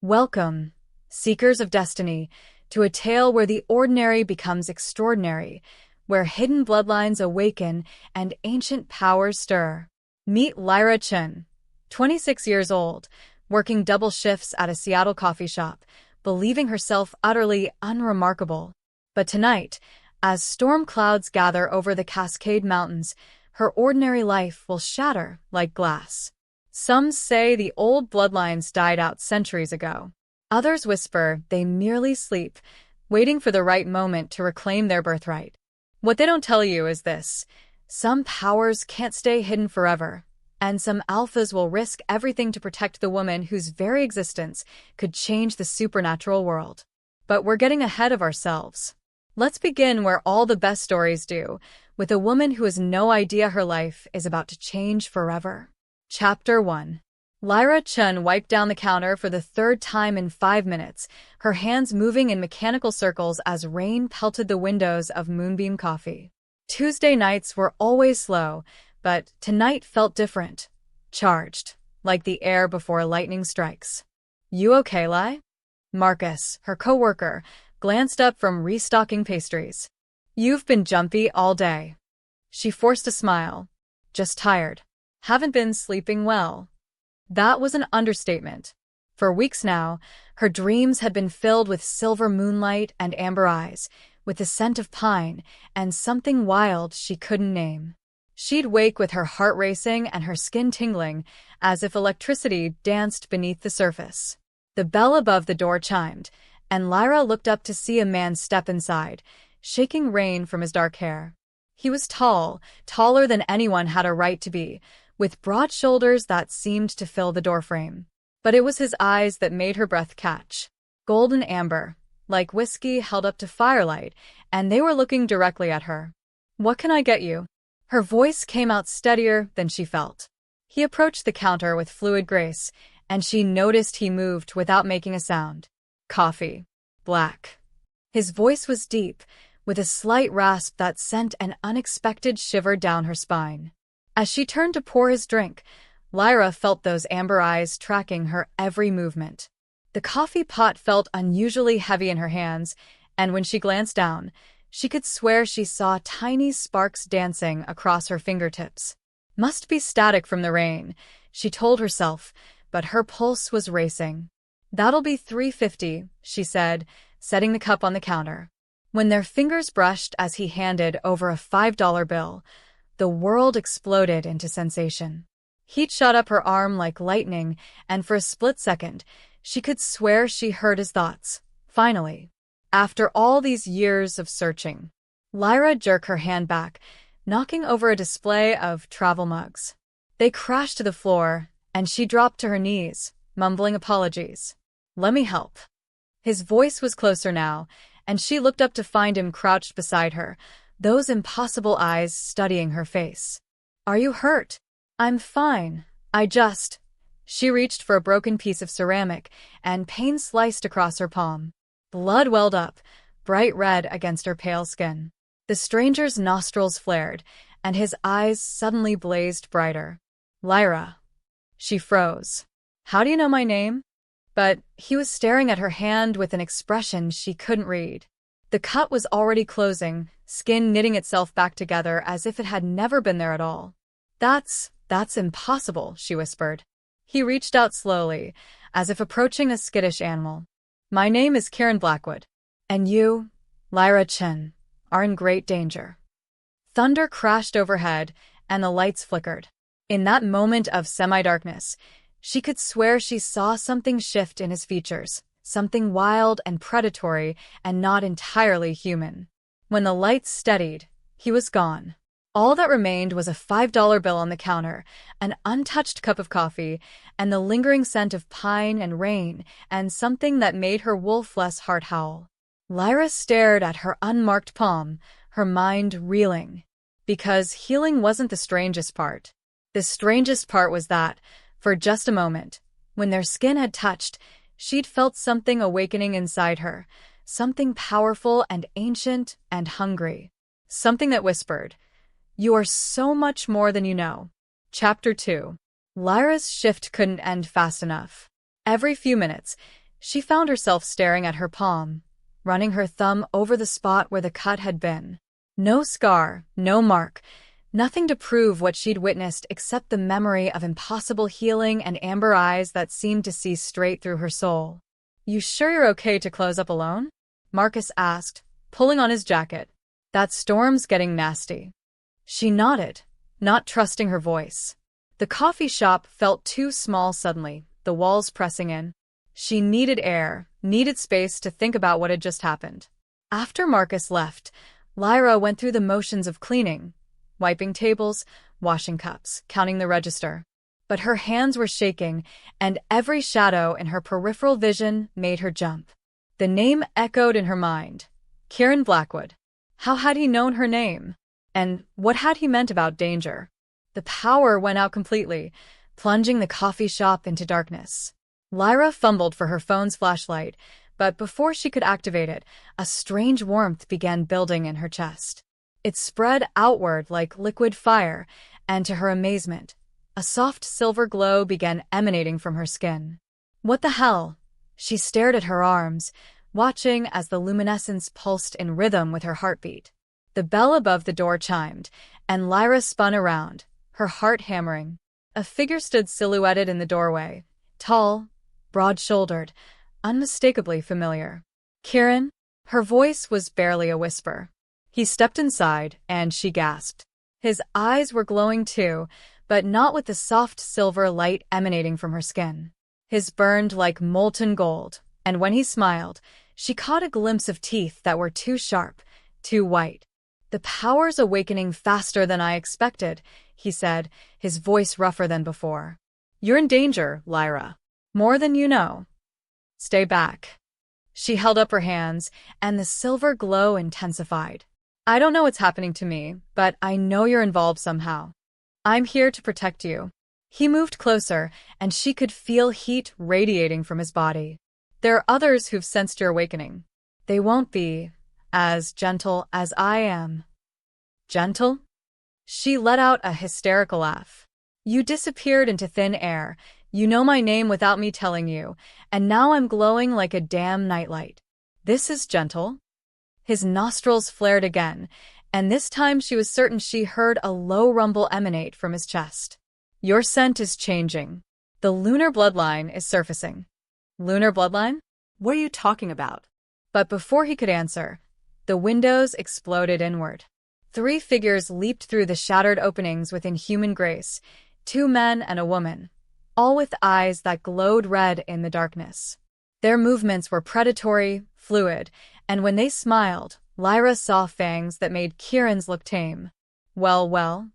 Welcome, seekers of destiny, to a tale where the ordinary becomes extraordinary, where hidden bloodlines awaken and ancient powers stir. Meet Lyra Chen, 26 years old, working double shifts at a Seattle coffee shop, believing herself utterly unremarkable. But tonight, as storm clouds gather over the Cascade Mountains, her ordinary life will shatter like glass. Some say the old bloodlines died out centuries ago. Others whisper they merely sleep, waiting for the right moment to reclaim their birthright. What they don't tell you is this: some powers can't stay hidden forever, and some alphas will risk everything to protect the woman whose very existence could change the supernatural world. But we're getting ahead of ourselves. Let's begin where all the best stories do, with a woman who has no idea her life is about to change forever. Chapter 1. Lyra Chen wiped down the counter for the third time in 5 minutes, her hands moving in mechanical circles as rain pelted the windows of Moonbeam Coffee. Tuesday nights were always slow, but tonight felt different. Charged, like the air before lightning strikes. "You okay, Ly?" Marcus, her co-worker, glanced up from restocking pastries. "You've been jumpy all day." She forced a smile. "Just tired. Haven't been sleeping well." That was an understatement. For weeks now, her dreams had been filled with silver moonlight and amber eyes, with the scent of pine and something wild she couldn't name. She'd wake with her heart racing and her skin tingling, as if electricity danced beneath the surface. The bell above the door chimed, and Lyra looked up to see a man step inside, shaking rain from his dark hair. He was tall, taller than anyone had a right to be, with broad shoulders that seemed to fill the doorframe. But it was his eyes that made her breath catch. Golden amber, like whiskey held up to firelight, and they were looking directly at her. "What can I get you?" Her voice came out steadier than she felt. He approached the counter with fluid grace, and she noticed he moved without making a sound. "Coffee. Black." His voice was deep, with a slight rasp that sent an unexpected shiver down her spine. As she turned to pour his drink, Lyra felt those amber eyes tracking her every movement. The coffee pot felt unusually heavy in her hands, and when she glanced down, she could swear she saw tiny sparks dancing across her fingertips. Must be static from the rain, she told herself, but her pulse was racing. "That'll be $3.50, she said, setting the cup on the counter. When their fingers brushed as he handed over a $5 bill, the world exploded into sensation. Heat shot up her arm like lightning, and for a split second, she could swear she heard his thoughts. Finally, after all these years of searching. Lyra jerked her hand back, knocking over a display of travel mugs. They crashed to the floor, and she dropped to her knees, mumbling apologies. "Let me help." His voice was closer now, and she looked up to find him crouched beside her, those impossible eyes studying her face. "Are you hurt?" "I'm fine. She reached for a broken piece of ceramic, and pain sliced across her palm. Blood welled up, bright red against her pale skin. The stranger's nostrils flared, and his eyes suddenly blazed brighter. "Lyra." She froze. "How do you know my name?" But he was staring at her hand with an expression she couldn't read. The cut was already closing, skin knitting itself back together as if it had never been there at all. That's impossible," she whispered. He reached out slowly, as if approaching a skittish animal. "My name is Kieran Blackwood. And you, Lyra Chen, are in great danger." Thunder crashed overhead, and the lights flickered. In that moment of semi-darkness, she could swear she saw something shift in his features, something wild and predatory and not entirely human. When the lights steadied, he was gone. All that remained was a $5 bill on the counter, an untouched cup of coffee, and the lingering scent of pine and rain, and something that made her wolf-less heart howl. Lyra stared at her unmarked palm, her mind reeling. Because healing wasn't the strangest part. The strangest part was that, for just a moment, when their skin had touched, she'd felt something awakening inside her, something powerful and ancient and hungry. Something that whispered, "You are so much more than you know." Chapter 2. Lyra's shift couldn't end fast enough. Every few minutes, She found herself staring at her palm, running her thumb over the spot where the cut had been. No scar, no mark, nothing to prove what she'd witnessed except the memory of impossible healing and amber eyes that seemed to see straight through her soul. "You sure you're okay to close up alone?" Marcus asked, pulling on his jacket. "That storm's getting nasty." She nodded, not trusting her voice. The coffee shop felt too small suddenly, the walls pressing in. She needed air, needed space to think about what had just happened. After Marcus left, Lyra went through the motions of cleaning, wiping tables, washing cups, counting the register. But her hands were shaking, and every shadow in her peripheral vision made her jump. The name echoed in her mind. Kieran Blackwood. How had he known her name? And what had he meant about danger? The power went out completely, plunging the coffee shop into darkness. Lyra fumbled for her phone's flashlight, but before she could activate it, a strange warmth began building in her chest. It spread outward like liquid fire, and to her amazement, a soft silver glow began emanating from her skin. What the hell? She stared at her arms, watching as the luminescence pulsed in rhythm with her heartbeat. The bell above the door chimed, and Lyra spun around, her heart hammering. A figure stood silhouetted in the doorway, tall, broad-shouldered, unmistakably familiar. "Kieran?" Her voice was barely a whisper. He stepped inside, and she gasped. His eyes were glowing too, but not with the soft silver light emanating from her skin. His burned like molten gold, and when he smiled, she caught a glimpse of teeth that were too sharp, too white. "The power's awakening faster than I expected," he said, his voice rougher than before. "You're in danger, Lyra. More than you know. Stay back." She held up her hands, and the silver glow intensified. "I don't know what's happening to me, but I know you're involved somehow. I'm here to protect you." He moved closer, and she could feel heat radiating from his body. "There are others who've sensed your awakening. They won't be as gentle as I am." "Gentle?" She let out a hysterical laugh. "You disappeared into thin air. You know my name without me telling you, and now I'm glowing like a damn nightlight. This is gentle?" His nostrils flared again, and this time she was certain she heard a low rumble emanate from his chest. "Your scent is changing. The lunar bloodline is surfacing." "Lunar bloodline? What are you talking about?" But before he could answer, the windows exploded inward. 3 figures leaped through the shattered openings with inhuman grace, 2 men and a woman, all with eyes that glowed red in the darkness. Their movements were predatory, fluid, and when they smiled, Lyra saw fangs that made Kieran's look tame. "Well, well,"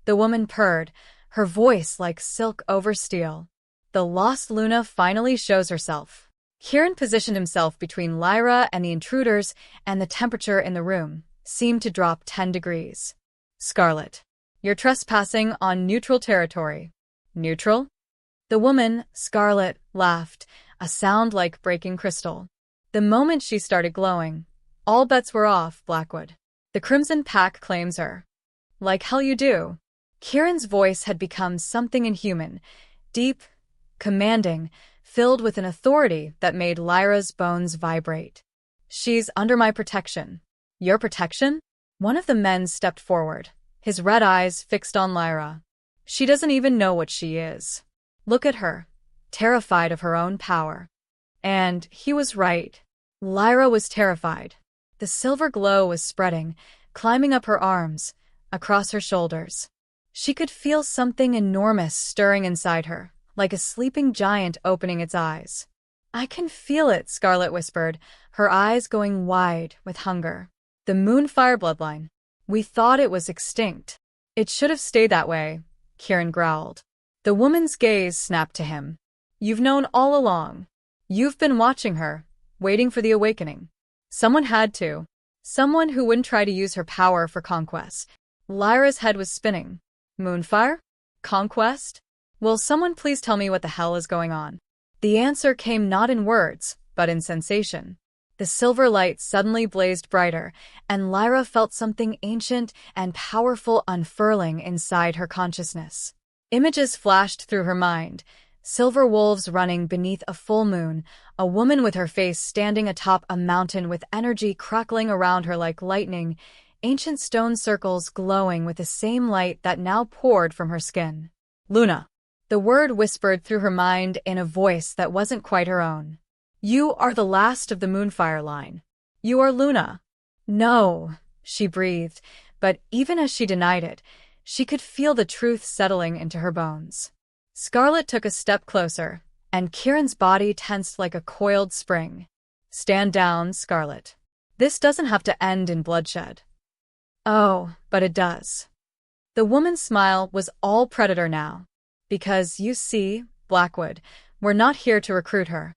the woman purred, her voice like silk over steel. "The lost Luna finally shows herself." Kieran positioned himself between Lyra and the intruders, and the temperature in the room seemed to drop 10 degrees. "Scarlet, you're trespassing on neutral territory." "Neutral?" The woman, Scarlet, laughed, a sound like breaking crystal. The moment she started glowing, all bets were off, Blackwood. "The Crimson Pack claims her." "Like hell you do." Kieran's voice had become something inhuman, deep, commanding, filled with an authority that made Lyra's bones vibrate. "She's under my protection." "Your protection?" One of the men stepped forward, his red eyes fixed on Lyra. "She doesn't even know what she is. Look at her, terrified of her own power." And he was right. Lyra was terrified. The silver glow was spreading, climbing up her arms, across her shoulders. She could feel something enormous stirring inside her, like a sleeping giant opening its eyes. "I can feel it," Scarlet whispered, her eyes going wide with hunger. "The Moonfire bloodline. We thought it was extinct." "It should have stayed that way," Kieran growled. The woman's gaze snapped to him. "You've known all along. You've been watching her, waiting for the awakening. Someone had to. Someone who wouldn't try to use her power for conquest." Lyra's head was spinning. "Moonfire? Conquest? Will someone please tell me what the hell is going on?" The answer came not in words, but in sensation. The silver light suddenly blazed brighter, and Lyra felt something ancient and powerful unfurling inside her consciousness. Images flashed through her mind, silver wolves running beneath a full moon, a woman with her face standing atop a mountain with energy crackling around her like lightning, ancient stone circles glowing with the same light that now poured from her skin. Luna. The word whispered through her mind in a voice that wasn't quite her own. You are the last of the Moonfire line. You are Luna. No, she breathed, but even as she denied it, she could feel the truth settling into her bones. Scarlet took a step closer, and Kieran's body tensed like a coiled spring. Stand down, Scarlet. This doesn't have to end in bloodshed. Oh, but it does. The woman's smile was all predator now. Because, you see, Blackwood, we're not here to recruit her.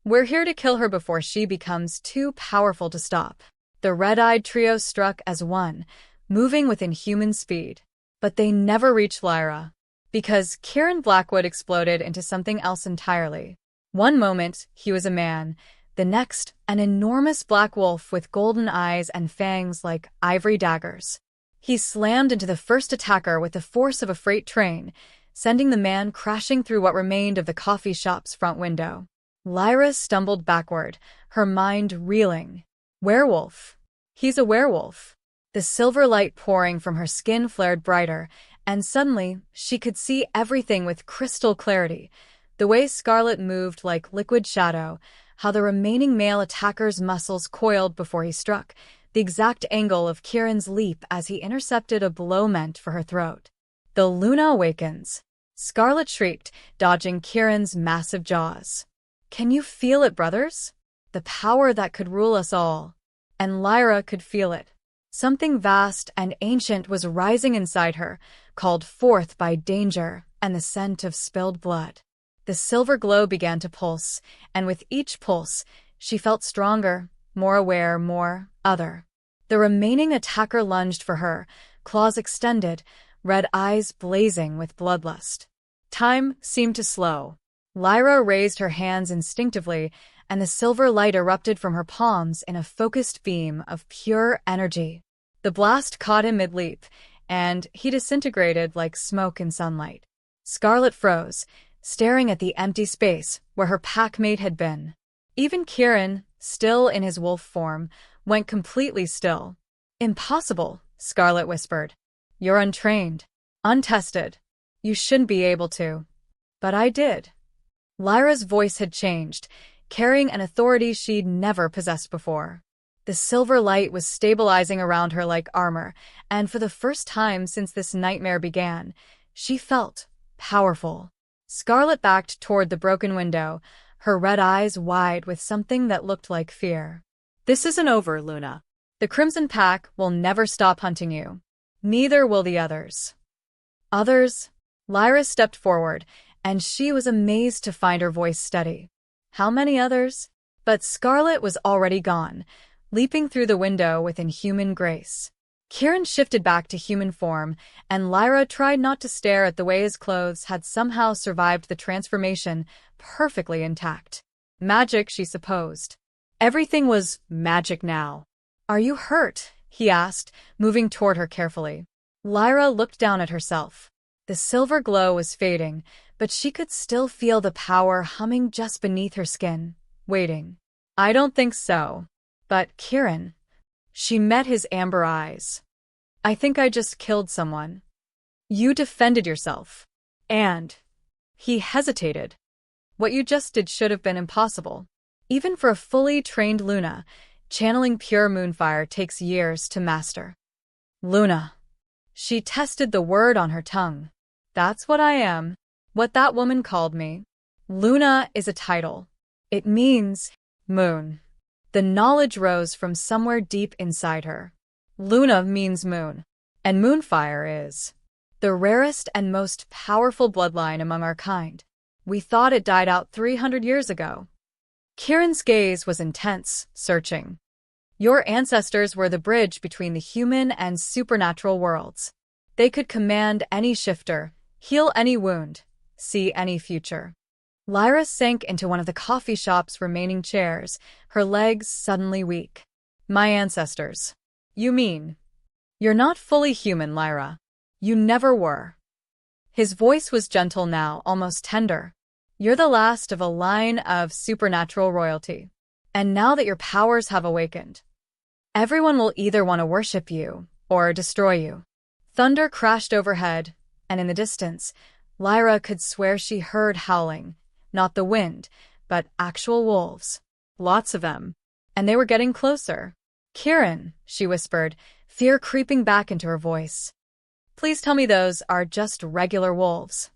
We're here to kill her before she becomes too powerful to stop. The red-eyed trio struck as one, moving with inhuman speed. But they never reached Lyra. Because Kieran Blackwood exploded into something else entirely. One moment, he was a man. The next, an enormous black wolf with golden eyes and fangs like ivory daggers. He slammed into the first attacker with the force of a freight train, sending the man crashing through what remained of the coffee shop's front window. Lyra stumbled backward, her mind reeling. Werewolf. He's a werewolf. The silver light pouring from her skin flared brighter, and suddenly she could see everything with crystal clarity. The way Scarlet moved like liquid shadow, how the remaining male attacker's muscles coiled before he struck, the exact angle of Kieran's leap as he intercepted a blow meant for her throat. The Luna awakens. Scarlet shrieked, dodging Kieran's massive jaws. Can you feel it, brothers? The power that could rule us all. And Lyra could feel it. Something vast and ancient was rising inside her, called forth by danger and the scent of spilled blood. The silver glow began to pulse, and with each pulse, she felt stronger, more aware, more other. The remaining attacker lunged for her, claws extended, red eyes blazing with bloodlust. Time seemed to slow. Lyra raised her hands instinctively, and the silver light erupted from her palms in a focused beam of pure energy. The blast caught him mid-leap, and he disintegrated like smoke in sunlight. Scarlet froze, staring at the empty space where her packmate had been. Even Kieran, still in his wolf form, went completely still. Impossible, Scarlet whispered. You're untrained, untested. You shouldn't be able to. But I did. Lyra's voice had changed, carrying an authority she'd never possessed before. The silver light was stabilizing around her like armor, and for the first time since this nightmare began, she felt powerful. Scarlet backed toward the broken window, her red eyes wide with something that looked like fear. This isn't over, Luna. The Crimson Pack will never stop hunting you. Neither will the others. Others? Lyra stepped forward, and she was amazed to find her voice steady. How many others? But Scarlet was already gone, leaping through the window with inhuman grace. Kieran shifted back to human form, and Lyra tried not to stare at the way his clothes had somehow survived the transformation, perfectly intact. Magic, she supposed. Everything was magic now. Are you hurt? He asked, moving toward her carefully. Lyra looked down at herself. The silver glow was fading, but she could still feel the power humming just beneath her skin, waiting. I don't think so. But, Kieran. She met his amber eyes. I think I just killed someone. You defended yourself. And he hesitated. What you just did should have been impossible. Even for a fully trained Luna, channeling pure moonfire takes years to master. Luna. She tested the word on her tongue. That's what I am. What that woman called me. Luna is a title. It means moon. The knowledge rose from somewhere deep inside her. Luna means moon, and moonfire is the rarest and most powerful bloodline among our kind. We thought it died out 300 years ago. Kieran's gaze was intense, searching. Your ancestors were the bridge between the human and supernatural worlds. They could command any shifter, heal any wound, see any future. Lyra sank into one of the coffee shop's remaining chairs, her legs suddenly weak. My ancestors. You mean? You're not fully human, Lyra. You never were. His voice was gentle now, almost tender. You're the last of a line of supernatural royalty. And now that your powers have awakened, everyone will either want to worship you or destroy you. Thunder crashed overhead, and in the distance, Lyra could swear she heard howling, not the wind, but actual wolves. Lots of them. And they were getting closer. Kieran, she whispered, fear creeping back into her voice. Please tell me those are just regular wolves.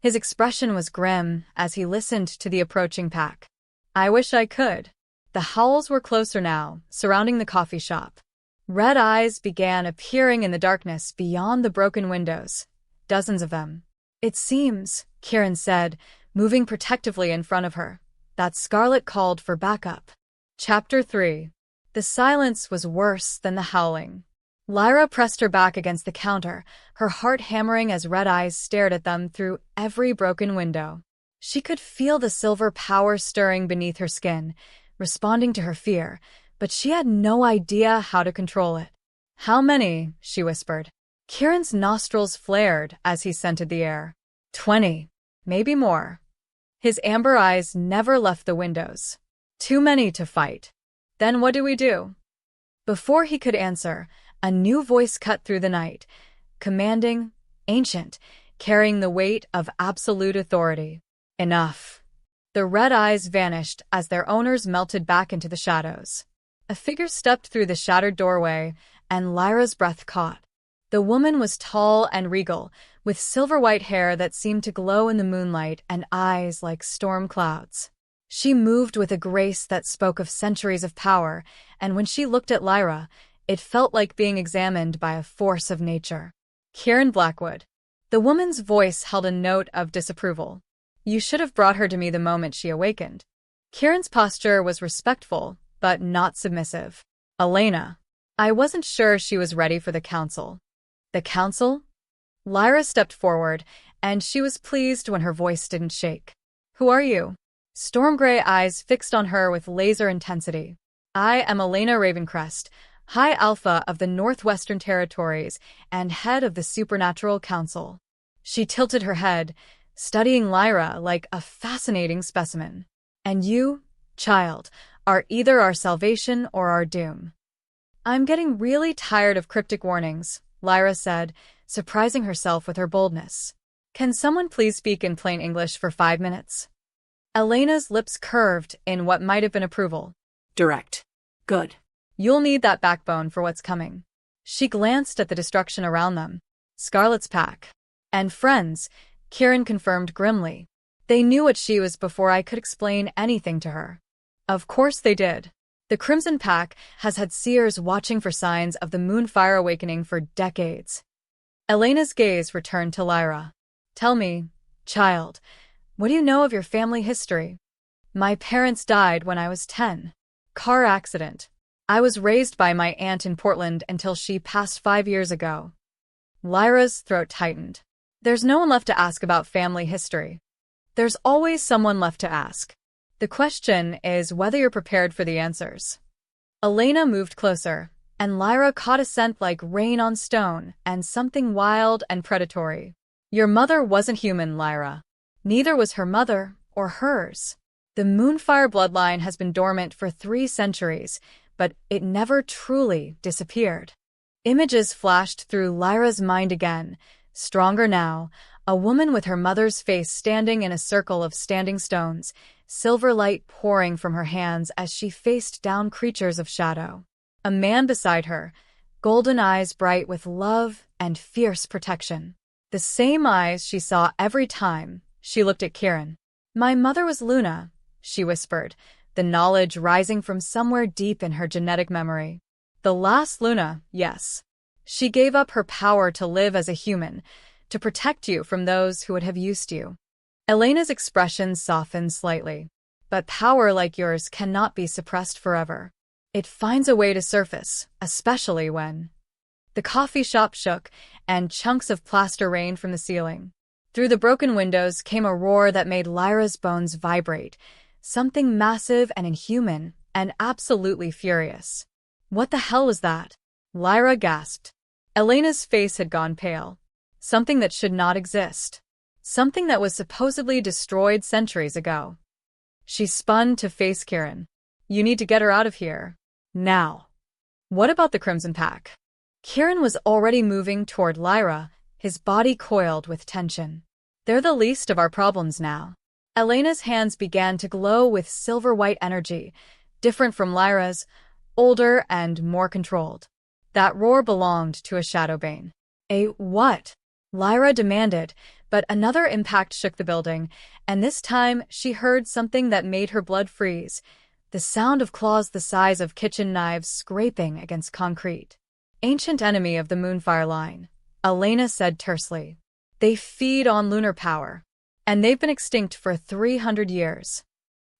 His expression was grim as he listened to the approaching pack. I wish I could. The howls were closer now, surrounding the coffee shop. Red eyes began appearing in the darkness beyond the broken windows. Dozens of them. It seems, Kieran said, moving protectively in front of her, that Scarlet called for backup. Chapter 3. The silence was worse than the howling. Lyra pressed her back against the counter, her heart hammering as red eyes stared at them through every broken window. She could feel the silver power stirring beneath her skin, responding to her fear, but she had no idea how to control it. How many? She whispered. Kieran's nostrils flared as he scented the air. 20. Maybe more. His amber eyes never left the windows. Too many to fight. Then what do we do? Before he could answer, a new voice cut through the night, commanding, ancient, carrying the weight of absolute authority. Enough. The red eyes vanished as their owners melted back into the shadows. A figure stepped through the shattered doorway, and Lyra's breath caught. The woman was tall and regal, with silver-white hair that seemed to glow in the moonlight and eyes like storm clouds. She moved with a grace that spoke of centuries of power, and when she looked at Lyra, it felt like being examined by a force of nature. Kieran Blackwood. The woman's voice held a note of disapproval. You should have brought her to me the moment she awakened. Kieran's posture was respectful, but not submissive. Elena. I wasn't sure she was ready for the council. The council? Lyra stepped forward, and she was pleased when her voice didn't shake. Who are you? Storm gray eyes fixed on her with laser intensity. I am Elena Ravencrest, High Alpha of the Northwestern Territories and head of the Supernatural Council. She tilted her head, studying Lyra like a fascinating specimen. And you, child, are either our salvation or our doom. I'm getting really tired of cryptic warnings, Lyra said, surprising herself with her boldness. Can someone please speak in plain English for 5 minutes? Elena's lips curved in what might have been approval. Direct. Good. You'll need that backbone for what's coming. She glanced at the destruction around them. Scarlet's pack. And friends, Kieran confirmed grimly. They knew what she was before I could explain anything to her. Of course they did. The Crimson Pack has had seers watching for signs of the Moonfire awakening for decades. Elena's gaze returned to Lyra. Tell me, child, what do you know of your family history? My parents died when I was 10. Car accident. I was raised by my aunt in Portland until she passed 5 years ago. Lyra's throat tightened. There's no one left to ask about family history. There's always someone left to ask. The question is whether you're prepared for the answers. Elena moved closer, and Lyra caught a scent like rain on stone and something wild and predatory. Your mother wasn't human, Lyra. Neither was her mother or hers. The Moonfire bloodline has been dormant for 3 centuries, but it never truly disappeared. Images flashed through Lyra's mind again, stronger now, a woman with her mother's face standing in a circle of standing stones, silver light pouring from her hands as she faced down creatures of shadow. A man beside her, golden eyes bright with love and fierce protection. The same eyes she saw every time she looked at Kieran. My mother was Luna, she whispered, the knowledge rising from somewhere deep in her genetic memory. The last Luna, yes. She gave up her power to live as a human, to protect you from those who would have used you. Elena's expression softened slightly. But power like yours cannot be suppressed forever. It finds a way to surface, especially when... The coffee shop shook, and chunks of plaster rained from the ceiling. Through the broken windows came a roar that made Lyra's bones vibrate, something massive and inhuman, and absolutely furious. What the hell was that? Lyra gasped. Elena's face had gone pale. Something that should not exist. something that was supposedly destroyed centuries ago. She spun to face Kieran. You need to get her out of here. Now. What about the Crimson Pack? Kieran was already moving toward Lyra, his body coiled with tension. They're the least of our problems now. Elena's hands began to glow with silver-white energy, different from Lyra's, older and more controlled. That roar belonged to a Shadowbane. A what? Lyra demanded, but another impact shook the building, and this time she heard something that made her blood freeze, the sound of claws the size of kitchen knives scraping against concrete. Ancient enemy of the Moonfire line, Elena said tersely. They feed on lunar power, and they've been extinct for 300 years.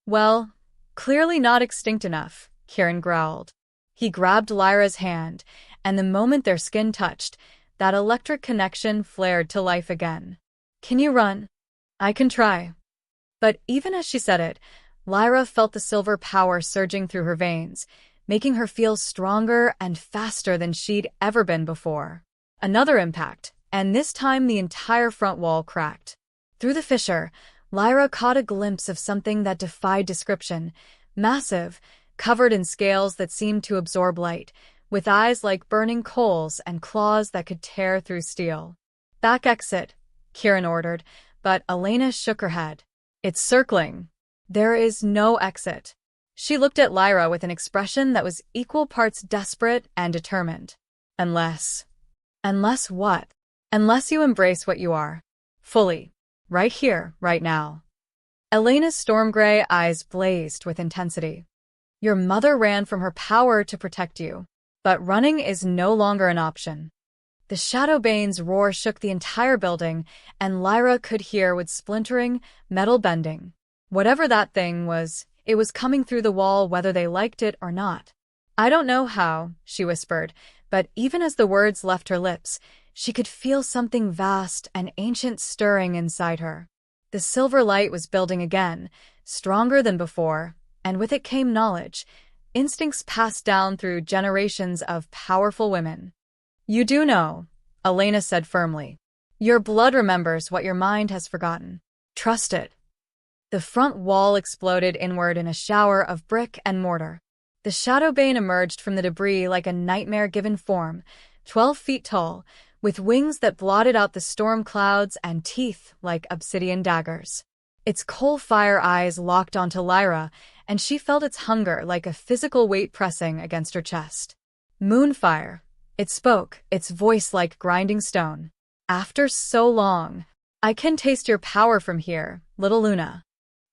Well, clearly not extinct enough, Kieran growled. He grabbed Lyra's hand, and the moment their skin touched, that electric connection flared to life again. Can you run? I can try. But even as she said it, Lyra felt the silver power surging through her veins, making her feel stronger and faster than she'd ever been before. Another impact, and this time the entire front wall cracked. Through the fissure, Lyra caught a glimpse of something that defied description, massive, covered in scales that seemed to absorb light, with eyes like burning coals and claws that could tear through steel. Back exit, Kieran ordered, but Elena shook her head. It's circling. There is no exit. She looked at Lyra with an expression that was equal parts desperate and determined. Unless what? Unless you embrace what you are. Fully. Right here, right now. Elena's storm-gray eyes blazed with intensity. Your mother ran from her power to protect you, but running is no longer an option. The Shadowbane's roar shook the entire building, and Lyra could hear with splintering, metal bending. Whatever that thing was, it was coming through the wall whether they liked it or not. I don't know how, she whispered, but even as the words left her lips, she could feel something vast and ancient stirring inside her. The silver light was building again, stronger than before, and with it came knowledge, instincts passed down through generations of powerful women. You do know, Elena said firmly. Your blood remembers what your mind has forgotten. Trust it. The front wall exploded inward in a shower of brick and mortar. The Shadowbane emerged from the debris like a nightmare-given form, 12 feet tall, with wings that blotted out the storm clouds and teeth like obsidian daggers. Its coal-fire eyes locked onto Lyra, and she felt its hunger like a physical weight pressing against her chest. Moonfire. It spoke, its voice like grinding stone. After so long, I can taste your power from here, little Luna.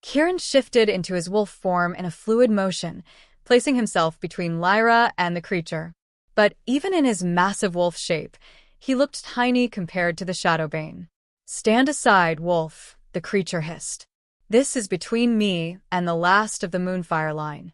Kieran shifted into his wolf form in a fluid motion, placing himself between Lyra and the creature. But even in his massive wolf shape, he looked tiny compared to the Shadowbane. Stand aside, wolf, the creature hissed. This is between me and the last of the Moonfire line.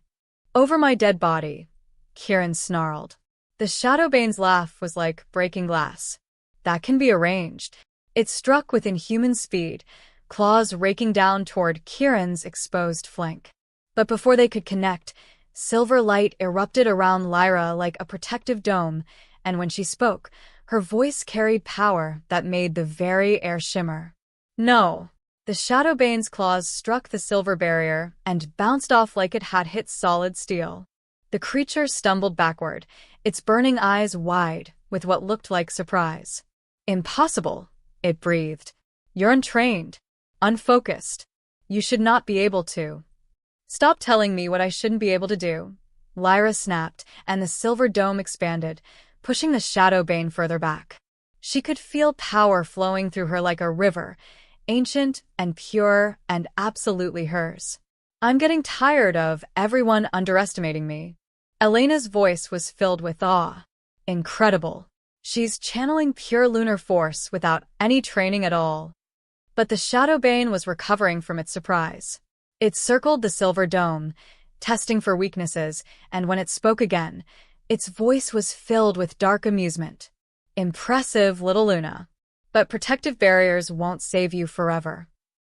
Over my dead body, Kieran snarled. The Shadowbane's laugh was like breaking glass. That can be arranged. It struck with inhuman speed, claws raking down toward Kieran's exposed flank. But before they could connect, silver light erupted around Lyra like a protective dome, and when she spoke, her voice carried power that made the very air shimmer. No. The Shadowbane's claws struck the silver barrier and bounced off like it had hit solid steel. The creature stumbled backward, its burning eyes wide with what looked like surprise. Impossible, it breathed. You're untrained, unfocused. You should not be able to. Stop telling me what I shouldn't be able to do. Lyra snapped, and the silver dome expanded, pushing the Shadowbane further back. She could feel power flowing through her like a river, ancient and pure and absolutely hers. I'm getting tired of everyone underestimating me. Elena's voice was filled with awe. Incredible. She's channeling pure lunar force without any training at all. But the Shadowbane was recovering from its surprise. It circled the silver dome, testing for weaknesses, and when it spoke again, its voice was filled with dark amusement. Impressive, little Luna. But protective barriers won't save you forever.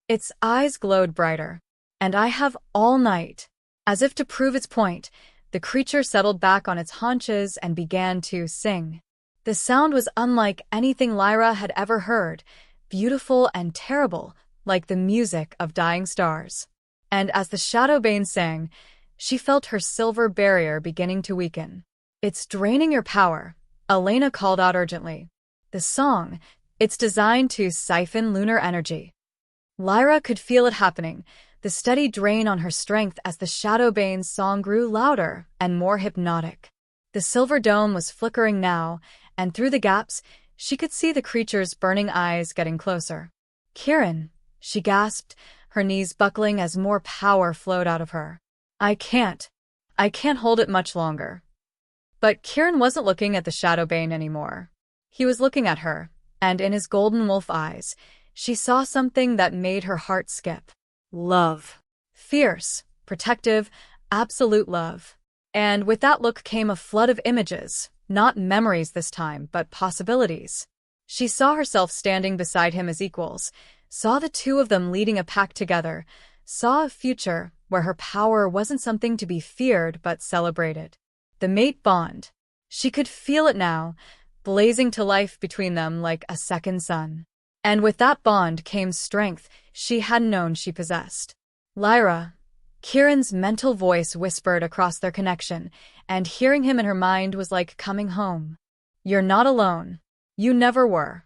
Its eyes glowed brighter. And I have all night. As if to prove its point, the creature settled back on its haunches and began to sing. The sound was unlike anything Lyra had ever heard, beautiful and terrible, like the music of dying stars. And as the Shadowbane sang, she felt her silver barrier beginning to weaken. "It's draining your power," Elena called out urgently. "The song, it's designed to siphon lunar energy." Lyra could feel it happening, the steady drain on her strength as the Shadowbane's song grew louder and more hypnotic. The silver dome was flickering now, and through the gaps, she could see the creature's burning eyes getting closer. "Kieran," she gasped, her knees buckling as more power flowed out of her. I can't hold it much longer." But Kieran wasn't looking at the Shadowbane anymore. He was looking at her, and in his golden wolf eyes, she saw something that made her heart skip. Love. Fierce, protective, absolute love. And with that look came a flood of images, not memories this time, but possibilities. She saw herself standing beside him as equals, saw the two of them leading a pack together, saw a future where her power wasn't something to be feared but celebrated. The mate bond. She could feel it now, blazing to life between them like a second sun. And with that bond came strength she hadn't known she possessed. "Lyra," Kieran's mental voice whispered across their connection, and hearing him in her mind was like coming home. "You're not alone. You never were."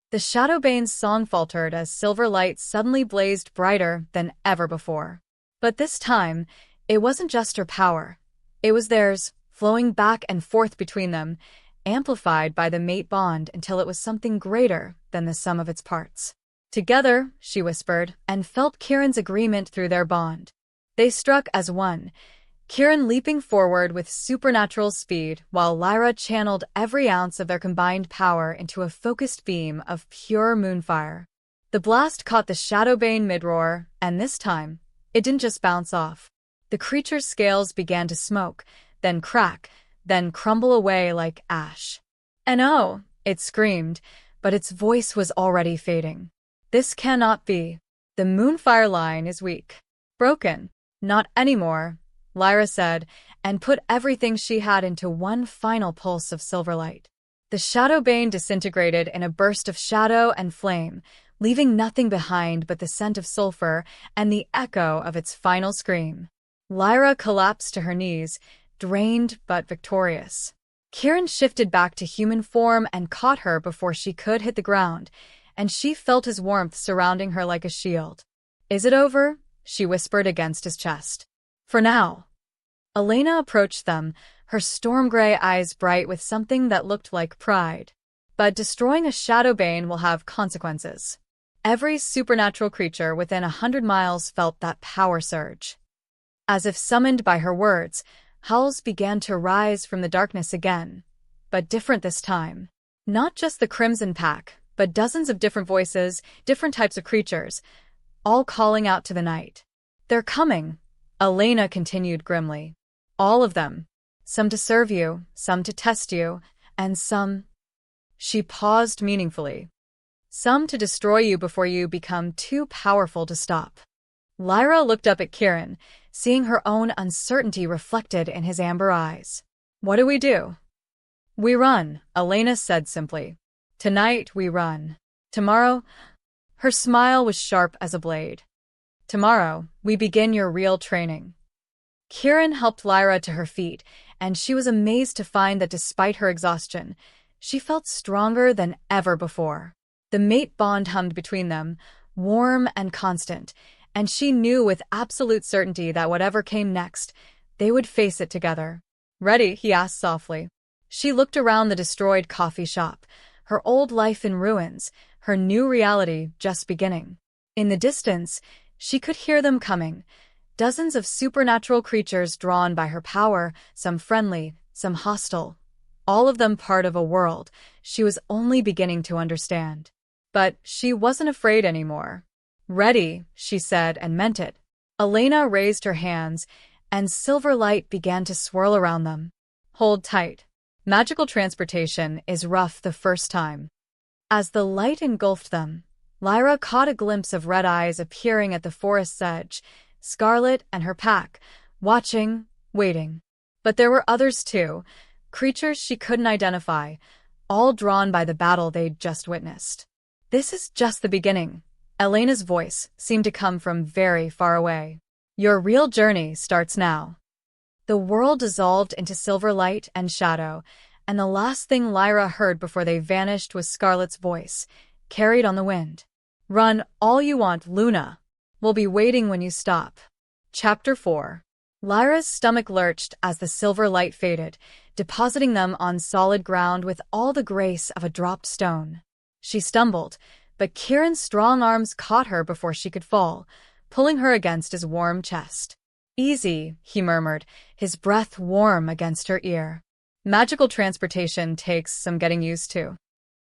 The Shadowbane's song faltered as silver light suddenly blazed brighter than ever before. But this time, it wasn't just her power. It was theirs, flowing back and forth between them, amplified by the mate bond until it was something greater than the sum of its parts. "Together," she whispered, and felt Kieran's agreement through their bond. They struck as one, Kieran leaping forward with supernatural speed, while Lyra channeled every ounce of their combined power into a focused beam of pure moonfire. The blast caught the Shadowbane mid-roar, and this time, it didn't just bounce off. The creature's scales began to smoke, then crack, then crumble away like ash. "And oh," it screamed, but its voice was already fading. "This cannot be. The moonfire line is weak. Broken." "Not anymore," Lyra said, and put everything she had into one final pulse of silver light. The Shadowbane disintegrated in a burst of shadow and flame, leaving nothing behind but the scent of sulfur and the echo of its final scream. Lyra collapsed to her knees, drained but victorious. Kieran shifted back to human form and caught her before she could hit the ground, and she felt his warmth surrounding her like a shield. "Is it over?" she whispered against his chest. "For now." Elena approached them, her storm-gray eyes bright with something that looked like pride. "But destroying a Shadowbane will have consequences." Every supernatural creature within 100 miles felt that power surge. As if summoned by her words, howls began to rise from the darkness again, but different this time. Not just the Crimson Pack, but dozens of different voices, different types of creatures, all calling out to the night. "They're coming," Elena continued grimly. "All of them. Some to serve you, some to test you, and some—" She paused meaningfully. "Some to destroy you before you become too powerful to stop." Lyra looked up at Kieran, seeing her own uncertainty reflected in his amber eyes. "What do we do?" "We run," Elena said simply. "Tonight we run. Tomorrow—" Her smile was sharp as a blade. "Tomorrow, we begin your real training." Kieran helped Lyra to her feet, and she was amazed to find that despite her exhaustion, she felt stronger than ever before. The mate bond hummed between them, warm and constant, and she knew with absolute certainty that whatever came next, they would face it together. "Ready?" he asked softly. She looked around the destroyed coffee shop, her old life in ruins, her new reality just beginning. In the distance, she could hear them coming, dozens of supernatural creatures drawn by her power, some friendly, some hostile, all of them part of a world she was only beginning to understand. But she wasn't afraid anymore. "Ready," she said and meant it. Elena raised her hands, and silver light began to swirl around them. "Hold tight. Magical transportation is rough the first time." As the light engulfed them, Lyra caught a glimpse of red eyes appearing at the forest's edge, Scarlet and her pack, watching, waiting. But there were others too, creatures she couldn't identify, all drawn by the battle they'd just witnessed. This is just the beginning. Elena's voice seemed to come from very far away. Your real journey starts now. The world dissolved into silver light and shadow, and the last thing Lyra heard before they vanished was Scarlet's voice, carried on the wind. Run all you want, Luna. We'll be waiting when you stop. Chapter 4. Lyra's stomach lurched as the silver light faded, depositing them on solid ground with all the grace of a dropped stone. She stumbled, but Kieran's strong arms caught her before she could fall, pulling her against his warm chest. Easy, he murmured, his breath warm against her ear. Magical transportation takes some getting used to.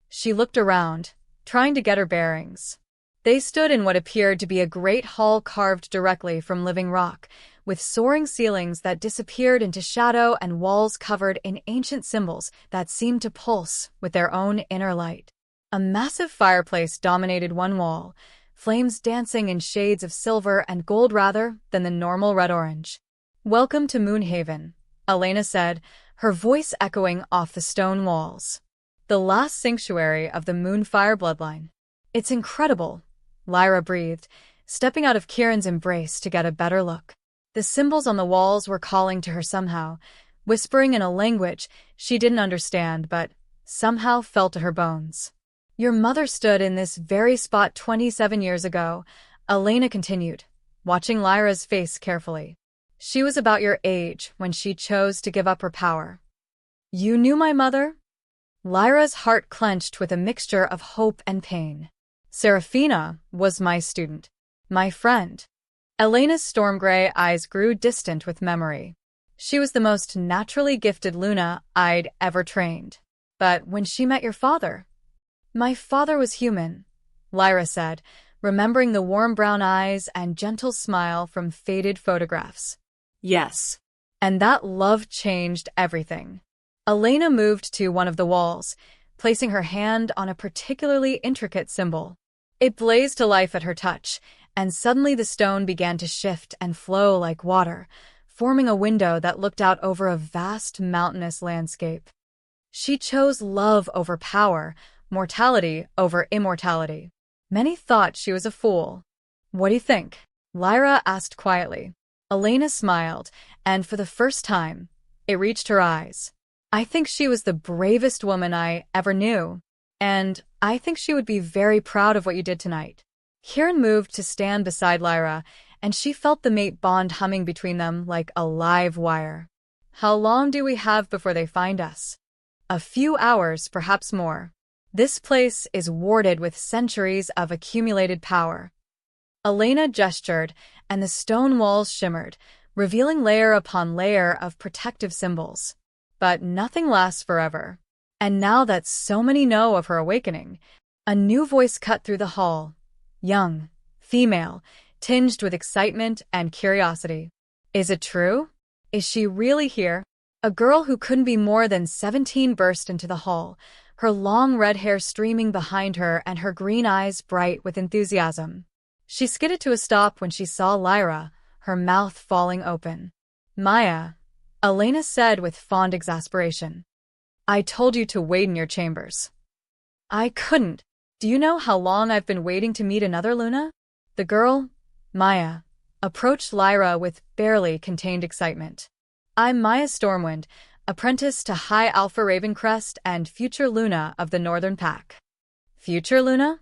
She looked around, trying to get her bearings. They stood in what appeared to be a great hall carved directly from living rock, with soaring ceilings that disappeared into shadow and walls covered in ancient symbols that seemed to pulse with their own inner light. A massive fireplace dominated one wall, flames dancing in shades of silver and gold rather than the normal red-orange. "Welcome to Moonhaven," Elena said, her voice echoing off the stone walls. "The last sanctuary of the Moonfire bloodline." "It's incredible," Lyra breathed, stepping out of Kieran's embrace to get a better look. The symbols on the walls were calling to her somehow, whispering in a language she didn't understand but somehow felt to her bones. "Your mother stood in this very spot 27 years ago," Elena continued, watching Lyra's face carefully. "She was about your age when she chose to give up her power." "You knew my mother?" Lyra's heart clenched with a mixture of hope and pain. "Serafina was my student. My friend." Elena's storm-gray eyes grew distant with memory. "She was the most naturally gifted Luna I'd ever trained. But when she met your father—" "My father was human," Lyra said, remembering the warm brown eyes and gentle smile from faded photographs. Yes. And that love changed everything. Elena moved to one of the walls, placing her hand on a particularly intricate symbol. It blazed to life at her touch, and suddenly the stone began to shift and flow like water, forming a window that looked out over a vast mountainous landscape. She chose love over power, mortality over immortality. Many thought she was a fool. "What do you think?" Lyra asked quietly. Elena smiled, and for the first time, it reached her eyes. "I think she was the bravest woman I ever knew. And I think she would be very proud of what you did tonight." Kieran moved to stand beside Lyra, and she felt the mate bond humming between them like a live wire. "How long do we have before they find us?" "A few hours, perhaps more. This place is warded with centuries of accumulated power." Elena gestured, and the stone walls shimmered, revealing layer upon layer of protective symbols. But nothing lasts forever. And now that so many know of her awakening, a new voice cut through the hall. Young, female, tinged with excitement and curiosity. "Is it true? Is she really here?" A girl who couldn't be more than 17 burst into the hall, her long red hair streaming behind her and her green eyes bright with enthusiasm. She skidded to a stop when she saw Lyra, her mouth falling open. "Maya," Elena said with fond exasperation. "I told you to wait in your chambers." "I couldn't. Do you know how long I've been waiting to meet another Luna?" The girl, Maya, approached Lyra with barely contained excitement. "I'm Maya Stormwind, apprentice to High Alpha Ravencrest and future Luna of the Northern Pack." "Future Luna?"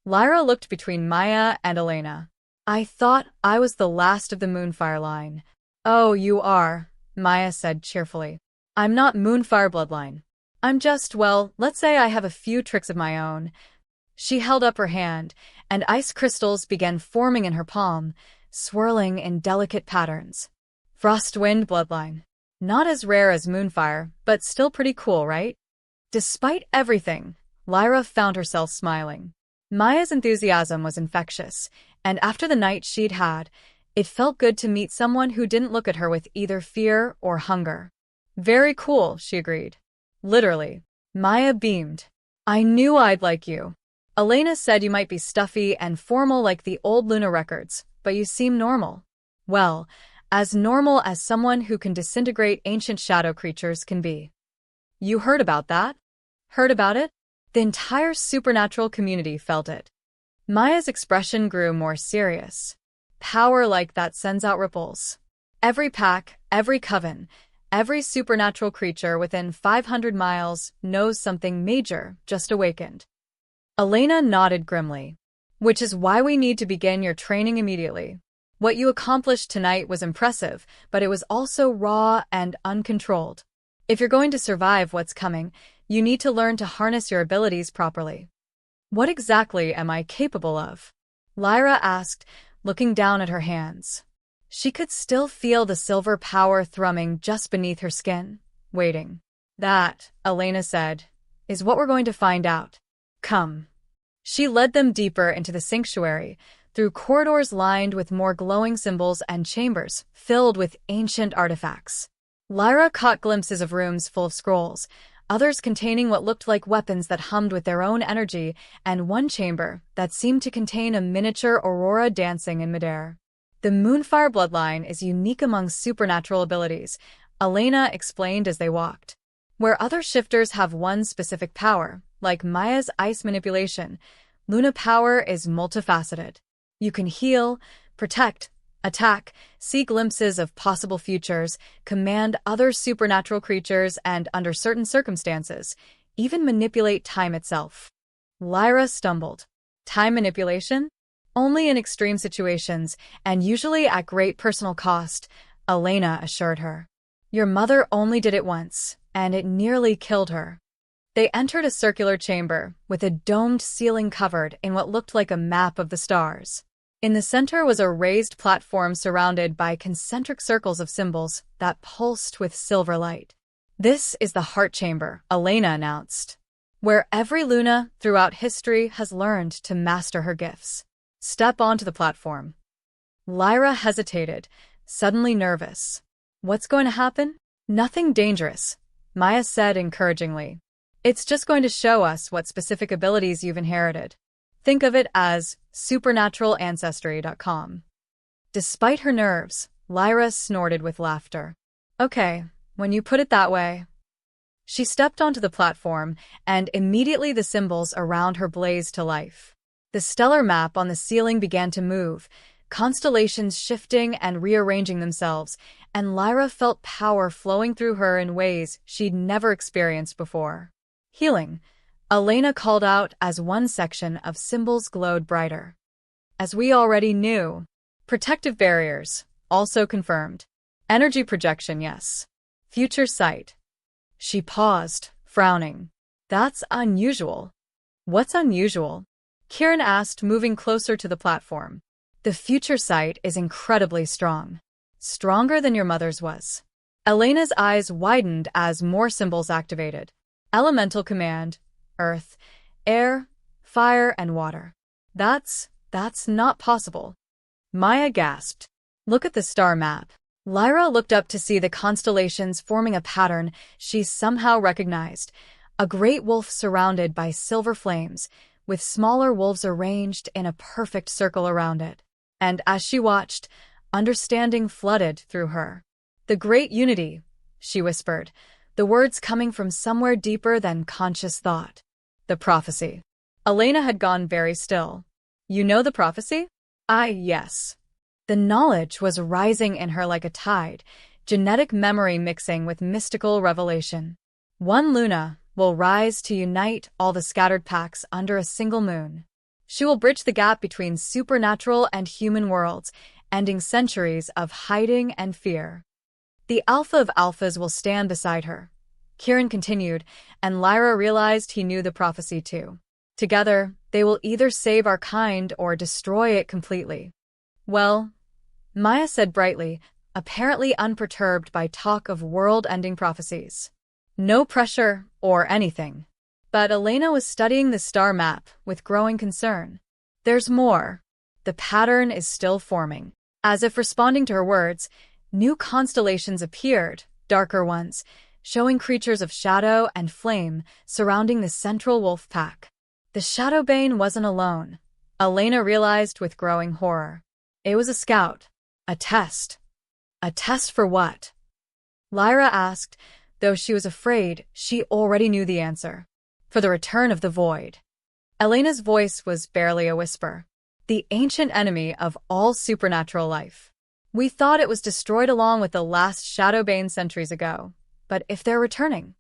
Lyra looked between Maya and Elena. "I thought I was the last of the Moonfire line." "Oh, you are," Maya said cheerfully. "I'm not Moonfire bloodline. I'm just, well, let's say I have a few tricks of my own." She held up her hand, and ice crystals began forming in her palm, swirling in delicate patterns. "Frostwind bloodline. Not as rare as Moonfire, but still pretty cool, right?" Despite everything, Lyra found herself smiling. Maya's enthusiasm was infectious, and after the night she'd had, it felt good to meet someone who didn't look at her with either fear or hunger. "Very cool," she agreed. "Literally." Maya beamed. "I knew I'd like you. Elena said you might be stuffy and formal like the old Luna records, but you seem normal." "Well, as normal as someone who can disintegrate ancient shadow creatures can be." "You heard about that?" "Heard about it?" The entire supernatural community felt it. Maya's expression grew more serious. Power like that sends out ripples. Every pack, every coven, every supernatural creature within 500 miles knows something major just awakened. Elena nodded grimly. Which is why we need to begin your training immediately. What you accomplished tonight was impressive, but it was also raw and uncontrolled. If you're going to survive what's coming, you need to learn to harness your abilities properly. What exactly am I capable of? Lyra asked, looking down at her hands. She could still feel the silver power thrumming just beneath her skin, waiting. That, Elena said, is what we're going to find out. Come. She led them deeper into the sanctuary, through corridors lined with more glowing symbols and chambers filled with ancient artifacts. Lyra caught glimpses of rooms full of scrolls, others containing what looked like weapons that hummed with their own energy, and one chamber that seemed to contain a miniature aurora dancing in midair. The Moonfire bloodline is unique among supernatural abilities, Elena explained as they walked. Where other shifters have one specific power, like Maya's ice manipulation, Luna power is multifaceted. You can heal, protect, attack, see glimpses of possible futures, command other supernatural creatures, and under certain circumstances, even manipulate time itself. Lyra stumbled. Time manipulation? Only in extreme situations, and usually at great personal cost, Elena assured her. Your mother only did it once, and it nearly killed her. They entered a circular chamber, with a domed ceiling covered in what looked like a map of the stars. In the center was a raised platform surrounded by concentric circles of symbols that pulsed with silver light. This is the heart chamber, Elena announced, where every Luna throughout history has learned to master her gifts. Step onto the platform. Lyra hesitated, suddenly nervous. What's going to happen? Nothing dangerous, Maya said encouragingly. It's just going to show us what specific abilities you've inherited. Think of it as supernaturallancestry.com. Despite her nerves, Lyra snorted with laughter. Okay, when you put it that way. She stepped onto the platform, and immediately the symbols around her blazed to life. The stellar map on the ceiling began to move, constellations shifting and rearranging themselves, and Lyra felt power flowing through her in ways she'd never experienced before. Healing, Elena called out as one section of symbols glowed brighter. As we already knew. Protective barriers, also confirmed. Energy projection, yes. Future sight. She paused, frowning. That's unusual. What's unusual? Kieran asked, moving closer to the platform. The future sight is incredibly strong. Stronger than your mother's was. Elena's eyes widened as more symbols activated. Elemental command, earth, air, fire, and water. That's not possible. Maya gasped. Look at the star map. Lyra looked up to see the constellations forming a pattern she somehow recognized. A great wolf surrounded by silver flames, with smaller wolves arranged in a perfect circle around it. And as she watched, understanding flooded through her. The Great Unity, she whispered, the words coming from somewhere deeper than conscious thought. The prophecy. Elena had gone very still. You know the prophecy? Yes. The knowledge was rising in her like a tide, genetic memory mixing with mystical revelation. One Luna will rise to unite all the scattered packs under a single moon. She will bridge the gap between supernatural and human worlds, ending centuries of hiding and fear. The Alpha of Alphas will stand beside her, Kieran continued, and Lyra realized he knew the prophecy too. Together, they will either save our kind or destroy it completely. Well, Maya said brightly, apparently unperturbed by talk of world-ending prophecies. No pressure or anything. But Elena was studying the star map with growing concern. There's more. The pattern is still forming. As if responding to her words, new constellations appeared, darker ones, showing creatures of shadow and flame surrounding the central wolf pack. The Shadowbane wasn't alone, Elena realized with growing horror. It was a scout. A test. A test for what? Lyra asked, though she was afraid she already knew the answer. for the return of the void. Elena's voice was barely a whisper. The ancient enemy of all supernatural life. We thought it was destroyed along with the last Shadowbane centuries ago, but if they're returning...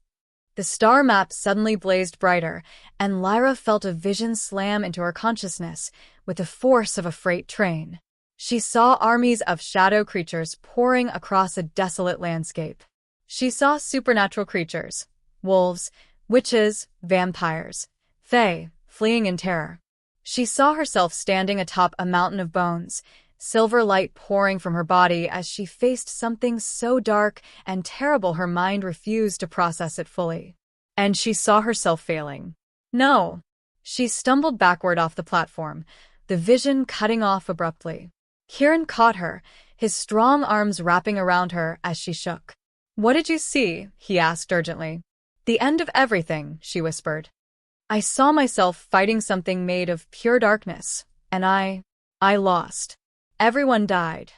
The star map suddenly blazed brighter, and Lyra felt a vision slam into her consciousness with the force of a freight train. She saw armies of shadow creatures pouring across a desolate landscape. She saw supernatural creatures, wolves, witches, vampires, fae, fleeing in terror. She saw herself standing atop a mountain of bones, silver light pouring from her body as she faced something so dark and terrible her mind refused to process it fully. And she saw herself failing. No. She stumbled backward off the platform, the vision cutting off abruptly. Kieran caught her, his strong arms wrapping around her as she shook. "What did you see?" he asked urgently. "The end of everything," she whispered. "I saw myself fighting something made of pure darkness, and I lost. Everyone died."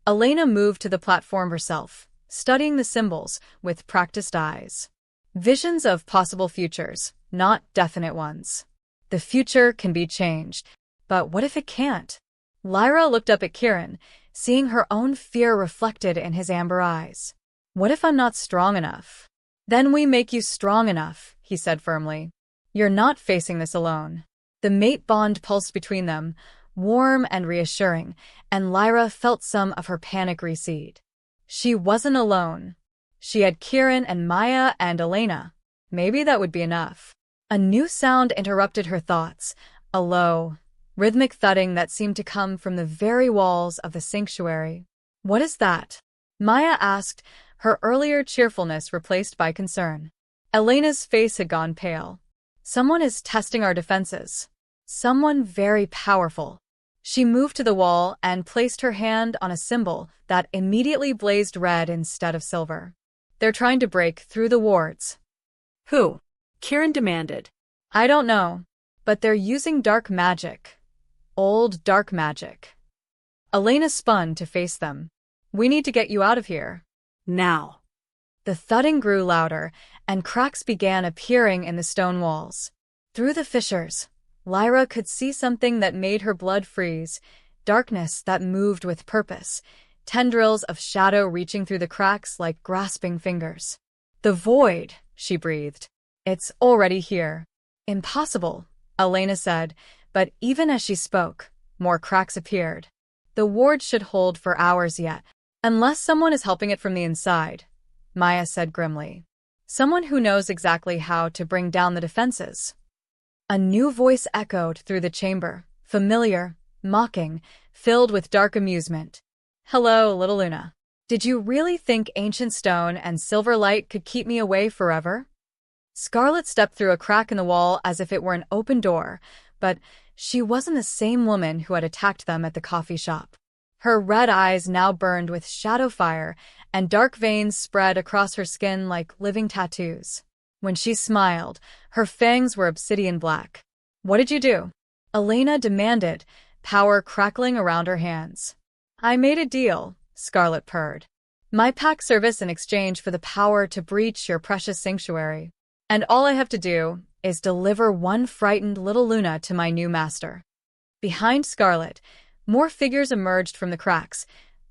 Elena moved to the platform herself, studying the symbols with practiced eyes. Visions of possible futures, not definite ones. The future can be changed, but what if it can't? Lyra looked up at Kieran, seeing her own fear reflected in his amber eyes. "What if I'm not strong enough?" "Then we make you strong enough," he said firmly. "You're not facing this alone." The mate bond pulsed between them, warm and reassuring, and Lyra felt some of her panic recede. She wasn't alone. She had Kieran and Maya and Elena. Maybe that would be enough. A new sound interrupted her thoughts, a low, rhythmic thudding that seemed to come from the very walls of the sanctuary. "What is that?" Maya asked, her earlier cheerfulness replaced by concern. Elena's face had gone pale. "Someone is testing our defenses. Someone very powerful." She moved to the wall and placed her hand on a symbol that immediately blazed red instead of silver. "They're trying to break through the wards." Who? Kieran demanded. "I don't know, but they're using dark magic. Old dark magic." Elena spun to face them. "We need to get you out of here. Now." The thudding grew louder, and cracks began appearing in the stone walls. Through the fissures, Lyra could see something that made her blood freeze, darkness that moved with purpose, tendrils of shadow reaching through the cracks like grasping fingers. "The void," she breathed. "It's already here." "Impossible," Elena said, but even as she spoke, more cracks appeared. "The ward should hold for hours yet, unless someone is helping it from the inside," Maya said grimly. "Someone who knows exactly how to bring down the defenses." A new voice echoed through the chamber, familiar, mocking, filled with dark amusement. "Hello, little Luna. Did you really think ancient stone and silver light could keep me away forever?" Scarlet stepped through a crack in the wall as if it were an open door, but she wasn't the same woman who had attacked them at the coffee shop. Her red eyes now burned with shadow fire, and dark veins spread across her skin like living tattoos. When she smiled, her fangs were obsidian black. "What did you do?" Elena demanded, power crackling around her hands. "I made a deal," Scarlet purred. "My pack service in exchange for the power to breach your precious sanctuary. And all I have to do is deliver one frightened little Luna to my new master." Behind Scarlet, more figures emerged from the cracks,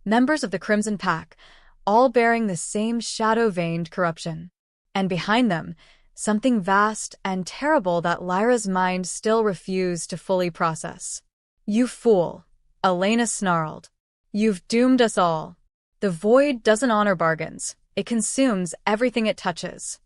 members of the Crimson Pack, all bearing the same shadow-veined corruption. And behind them, something vast and terrible that Lyra's mind still refused to fully process. "You fool," Elena snarled. "You've doomed us all. The void doesn't honor bargains. It consumes everything it touches."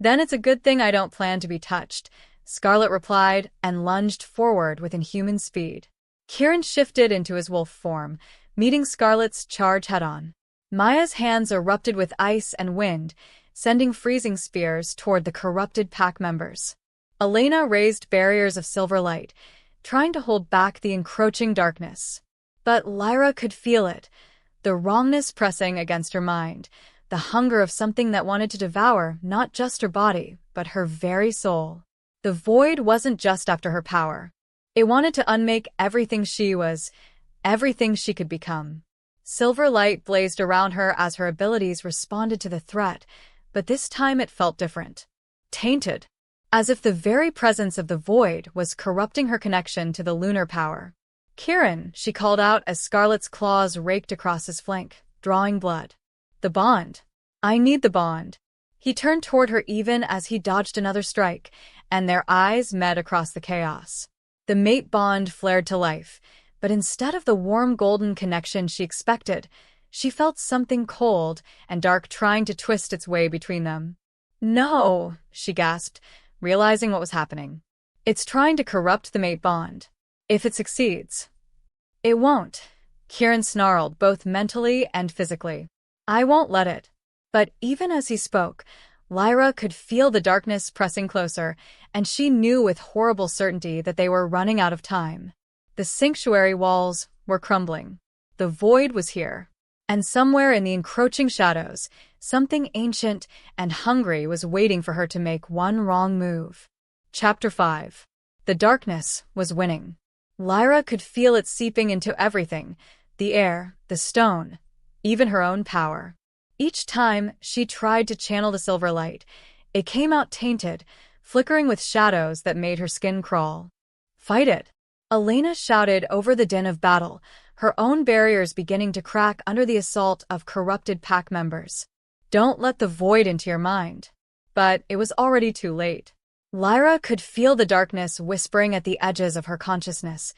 "Then it's a good thing I don't plan to be touched," Scarlet replied and lunged forward with inhuman speed. Kieran shifted into his wolf form, meeting Scarlet's charge head-on. Maya's hands erupted with ice and wind, sending freezing spears toward the corrupted pack members. Elena raised barriers of silver light, trying to hold back the encroaching darkness. But Lyra could feel it, the wrongness pressing against her mind, the hunger of something that wanted to devour not just her body, but her very soul. The void wasn't just after her power. It wanted to unmake everything she was, everything she could become. Silver light blazed around her as her abilities responded to the threat, but this time it felt different. Tainted. as if the very presence of the void was corrupting her connection to the lunar power. "Kieran," she called out as Scarlet's claws raked across his flank, drawing blood. "The bond. I need the bond." He turned toward her even as he dodged another strike, and their eyes met across the chaos. The mate bond flared to life, but instead of the warm golden connection she expected, she felt something cold and dark trying to twist its way between them. "No," she gasped, realizing what was happening. "It's trying to corrupt the mate bond. If it succeeds." "It won't," Kieran snarled, both mentally and physically. "I won't let it." But even as he spoke, Lyra could feel the darkness pressing closer, and she knew with horrible certainty that they were running out of time. The sanctuary walls were crumbling. The void was here. And somewhere in the encroaching shadows, something ancient and hungry was waiting for her to make one wrong move. Chapter 5. The darkness was winning. Lyra could feel it seeping into everything, the air, the stone, even her own power. Each time she tried to channel the silver light, it came out tainted, flickering with shadows that made her skin crawl. "Fight it!" Elena shouted over the din of battle, her own barriers beginning to crack under the assault of corrupted pack members. "Don't let the void into your mind." But it was already too late. Lyra could feel the darkness whispering at the edges of her consciousness,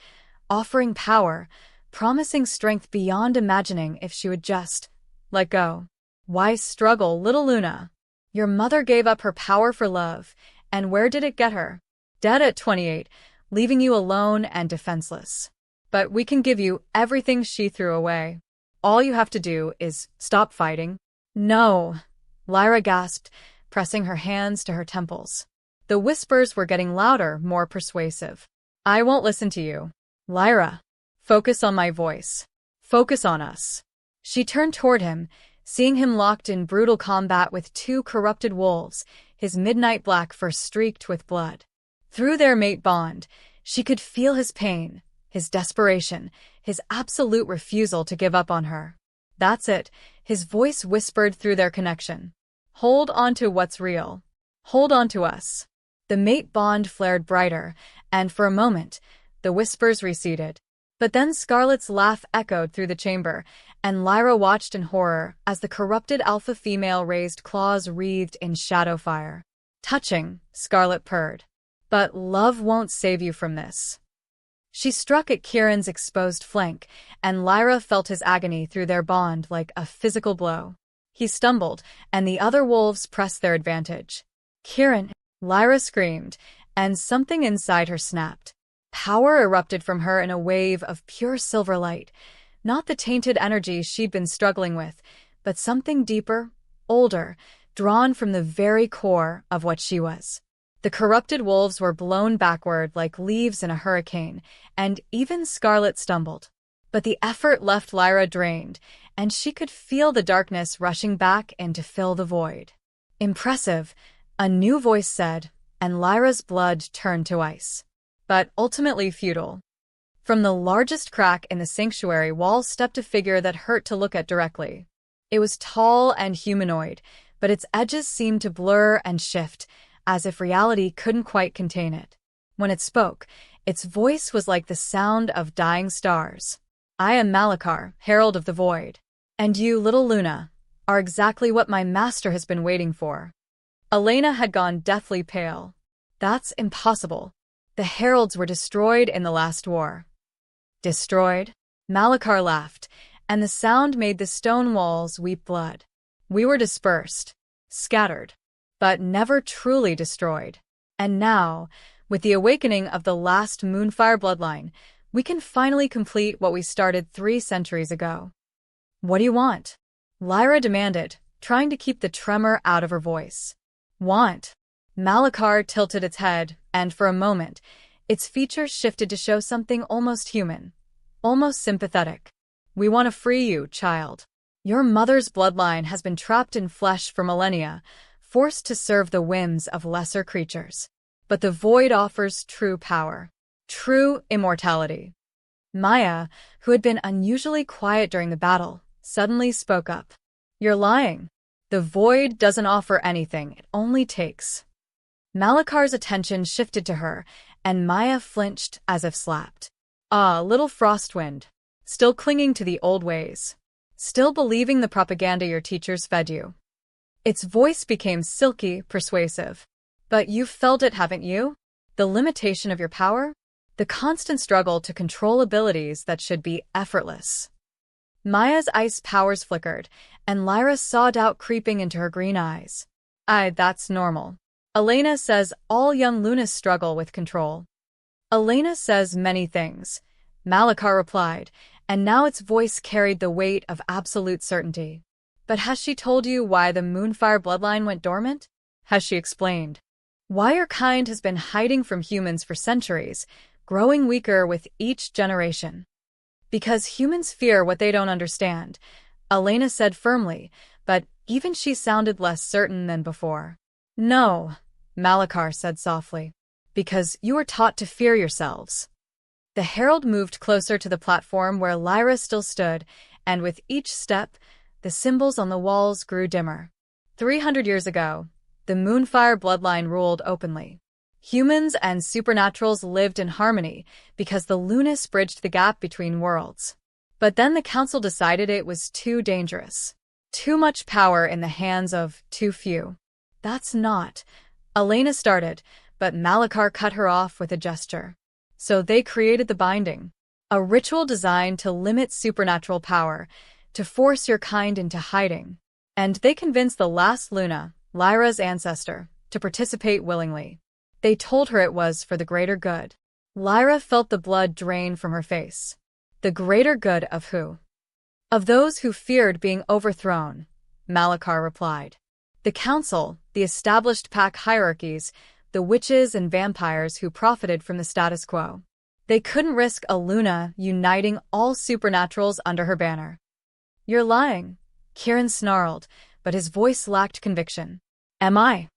offering power, promising strength beyond imagining if she would just let go. "Why struggle, little Luna? Your mother gave up her power for love, and where did it get her? Dead at 28, leaving you alone and defenseless. But we can give you everything she threw away. All you have to do is stop fighting." "No," Lyra gasped, pressing her hands to her temples. The whispers were getting louder, more persuasive. "I won't listen to you. Lyra, focus on my voice. Focus on us." She turned toward him, seeing him locked in brutal combat with two corrupted wolves, his midnight black fur streaked with blood. Through their mate bond, she could feel his pain, his desperation, his absolute refusal to give up on her. "That's it," his voice whispered through their connection. "Hold on to what's real. Hold on to us." The mate bond flared brighter, and for a moment, the whispers receded. But then Scarlet's laugh echoed through the chamber, and Lyra watched in horror as the corrupted alpha female raised claws wreathed in shadow fire. "Touching," Scarlet purred. "But love won't save you from this." She struck at Kieran's exposed flank, and Lyra felt his agony through their bond like a physical blow. He stumbled, and the other wolves pressed their advantage. "Kieran!" Lyra screamed, and something inside her snapped. Power erupted from her in a wave of pure silver light, not the tainted energy she'd been struggling with, but something deeper, older, drawn from the very core of what she was. The corrupted wolves were blown backward like leaves in a hurricane, and even Scarlet stumbled. But the effort left Lyra drained, and she could feel the darkness rushing back in to fill the void. "Impressive," a new voice said, and Lyra's blood turned to ice. But ultimately futile. From the largest crack in the sanctuary wall stepped a figure that hurt to look at directly. It was tall and humanoid, but its edges seemed to blur and shift, as if reality couldn't quite contain it. When it spoke, its voice was like the sound of dying stars. "I am Malachar, Herald of the Void. And you, little Luna, are exactly what my master has been waiting for." Elena had gone deathly pale. "That's impossible. The heralds were destroyed in the last war." "Destroyed?" Malachar laughed, and the sound made the stone walls weep blood. "We were dispersed, scattered, but never truly destroyed. And now, with the awakening of the last Moonfire bloodline, we can finally complete what we started 3 centuries ago." "What do you want?" Lyra demanded, trying to keep the tremor out of her voice. "Want?" Malachar tilted its head, and for a moment, its features shifted to show something almost human, almost sympathetic. "We want to free you, child. Your mother's bloodline has been trapped in flesh for millennia, forced to serve the whims of lesser creatures. But the void offers true power, true immortality." Maya, who had been unusually quiet during the battle, suddenly spoke up. "You're lying. The void doesn't offer anything, it only takes." Malakar's attention shifted to her, and Maya flinched as if slapped. Ah, little frostwind. Still clinging to the old ways. Still believing the propaganda your teachers fed you. Its voice became silky, persuasive. But you've felt it, haven't you? The limitation of your power? The constant struggle to control abilities that should be effortless. Maya's ice powers flickered, and Lyra saw doubt creeping into her green eyes. That's normal. Elena says all young Lunas struggle with control. Elena says many things, Malakar replied, and now its voice carried the weight of absolute certainty. But has she told you why the Moonfire bloodline went dormant? Has she explained why your kind has been hiding from humans for centuries, growing weaker with each generation? Because humans fear what they don't understand, Elena said firmly, but even she sounded less certain than before. No, Malakar said softly. Because you were taught to fear yourselves. The herald moved closer to the platform where Lyra still stood, and with each step, the symbols on the walls grew dimmer. 300 years ago, the Moonfire bloodline ruled openly. Humans and supernaturals lived in harmony because the Lunas bridged the gap between worlds. But then the council decided it was too dangerous. Too much power in the hands of too few. That's not. Elena started, but Malakar cut her off with a gesture. So they created the binding. A ritual designed to limit supernatural power, to force your kind into hiding. And they convinced the last Luna, Lyra's ancestor, to participate willingly. They told her it was for the greater good. Lyra felt the blood drain from her face. The greater good of who? Of those who feared being overthrown, Malakar replied. The council, the established pack hierarchies, the witches and vampires who profited from the status quo. They couldn't risk a Luna uniting all supernaturals under her banner. You're lying, Kieran snarled, but his voice lacked conviction. Am I?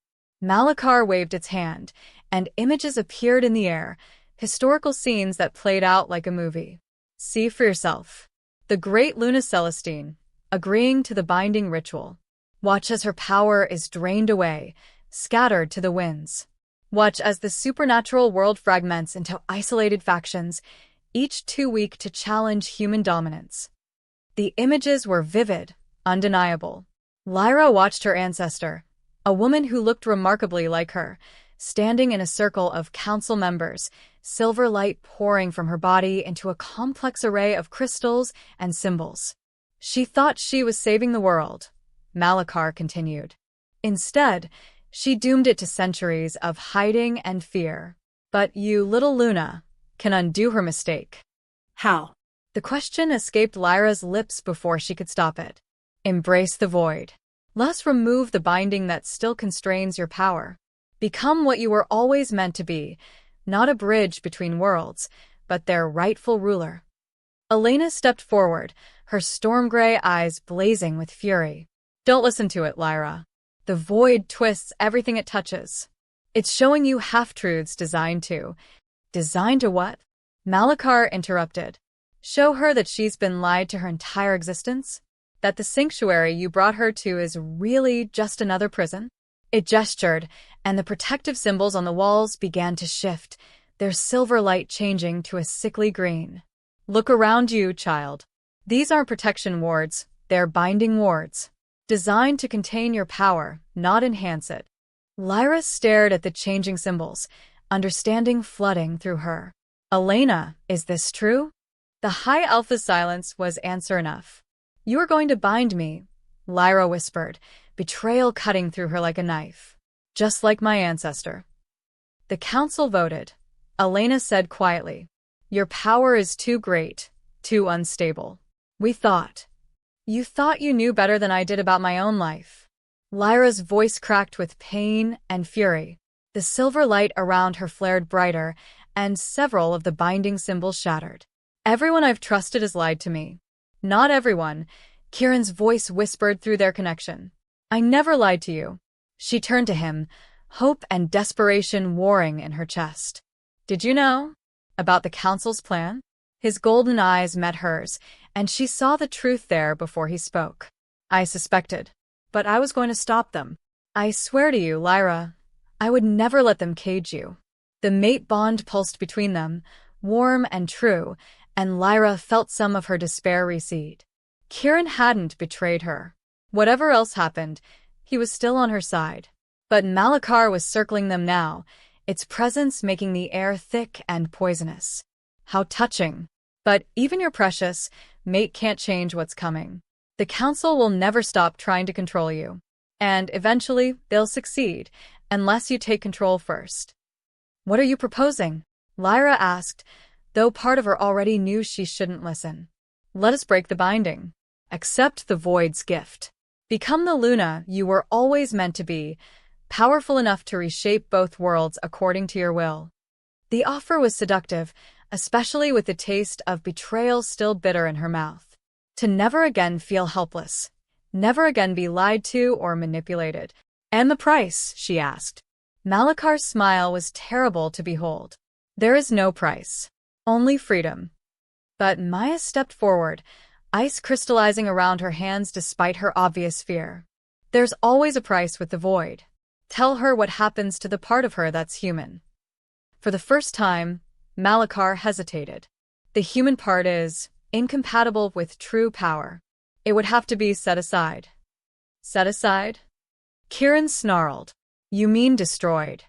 Malakar waved its hand, and images appeared in the air, historical scenes that played out like a movie. See for yourself. The great Luna Celestine, agreeing to the binding ritual. Watch as her power is drained away, scattered to the winds. Watch as the supernatural world fragments into isolated factions, each too weak to challenge human dominance. The images were vivid, undeniable. Lyra watched her ancestor, a woman who looked remarkably like her, standing in a circle of council members, silver light pouring from her body into a complex array of crystals and symbols. She thought she was saving the world, Malakar continued. Instead, she doomed it to centuries of hiding and fear. But you, little Luna, can undo her mistake. How? The question escaped Lyra's lips before she could stop it. Embrace the void. Thus remove the binding that still constrains your power. Become what you were always meant to be, not a bridge between worlds, but their rightful ruler. Elena stepped forward, her storm-gray eyes blazing with fury. Don't listen to it, Lyra. The void twists everything it touches. It's showing you half-truths designed to. Designed to what? Malakar interrupted. Show her that she's been lied to her entire existence? That the sanctuary you brought her to is really just another prison? It gestured, and the protective symbols on the walls began to shift, their silver light changing to a sickly green. Look around you, child. These aren't protection wards, they're binding wards. Designed to contain your power, not enhance it. Lyra stared at the changing symbols, understanding flooding through her. Elena, is this true? The High Alpha's silence was answer enough. You are going to bind me, Lyra whispered, betrayal cutting through her like a knife. Just like my ancestor. The council voted. Elena said quietly. Your power is too great, too unstable. We thought. You thought you knew better than I did about my own life. Lyra's voice cracked with pain and fury. The silver light around her flared brighter, and several of the binding symbols shattered. Everyone I've trusted has lied to me. Not everyone, Kieran's voice whispered through their connection. I never lied to you. She turned to him, hope and desperation warring in her chest. Did you know about the council's plan? His golden eyes met hers, and she saw the truth there before he spoke. I suspected, but I was going to stop them. I swear to you, Lyra, I would never let them cage you. The mate bond pulsed between them, warm and true, and Lyra felt some of her despair recede. Kieran hadn't betrayed her. Whatever else happened, he was still on her side. But Malachar was circling them now, its presence making the air thick and poisonous. How touching. But even your precious mate can't change what's coming. The Council will never stop trying to control you. And eventually, they'll succeed, unless you take control first. What are you proposing? Lyra asked, though part of her already knew she shouldn't listen. Let us break the binding. Accept the Void's gift. Become the Luna you were always meant to be, powerful enough to reshape both worlds according to your will. The offer was seductive, especially with the taste of betrayal still bitter in her mouth. To never again feel helpless. Never again be lied to or manipulated. And the price, she asked. Malachar's smile was terrible to behold. There is no price. Only freedom. But Maya stepped forward, ice crystallizing around her hands despite her obvious fear. There's always a price with the Void. Tell her what happens to the part of her that's human. For the first time, Malachar hesitated. The human part is incompatible with true power. It would have to be set aside. Set aside? Kieran snarled. You mean destroyed.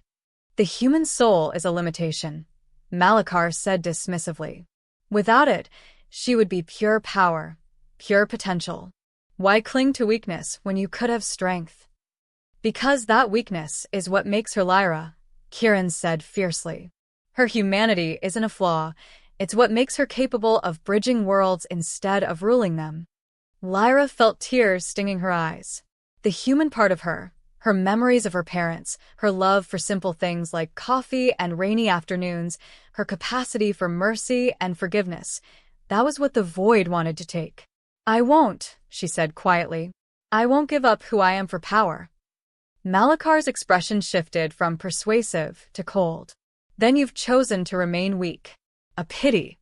The human soul is a limitation, Malachar said dismissively. Without it, she would be pure power, pure potential. Why cling to weakness when you could have strength? Because that weakness is what makes her Lyra, Kieran said fiercely. Her humanity isn't a flaw, it's what makes her capable of bridging worlds instead of ruling them. Lyra felt tears stinging her eyes. The human part of her memories of her parents, her love for simple things like coffee and rainy afternoons, her capacity for mercy and forgiveness, that was what the Void wanted to take. I won't, she said quietly. I won't give up who I am for power. Malachar's expression shifted from persuasive to cold. Then you've chosen to remain weak. A pity.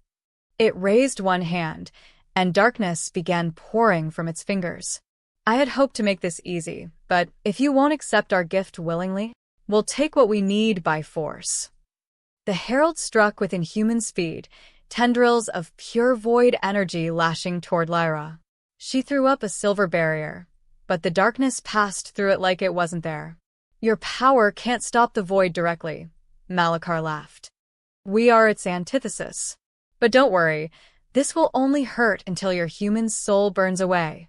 It raised one hand, and darkness began pouring from its fingers. I had hoped to make this easy, but if you won't accept our gift willingly, we'll take what we need by force. The herald struck with inhuman speed, tendrils of pure Void energy lashing toward Lyra. She threw up a silver barrier, but the darkness passed through it like it wasn't there. Your power can't stop the Void directly, Malachar laughed. We are its antithesis. But don't worry, this will only hurt until your human soul burns away.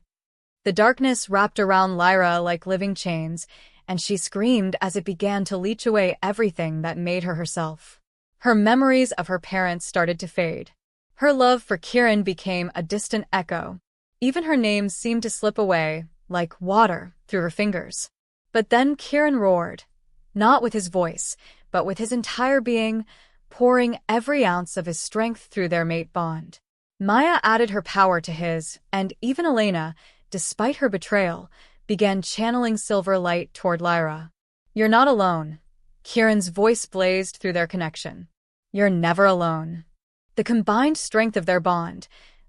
The darkness wrapped around Lyra like living chains, and she screamed as it began to leach away everything that made her herself. Her memories of her parents started to fade. Her love for Kieran became a distant echo. Even her name seemed to slip away, like water, through her fingers. But then Kieran roared, not with his voice, but with his entire being, pouring every ounce of his strength through their mate bond. Maya added her power to his, and even Elena, despite her betrayal, began channeling silver light toward Lyra. You're not alone. Kieran's voice blazed through their connection. You're never alone. The combined strength of their bond,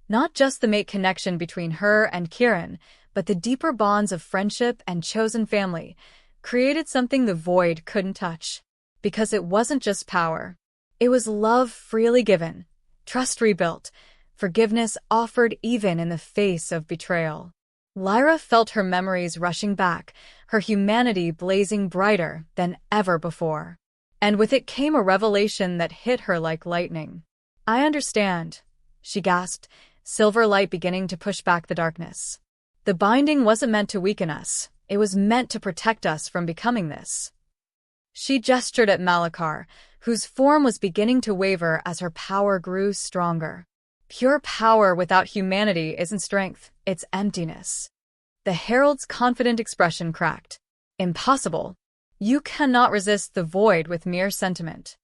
not just the mate connection between her and Kieran, but the deeper bonds of friendship and chosen family, created something the Void couldn't touch. Because it wasn't just power. It was love freely given, trust rebuilt, forgiveness offered even in the face of betrayal. Lyra felt her memories rushing back, her humanity blazing brighter than ever before. And with it came a revelation that hit her like lightning. I understand, she gasped, silver light beginning to push back the darkness. The binding wasn't meant to weaken us, it was meant to protect us from becoming this. She gestured at Malachar, whose form was beginning to waver as her power grew stronger. Pure power without humanity isn't strength, it's emptiness. The herald's confident expression cracked. Impossible. You cannot resist the Void with mere sentiment.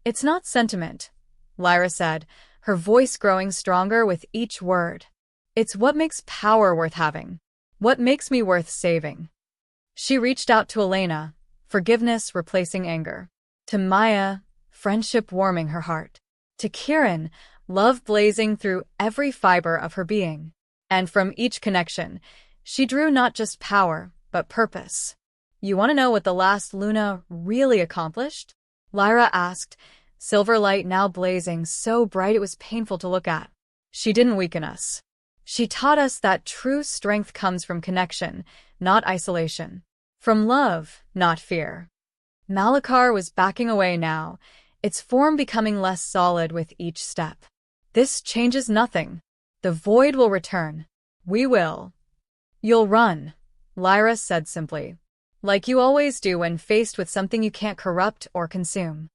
It's not sentiment, Lyra said, her voice growing stronger with each word. It's what makes power worth having. What makes me worth saving. She reached out to Elena, forgiveness replacing anger. To Maya, friendship warming her heart. To Kieran, love blazing through every fiber of her being. And from each connection, she drew not just power, but purpose. You want to know what the last Luna really accomplished? Lyra asked, silver light now blazing so bright it was painful to look at. She didn't weaken us. She taught us that true strength comes from connection, not isolation. From love, not fear. Malachar was backing away now, its form becoming less solid with each step. This changes nothing. The void will return. We will. You'll run, Lyra said simply. Like you always do when faced with something you can't corrupt or consume.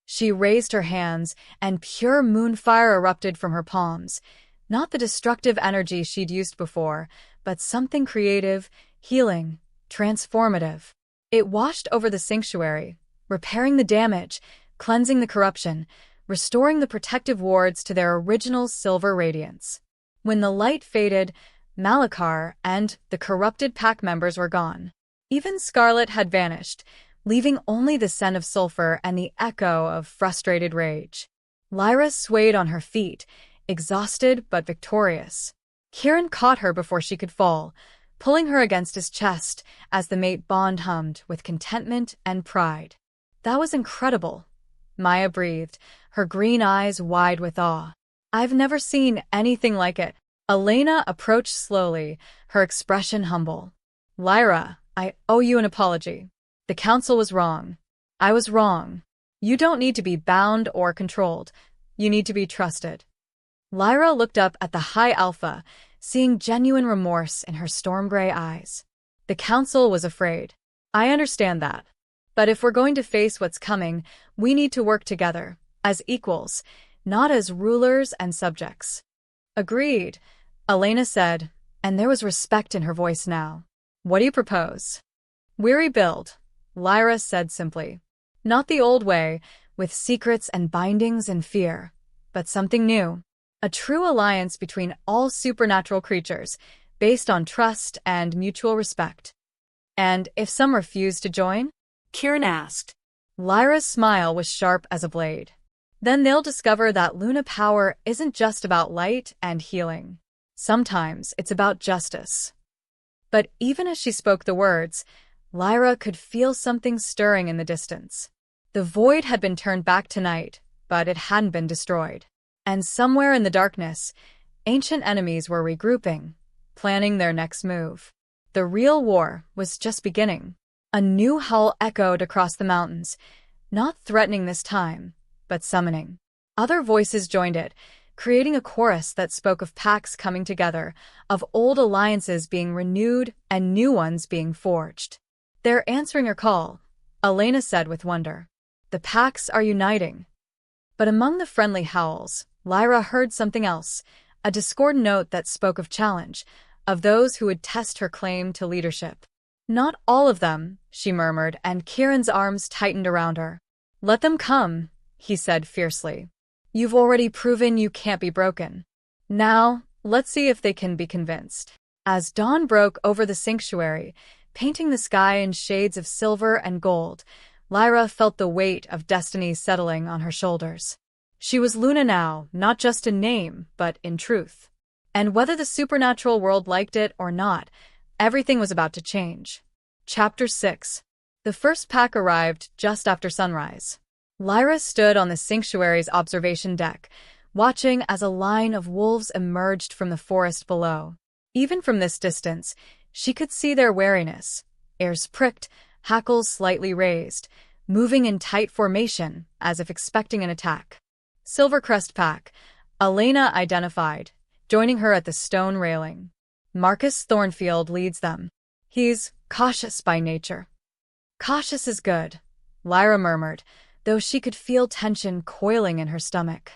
She raised her hands, and pure moonfire erupted from her palms. Not the destructive energy she'd used before, but something creative, healing, transformative. It washed over the sanctuary, repairing the damage, cleansing the corruption, restoring the protective wards to their original silver radiance. When the light faded, Malachar and the corrupted pack members were gone. Even Scarlet had vanished, leaving only the scent of sulfur and the echo of frustrated rage. Lyra swayed on her feet, exhausted but victorious. Kieran caught her before she could fall, pulling her against his chest as the mate bond hummed with contentment and pride. That was incredible, Maya breathed, her green eyes wide with awe. I've never seen anything like it. Elena approached slowly, her expression humble. Lyra, I owe you an apology. The council was wrong. I was wrong. You don't need to be bound or controlled. You need to be trusted. Lyra looked up at the High Alpha, seeing genuine remorse in her storm-gray eyes. The council was afraid. I understand that. But if we're going to face what's coming, we need to work together, as equals, not as rulers and subjects. Agreed, Elena said, and there was respect in her voice now. What do you propose? We rebuild, Lyra said simply. Not the old way, with secrets and bindings and fear, but something new. A true alliance between all supernatural creatures, based on trust and mutual respect. And if some refuse to join? Kieran asked. Lyra's smile was sharp as a blade. Then they'll discover that Luna power isn't just about light and healing. Sometimes it's about justice. But even as she spoke the words, Lyra could feel something stirring in the distance. The void had been turned back tonight, but it hadn't been destroyed. And somewhere in the darkness, ancient enemies were regrouping, planning their next move. The real war was just beginning. A new howl echoed across the mountains, not threatening this time, but summoning. Other voices joined it, creating a chorus that spoke of packs coming together, of old alliances being renewed and new ones being forged. They're answering her call, Elena said with wonder. The packs are uniting. But among the friendly howls, Lyra heard something else, a discordant note that spoke of challenge, of those who would test her claim to leadership. Not all of them, she murmured, and Kieran's arms tightened around her. Let them come, he said fiercely. You've already proven you can't be broken. Now, let's see if they can be convinced. As dawn broke over the sanctuary, painting the sky in shades of silver and gold, Lyra felt the weight of destiny settling on her shoulders. She was Luna now, not just in name, but in truth. And whether the supernatural world liked it or not, everything was about to change. Chapter 6. The first pack arrived just after sunrise. Lyra stood on the sanctuary's observation deck, watching as a line of wolves emerged from the forest below. Even from this distance, she could see their wariness, ears pricked, hackles slightly raised, moving in tight formation as if expecting an attack. Silvercrest Pack, Elena identified, joining her at the stone railing. Marcus Thornfield leads them. He's cautious by nature. Cautious is good, Lyra murmured, though she could feel tension coiling in her stomach.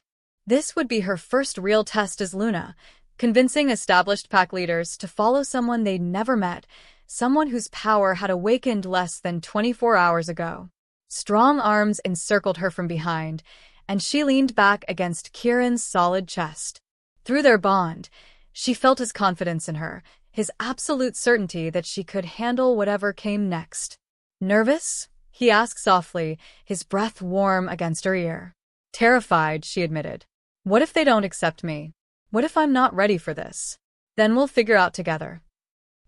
This would be her first real test as Luna, convincing established pack leaders to follow someone they'd never met, someone whose power had awakened less than 24 hours ago. Strong arms encircled her from behind, and she leaned back against Kieran's solid chest. Through their bond, she felt his confidence in her, his absolute certainty that she could handle whatever came next. Nervous? He asked softly, his breath warm against her ear. Terrified, she admitted. What if they don't accept me? What if I'm not ready for this? Then we'll figure out together.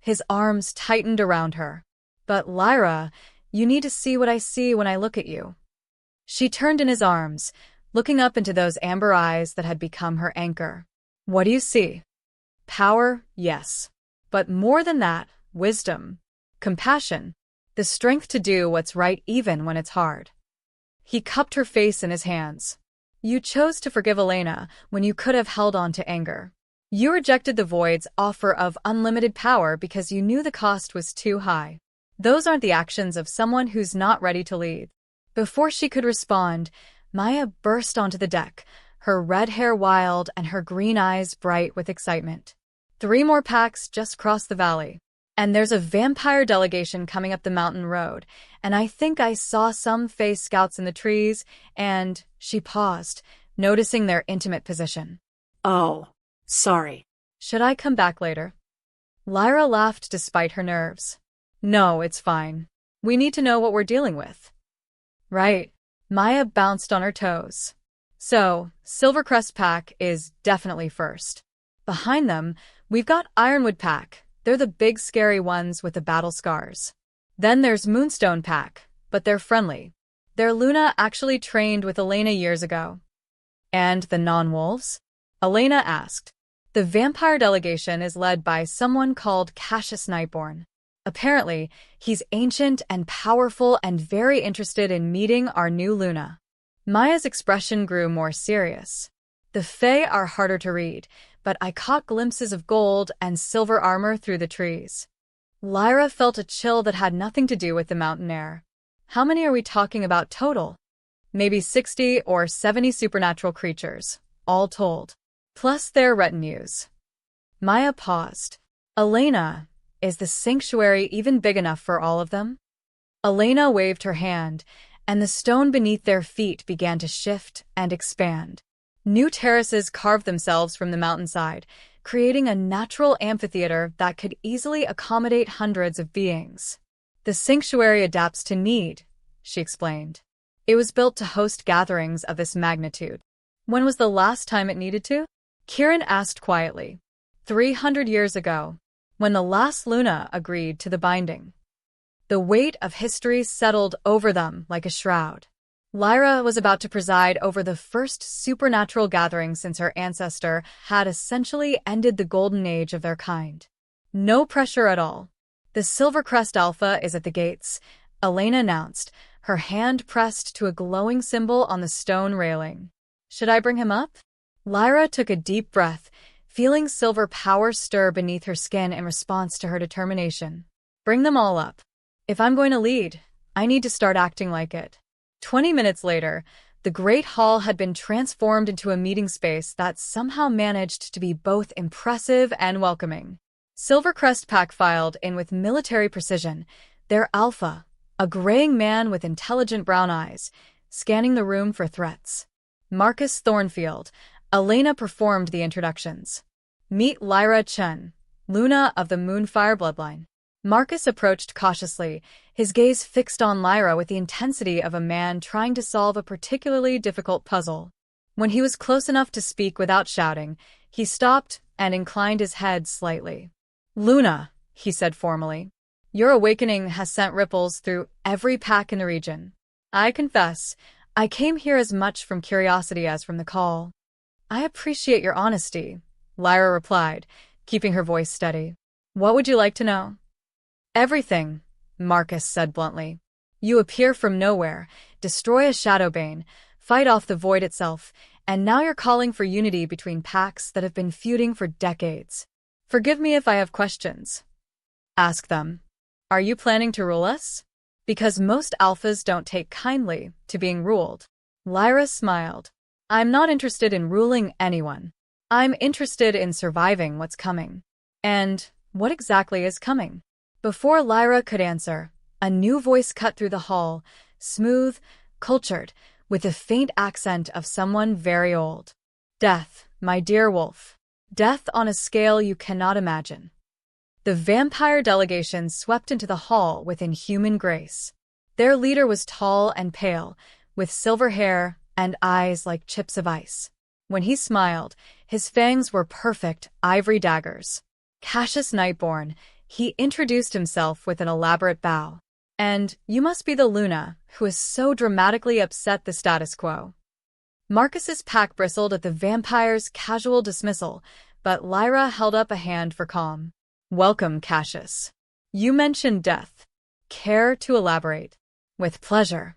His arms tightened around her. But Lyra, you need to see what I see when I look at you. She turned in his arms, looking up into those amber eyes that had become her anchor. What do you see? Power, yes. But more than that, wisdom, compassion, the strength to do what's right even when it's hard. He cupped her face in his hands. You chose to forgive Elena when you could have held on to anger. You rejected the Void's offer of unlimited power because you knew the cost was too high. Those aren't the actions of someone who's not ready to lead. Before she could respond, Maya burst onto the deck, her red hair wild and her green eyes bright with excitement. 3 more packs just crossed the valley. And there's a vampire delegation coming up the mountain road, and I think I saw some phase scouts in the trees, and she paused, noticing their intimate position. Oh, sorry. Should I come back later? Lyra laughed despite her nerves. No, it's fine. We need to know what we're dealing with. Right. Maya bounced on her toes. So, Silvercrest Pack is definitely first. Behind them, we've got Ironwood Pack. They're the big scary ones with the battle scars. Then there's Moonstone Pack, but they're friendly. Their Luna actually trained with Elena years ago. And the non-wolves? Elena asked. The vampire delegation is led by someone called Cassius Nightborn. Apparently, he's ancient and powerful and very interested in meeting our new Luna. Maya's expression grew more serious. The Fae are harder to read, but I caught glimpses of gold and silver armor through the trees. Lyra felt a chill that had nothing to do with the mountain air. How many are we talking about total? Maybe 60 or 70 supernatural creatures, all told. Plus their retinues. Maya paused. Elena, is the sanctuary even big enough for all of them? Elena waved her hand, and the stone beneath their feet began to shift and expand. New terraces carved themselves from the mountainside, creating a natural amphitheater that could easily accommodate hundreds of beings. The sanctuary adapts to need, she explained. It was built to host gatherings of this magnitude. When was the last time it needed to? Kieran asked quietly. 300 years ago, when the last Luna agreed to the binding. The weight of history settled over them like a shroud. Lyra was about to preside over the first supernatural gathering since her ancestor had essentially ended the golden age of their kind. No pressure at all. The Silvercrest Alpha is at the gates, Elena announced, her hand pressed to a glowing symbol on the stone railing. Should I bring him up? Lyra took a deep breath, feeling silver power stir beneath her skin in response to her determination. Bring them all up. If I'm going to lead, I need to start acting like it. 20 minutes later, the Great Hall had been transformed into a meeting space that somehow managed to be both impressive and welcoming. Silvercrest Pack filed in with military precision, their Alpha, a graying man with intelligent brown eyes, scanning the room for threats. Marcus Thornfield, Elena performed the introductions. Meet Lyra Chen, Luna of the Moonfire bloodline. Marcus approached cautiously, his gaze fixed on Lyra with the intensity of a man trying to solve a particularly difficult puzzle. When he was close enough to speak without shouting, he stopped and inclined his head slightly. Luna, he said formally, your awakening has sent ripples through every pack in the region. I confess, I came here as much from curiosity as from the call. I appreciate your honesty, Lyra replied, keeping her voice steady. What would you like to know? Everything, Marcus said bluntly. You appear from nowhere, destroy a Shadowbane, fight off the Void itself, and now you're calling for unity between packs that have been feuding for decades. Forgive me if I have questions. Ask them. Are you planning to rule us? Because most alphas don't take kindly to being ruled. Lyra smiled. I'm not interested in ruling anyone. I'm interested in surviving what's coming. And what exactly is coming? Before Lyra could answer, a new voice cut through the hall, smooth, cultured, with the faint accent of someone very old. Death, my dear wolf. Death on a scale you cannot imagine. The vampire delegation swept into the hall with inhuman grace. Their leader was tall and pale, with silver hair and eyes like chips of ice. When he smiled, his fangs were perfect ivory daggers. Cassius Nightborn, He introduced himself with an elaborate bow. And you must be the Luna, who has so dramatically upset the status quo. Marcus's pack bristled at the vampire's casual dismissal, but Lyra held up a hand for calm. Welcome, Cassius. You mentioned death. Care to elaborate? With pleasure.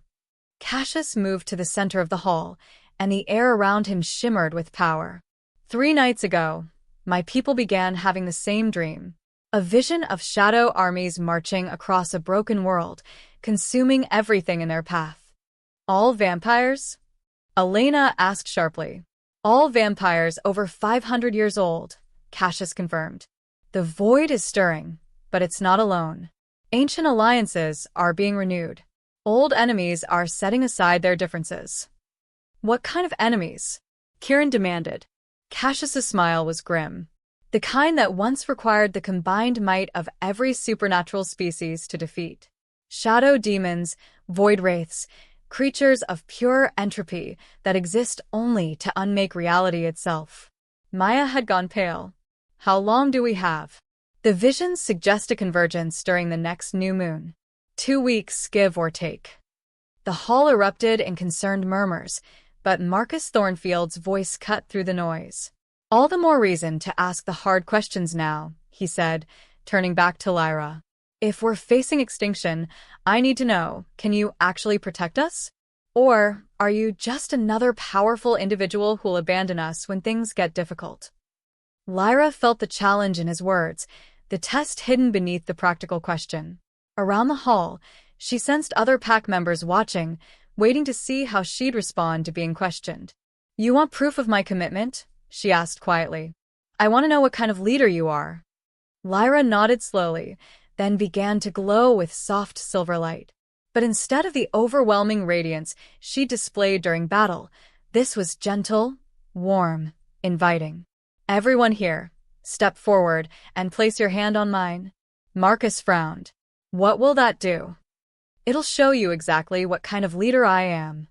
Cassius moved to the center of the hall, and the air around him shimmered with power. 3 nights ago, my people began having the same dream. A vision of shadow armies marching across a broken world, consuming everything in their path. All vampires? Elena asked sharply. All vampires over 500 years old, Cassius confirmed. The void is stirring, but it's not alone. Ancient alliances are being renewed. Old enemies are setting aside their differences. What kind of enemies? Kieran demanded. Cassius's smile was grim. The kind that once required the combined might of every supernatural species to defeat. Shadow demons, void wraiths, creatures of pure entropy that exist only to unmake reality itself. Maya had gone pale. How long do we have? The visions suggest a convergence during the next new moon. 2 weeks, give or take. The hall erupted in concerned murmurs, but Marcus Thornfield's voice cut through the noise. All the more reason to ask the hard questions now, he said, turning back to Lyra. If we're facing extinction, I need to know, can you actually protect us? Or are you just another powerful individual who'll abandon us when things get difficult? Lyra felt the challenge in his words, the test hidden beneath the practical question. Around the hall, she sensed other pack members watching, waiting to see how she'd respond to being questioned. You want proof of my commitment? She asked quietly. I want to know what kind of leader you are. Lyra nodded slowly, then began to glow with soft silver light. But instead of the overwhelming radiance she displayed during battle, this was gentle, warm, inviting. Everyone here, step forward and place your hand on mine. Marcus frowned. What will that do? It'll show you exactly what kind of leader I am.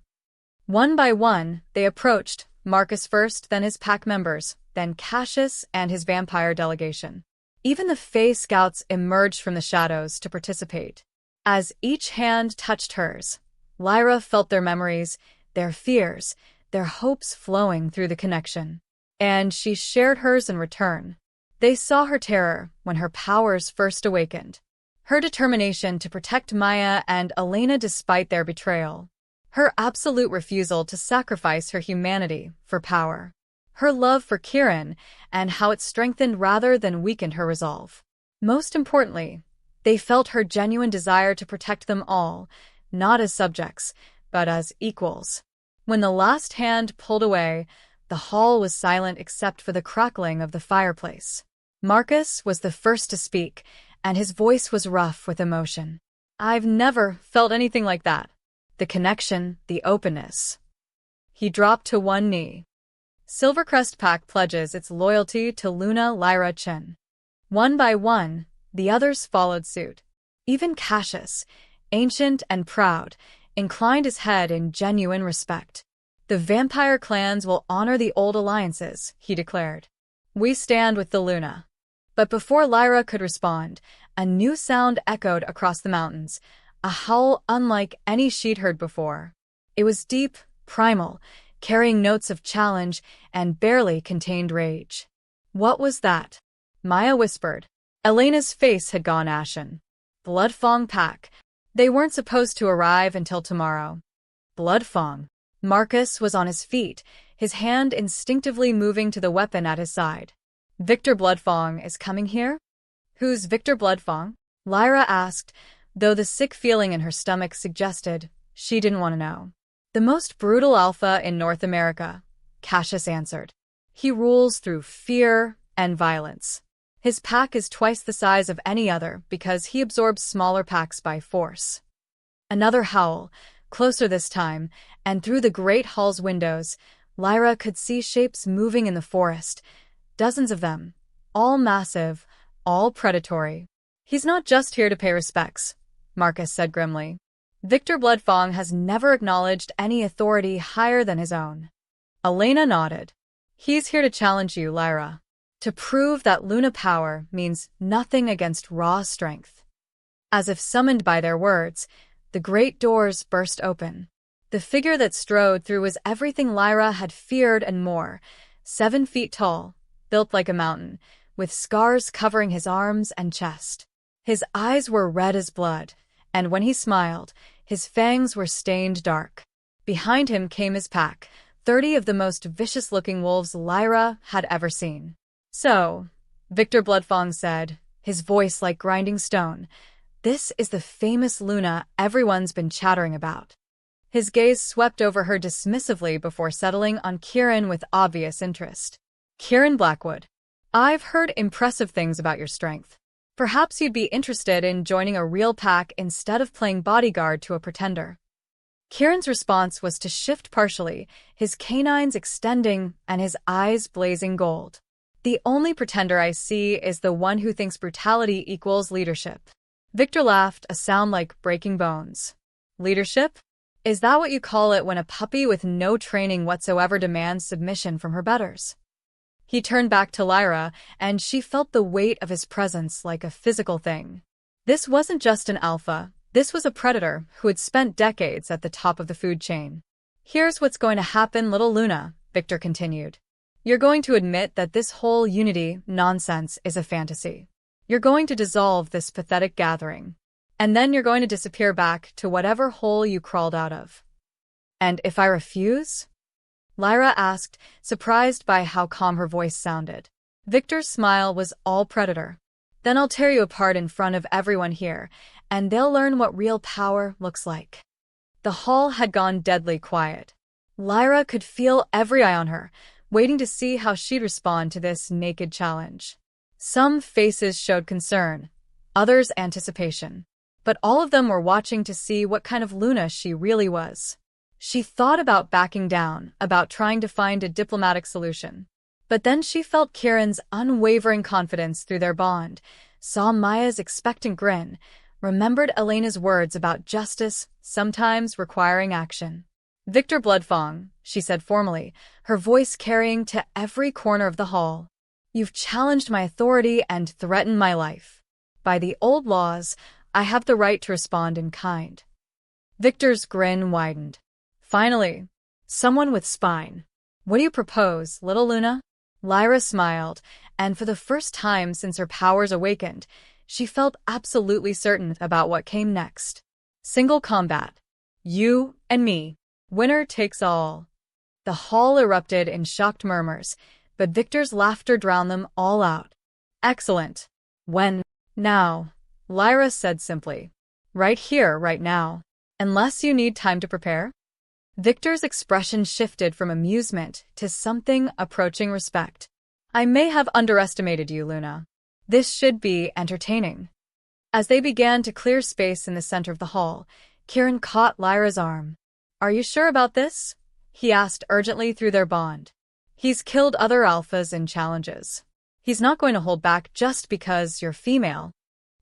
One by one, they approached, Marcus first, then his pack members, then Cassius and his vampire delegation. Even the Fae Scouts emerged from the shadows to participate. As each hand touched hers, Lyra felt their memories, their fears, their hopes flowing through the connection. And she shared hers in return. They saw her terror when her powers first awakened. Her determination to protect Maya and Elena despite their betrayal. Her absolute refusal to sacrifice her humanity for power. Her love for Kieran and how it strengthened rather than weakened her resolve. Most importantly, they felt her genuine desire to protect them all, not as subjects, but as equals. When the last hand pulled away, the hall was silent except for the crackling of the fireplace. Marcus was the first to speak, and his voice was rough with emotion. I've never felt anything like that. The connection, the openness. He dropped to one knee. Silvercrest Pack pledges its loyalty to Luna Lyra Chen. One by one, the others followed suit. Even Cassius, ancient and proud, inclined his head in genuine respect. The vampire clans will honor the old alliances, he declared. We stand with the Luna. But before Lyra could respond, a new sound echoed across the mountains, a howl unlike any she'd heard before. It was deep, primal, carrying notes of challenge and barely contained rage. What was that? Maya whispered. Elena's face had gone ashen. Bloodfang Pack. They weren't supposed to arrive until tomorrow. Bloodfang. Marcus was on his feet, his hand instinctively moving to the weapon at his side. Victor Bloodfang is coming here? Who's Victor Bloodfang? Lyra asked, though the sick feeling in her stomach suggested she didn't want to know. The most brutal alpha in North America, Cassius answered. He rules through fear and violence. His pack is twice the size of any other because he absorbs smaller packs by force. Another howl, closer this time, and through the great hall's windows, Lyra could see shapes moving in the forest, dozens of them, all massive, all predatory. He's not just here to pay respects, Marcus said grimly. Victor Bloodfang has never acknowledged any authority higher than his own. Elena nodded. He's here to challenge you, Lyra. to prove that Luna power means nothing against raw strength. As if summoned by their words, the great doors burst open. The figure that strode through was everything Lyra had feared and more, 7 feet tall, built like a mountain, with scars covering his arms and chest. His eyes were red as blood, and when he smiled, his fangs were stained dark. Behind him came his pack, 30 of the most vicious-looking wolves Lyra had ever seen. "So," Victor Bloodfang said, his voice like grinding stone, "this is the famous Luna everyone's been chattering about." His gaze swept over her dismissively before settling on Kieran with obvious interest. "Kieran Blackwood, I've heard impressive things about your strength. Perhaps you'd be interested in joining a real pack instead of playing bodyguard to a pretender." Kieran's response was to shift partially, his canines extending and his eyes blazing gold. "The only pretender I see is the one who thinks brutality equals leadership." Victor laughed, a sound like breaking bones. "Leadership? Is that what you call it when a puppy with no training whatsoever demands submission from her betters?" He turned back to Lyra, and she felt the weight of his presence like a physical thing. This wasn't just an alpha, this was a predator who had spent decades at the top of the food chain. "Here's what's going to happen, little Luna," Victor continued. "You're going to admit that this whole unity nonsense is a fantasy. You're going to dissolve this pathetic gathering. And then you're going to disappear back to whatever hole you crawled out of." "And if I refuse?" Lyra asked, surprised by how calm her voice sounded. Victor's smile was all predator. "Then I'll tear you apart in front of everyone here, and they'll learn what real power looks like." The hall had gone deadly quiet. Lyra could feel every eye on her, waiting to see how she'd respond to this naked challenge. Some faces showed concern, others anticipation. But all of them were watching to see what kind of Luna she really was. She thought about backing down, about trying to find a diplomatic solution. But then she felt Kieran's unwavering confidence through their bond, saw Maya's expectant grin, remembered Elena's words about justice sometimes requiring action. "Victor Bloodfang," she said formally, her voice carrying to every corner of the hall. "You've challenged my authority and threatened my life. By the old laws, I have the right to respond in kind." Victor's grin widened. "Finally, someone with spine. What do you propose, little Luna?" Lyra smiled, and for the first time since her powers awakened, she felt absolutely certain about what came next. "Single combat. You and me. Winner takes all." The hall erupted in shocked murmurs, but Victor's laughter drowned them all out. "Excellent. When?" "Now," Lyra said simply. "Right here, right now. Unless you need time to prepare?" Victor's expression shifted from amusement to something approaching respect. "I may have underestimated you, Luna. This should be entertaining." As they began to clear space in the center of the hall, Kieran caught Lyra's arm. "Are you sure about this?" he asked urgently through their bond. "He's killed other alphas in challenges. He's not going to hold back just because you're female."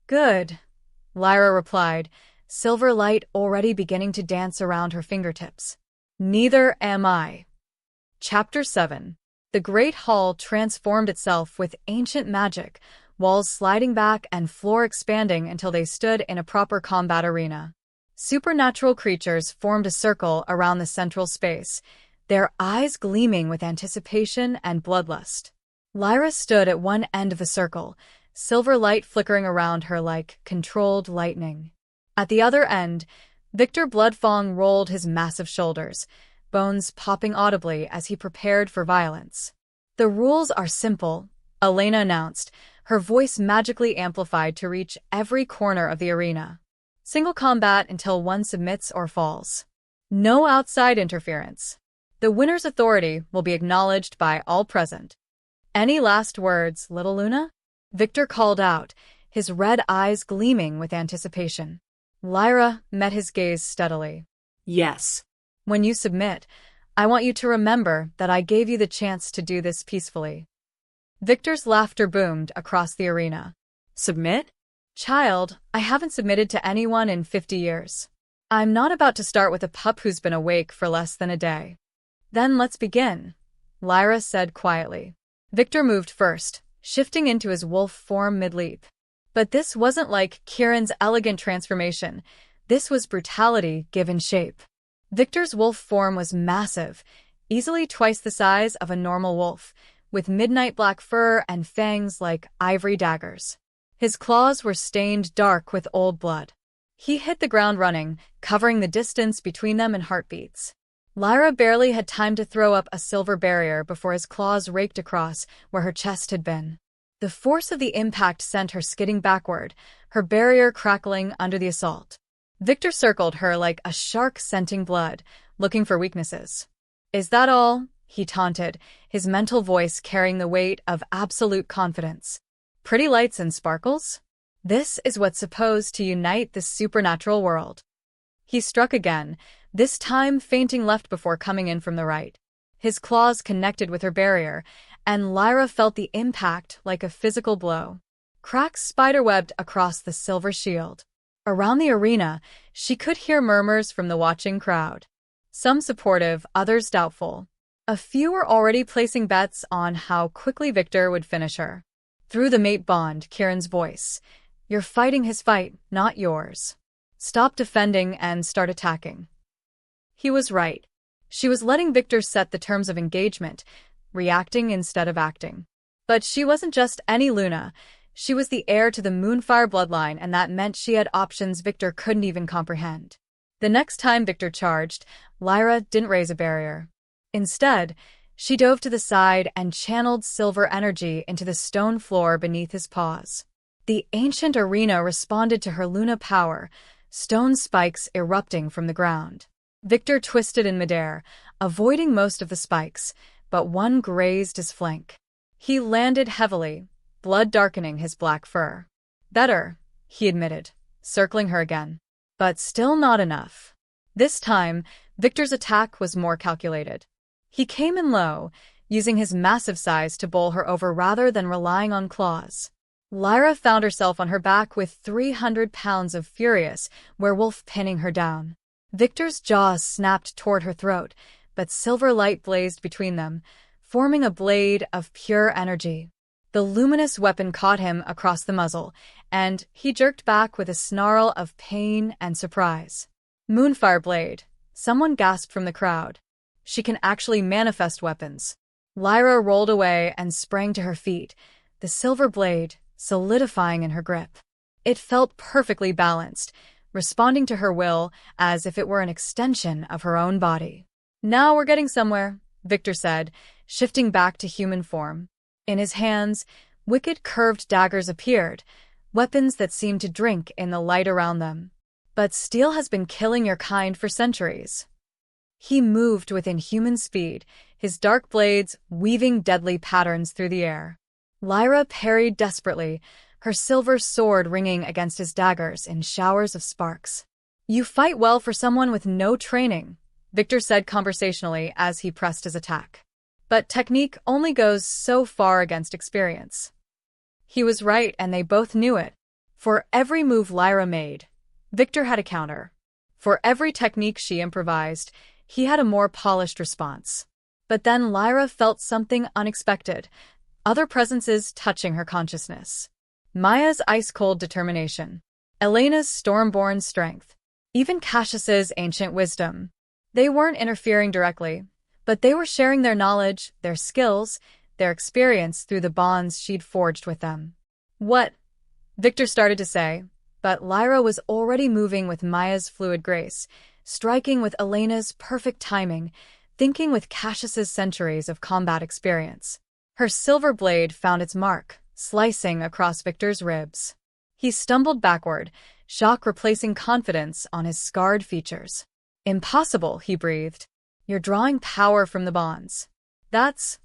"Good," Lyra replied, silver light already beginning to dance around her fingertips. "Neither am I." Chapter 7. The Great Hall transformed itself with ancient magic, walls sliding back and floor expanding until they stood in a proper combat arena. Supernatural creatures formed a circle around the central space, their eyes gleaming with anticipation and bloodlust. Lyra stood at one end of the circle, silver light flickering around her like controlled lightning. At the other end, Victor Bloodfang rolled his massive shoulders, bones popping audibly as he prepared for violence. "The rules are simple," Elena announced, her voice magically amplified to reach every corner of the arena. "Single combat until one submits or falls. No outside interference. The winner's authority will be acknowledged by all present." "Any last words, little Luna?" Victor called out, his red eyes gleaming with anticipation. Lyra met his gaze steadily. "Yes." "When you submit, I want you to remember that I gave you the chance to do this peacefully." Victor's laughter boomed across the arena. "Submit?" "Child, I haven't submitted to anyone in 50 years. I'm not about to start with a pup who's been awake for less than a day." "Then let's begin," Lyra said quietly. Victor moved first, shifting into his wolf form mid-leap. But this wasn't like Kieran's elegant transformation. This was brutality given shape. Victor's wolf form was massive, easily twice the size of a normal wolf, with midnight black fur and fangs like ivory daggers. His claws were stained dark with old blood. He hit the ground running, covering the distance between them in heartbeats. Lyra barely had time to throw up a silver barrier before his claws raked across where her chest had been. The force of the impact sent her skidding backward, her barrier crackling under the assault. Victor circled her like a shark scenting blood, looking for weaknesses. "Is that all?" he taunted, his mental voice carrying the weight of absolute confidence. "Pretty lights and sparkles? This is what's supposed to unite the supernatural world." He struck again, this time feinting left before coming in from the right. His claws connected with her barrier, and Lyra felt the impact like a physical blow. Cracks spiderwebbed across the silver shield. Around the arena, she could hear murmurs from the watching crowd. Some supportive, others doubtful. A few were already placing bets on how quickly Victor would finish her. Through the mate bond, Kieran's voice. "You're fighting his fight, not yours. Stop defending and start attacking." He was right. She was letting Victor set the terms of engagement, reacting instead of acting. But she wasn't just any Luna. She was the heir to the Moonfire bloodline, and that meant she had options Victor couldn't even comprehend. The next time Victor charged, Lyra didn't raise a barrier. Instead, she dove to the side and channeled silver energy into the stone floor beneath his paws. The ancient arena responded to her Luna power, stone spikes erupting from the ground. Victor twisted in midair, avoiding most of the spikes, but one grazed his flank. He landed heavily, blood darkening his black fur. "Better," he admitted, circling her again. But still not enough. This time, Victor's attack was more calculated. He came in low, using his massive size to bowl her over rather than relying on claws. Lyra found herself on her back with 300 pounds of furious werewolf pinning her down. Victor's jaws snapped toward her throat, but silver light blazed between them, forming a blade of pure energy. The luminous weapon caught him across the muzzle, and he jerked back with a snarl of pain and surprise. "Moonfire blade," someone gasped from the crowd. "She can actually manifest weapons." Lyra rolled away and sprang to her feet, the silver blade solidifying in her grip. It felt perfectly balanced, responding to her will as if it were an extension of her own body. "Now we're getting somewhere," Victor said, shifting back to human form. In his hands, wicked curved daggers appeared, weapons that seemed to drink in the light around them. "But steel has been killing your kind for centuries." He moved with inhuman speed, his dark blades weaving deadly patterns through the air. Lyra parried desperately, her silver sword ringing against his daggers in showers of sparks. "You fight well for someone with no training," Victor said conversationally as he pressed his attack. "But technique only goes so far against experience." He was right, and they both knew it. For every move Lyra made, Victor had a counter. For every technique she improvised, he had a more polished response. But then Lyra felt something unexpected, other presences touching her consciousness. Maya's ice-cold determination, Elena's storm-born strength, even Cassius's ancient wisdom. They weren't interfering directly, but they were sharing their knowledge, their skills, their experience through the bonds she'd forged with them. "What?" Victor started to say, but Lyra was already moving with Maya's fluid grace, striking with Elena's perfect timing, thinking with Cassius's centuries of combat experience. Her silver blade found its mark, slicing across Victor's ribs. He stumbled backward, shock replacing confidence on his scarred features. "Impossible," he breathed. "You're drawing power from the bonds. That's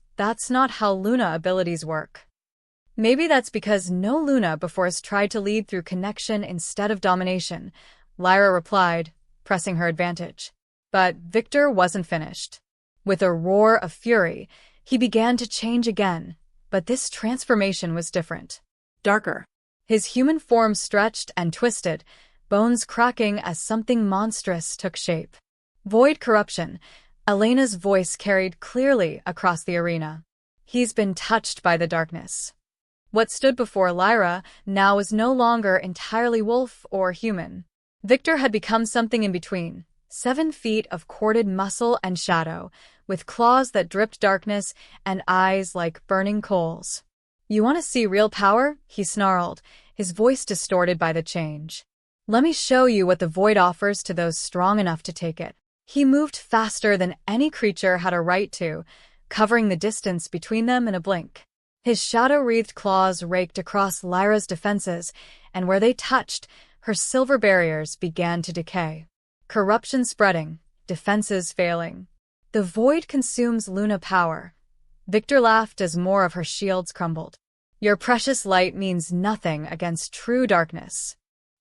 not how Luna abilities work." "Maybe that's because no Luna before has tried to lead through connection instead of domination," Lyra replied, pressing her advantage. But Victor wasn't finished. With a roar of fury, he began to change again, but this transformation was different. Darker. His human form stretched and twisted, bones cracking as something monstrous took shape. "Void corruption," Elena's voice carried clearly across the arena. "He's been touched by the darkness." What stood before Lyra now was no longer entirely wolf or human. Victor had become something in between, 7 feet of corded muscle and shadow, with claws that dripped darkness and eyes like burning coals. "You want to see real power?" he snarled, his voice distorted by the change. "Let me show you what the void offers to those strong enough to take it." He moved faster than any creature had a right to, covering the distance between them in a blink. His shadow-wreathed claws raked across Lyra's defenses, and where they touched, her silver barriers began to decay. Corruption spreading, defenses failing. "The void consumes Luna power." Victor laughed as more of her shields crumbled. "Your precious light means nothing against true darkness."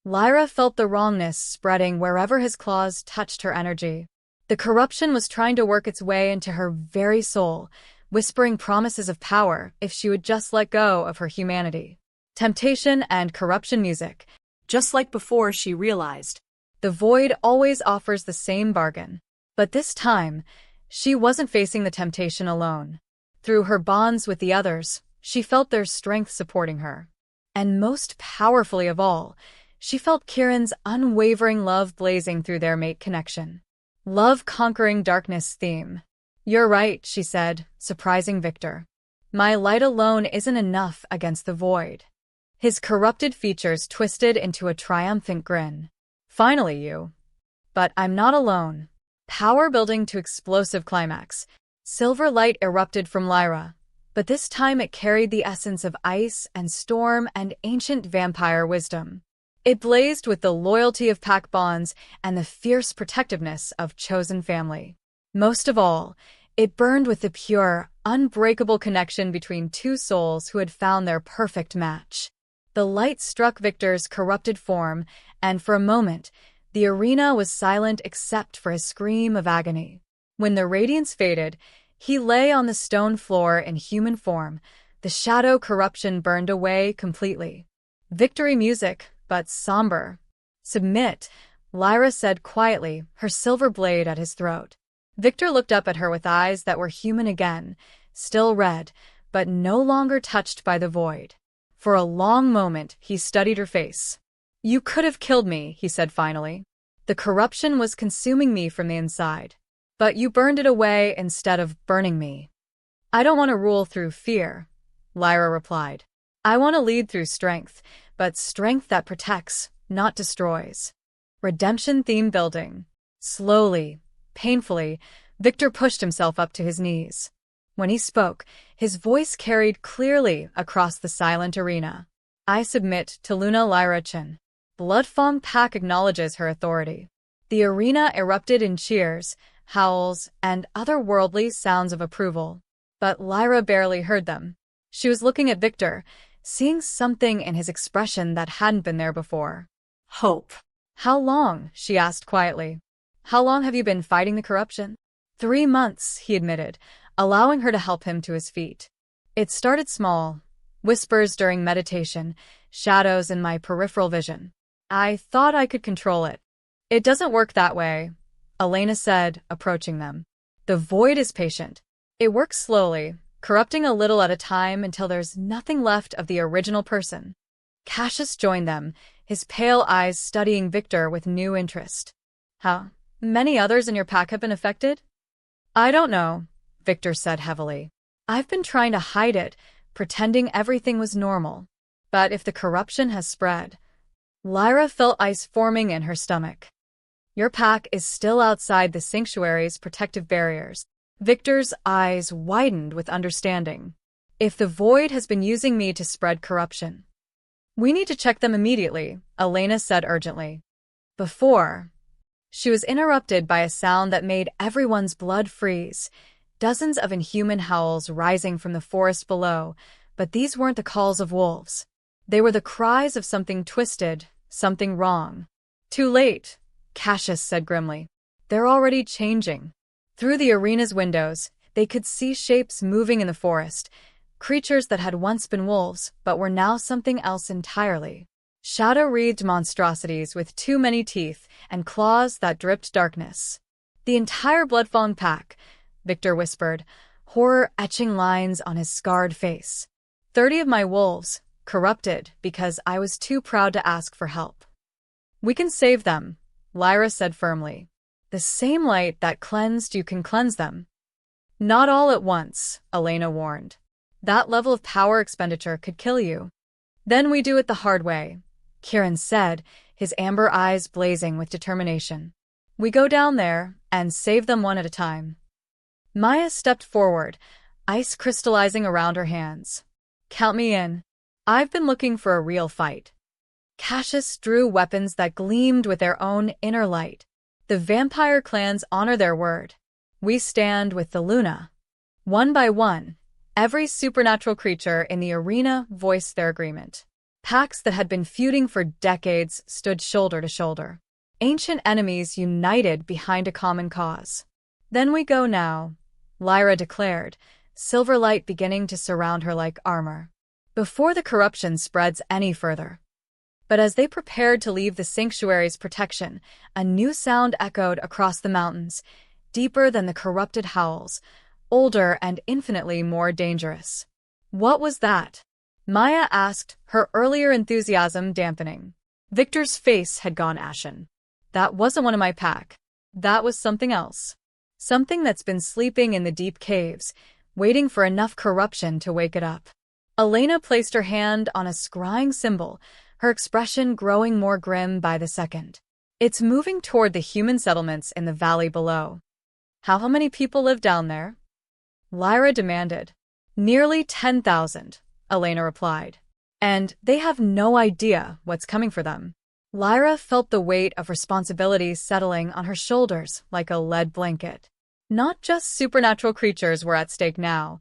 Lyra felt the wrongness spreading wherever his claws touched her energy. The corruption was trying to work its way into her very soul, whispering promises of power if she would just let go of her humanity. Temptation and corruption music. Just like before, she realized. The void always offers the same bargain. But this time, she wasn't facing the temptation alone. Through her bonds with the others, she felt their strength supporting her. And most powerfully of all, she felt Kieran's unwavering love blazing through their mate connection. Love conquering darkness theme. "You're right," she said, surprising Victor. "My light alone isn't enough against the void." His corrupted features twisted into a triumphant grin. "Finally, you. But I'm not alone." Power building to explosive climax. Silver light erupted from Lyra, but this time it carried the essence of ice and storm and ancient vampire wisdom. It blazed with the loyalty of pack bonds and the fierce protectiveness of chosen family. Most of all, it burned with the pure, unbreakable connection between two souls who had found their perfect match. The light struck Victor's corrupted form, and for a moment, the arena was silent except for his scream of agony. When the radiance faded, he lay on the stone floor in human form. The shadow corruption burned away completely. Victory music, but somber. "Submit," Lyra said quietly, her silver blade at his throat. Victor looked up at her with eyes that were human again, still red, but no longer touched by the void. For a long moment, he studied her face. "You could have killed me," he said finally. "The corruption was consuming me from the inside. But you burned it away instead of burning me." "I don't want to rule through fear," Lyra replied. "I want to lead through strength, but strength that protects, not destroys." Redemption theme building. Slowly, painfully, Victor pushed himself up to his knees. When he spoke, his voice carried clearly across the silent arena. "I submit to Lyra Chen." Bloodfang Pack acknowledges her authority. The arena erupted in cheers, howls, and otherworldly sounds of approval. But Lyra barely heard them. She was looking at Victor, seeing something in his expression that hadn't been there before. Hope. "How long?" she asked quietly. "How long have you been fighting the corruption?" 3 months, he admitted, allowing her to help him to his feet. "It started small, whispers during meditation, shadows in my peripheral vision. I thought I could control it." "It doesn't work that way," Elena said, approaching them. "The void is patient. It works slowly, corrupting a little at a time until there's nothing left of the original person." Cassius joined them, his pale eyes studying Victor with new interest. "How many others in your pack have been affected?" "I don't know," Victor said heavily. "I've been trying to hide it, pretending everything was normal. But if the corruption has spread..." Lyra felt ice forming in her stomach. "Your pack is still outside the sanctuary's protective barriers." Victor's eyes widened with understanding. "If the void has been using me to spread corruption, we need to check them immediately," Elena said urgently. Before, she was interrupted by a sound that made everyone's blood freeze. Dozens of inhuman howls rising from the forest below, but these weren't the calls of wolves. They were the cries of something twisted, something wrong. "Too late," Cassius said grimly. "They're already changing." Through the arena's windows, they could see shapes moving in the forest, creatures that had once been wolves but were now something else entirely. Shadow-wreathed monstrosities with too many teeth and claws that dripped darkness. "The entire Bloodfang Pack," Victor whispered, horror etching lines on his scarred face. 30 of my wolves, corrupted because I was too proud to ask for help. We can save them, Lyra said firmly. The same light that cleansed you can cleanse them. Not all at once, Elena warned. That level of power expenditure could kill you. Then we do it the hard way, Kieran said, his amber eyes blazing with determination. We go down there and save them one at a time. Maya stepped forward, ice crystallizing around her hands. Count me in. I've been looking for a real fight. Cassius drew weapons that gleamed with their own inner light. The vampire clans honor their word. We stand with the Luna. One by one, every supernatural creature in the arena voiced their agreement. Packs that had been feuding for decades stood shoulder to shoulder. Ancient enemies united behind a common cause. Then we go now, Lyra declared, silver light beginning to surround her like armor, before the corruption spreads any further. But as they prepared to leave the sanctuary's protection, a new sound echoed across the mountains, deeper than the corrupted howls, older and infinitely more dangerous. What was that? Maya asked, her earlier enthusiasm dampening. Victor's face had gone ashen. That wasn't one of my pack. That was something else. Something that's been sleeping in the deep caves, waiting for enough corruption to wake it up. Elena placed her hand on a scrying symbol, her expression growing more grim by the second. It's moving toward the human settlements in the valley below. How many people live down there? Lyra demanded. Nearly 10,000, Elena replied. And they have no idea what's coming for them. Lyra felt the weight of responsibility settling on her shoulders like a lead blanket. Not just supernatural creatures were at stake now.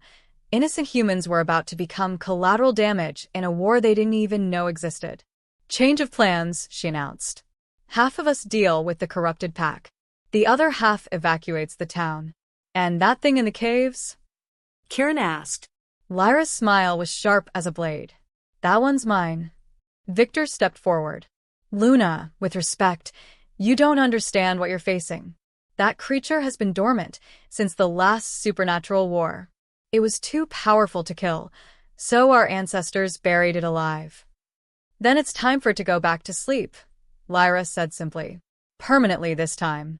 Innocent humans were about to become collateral damage in a war they didn't even know existed. Change of plans, she announced. Half of us deal with the corrupted pack. The other half evacuates the town. And that thing in the caves? Kieran asked. Lyra's smile was sharp as a blade. That one's mine. Victor stepped forward. Luna, with respect, you don't understand what you're facing. That creature has been dormant since the last supernatural war. It was too powerful to kill, so our ancestors buried it alive. Then it's time for it to go back to sleep, Lyra said simply. Permanently this time.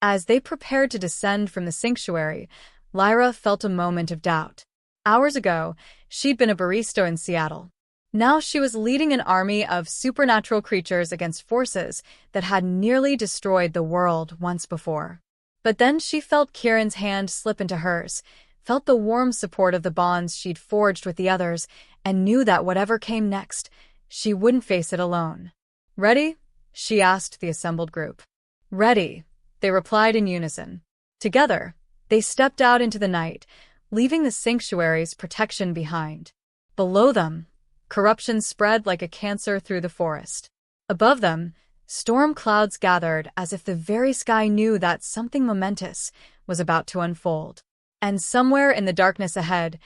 As they prepared to descend from the sanctuary, Lyra felt a moment of doubt. Hours ago, she'd been a barista in Seattle. Now she was leading an army of supernatural creatures against forces that had nearly destroyed the world once before. But then she felt Kieran's hand slip into hers, felt the warm support of the bonds she'd forged with the others, and knew that whatever came next, she wouldn't face it alone. Ready? She asked the assembled group. Ready, they replied in unison. Together, they stepped out into the night, leaving the sanctuary's protection behind. Below them, corruption spread like a cancer through the forest. Above them, storm clouds gathered as if the very sky knew that something momentous was about to unfold. And somewhere in the darkness ahead,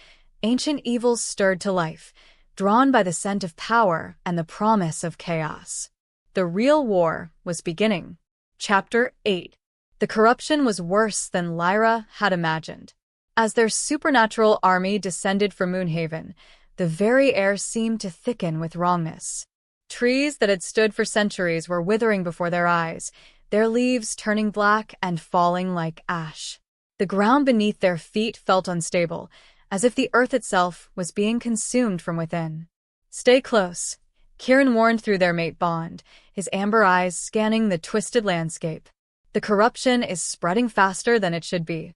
ancient evils stirred to life, drawn by the scent of power and the promise of chaos. The real war was beginning. Chapter 8. The corruption was worse than Lyra had imagined. As their supernatural army descended from Moonhaven, the very air seemed to thicken with wrongness. Trees that had stood for centuries were withering before their eyes, their leaves turning black and falling like ash. The ground beneath their feet felt unstable, as if the earth itself was being consumed from within. Stay close, Kieran warned through their mate bond, his amber eyes scanning the twisted landscape. The corruption is spreading faster than it should be.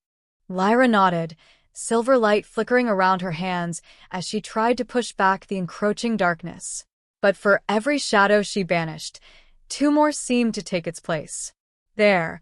Lyra nodded, silver light flickering around her hands as she tried to push back the encroaching darkness. But for every shadow she banished, two more seemed to take its place. There,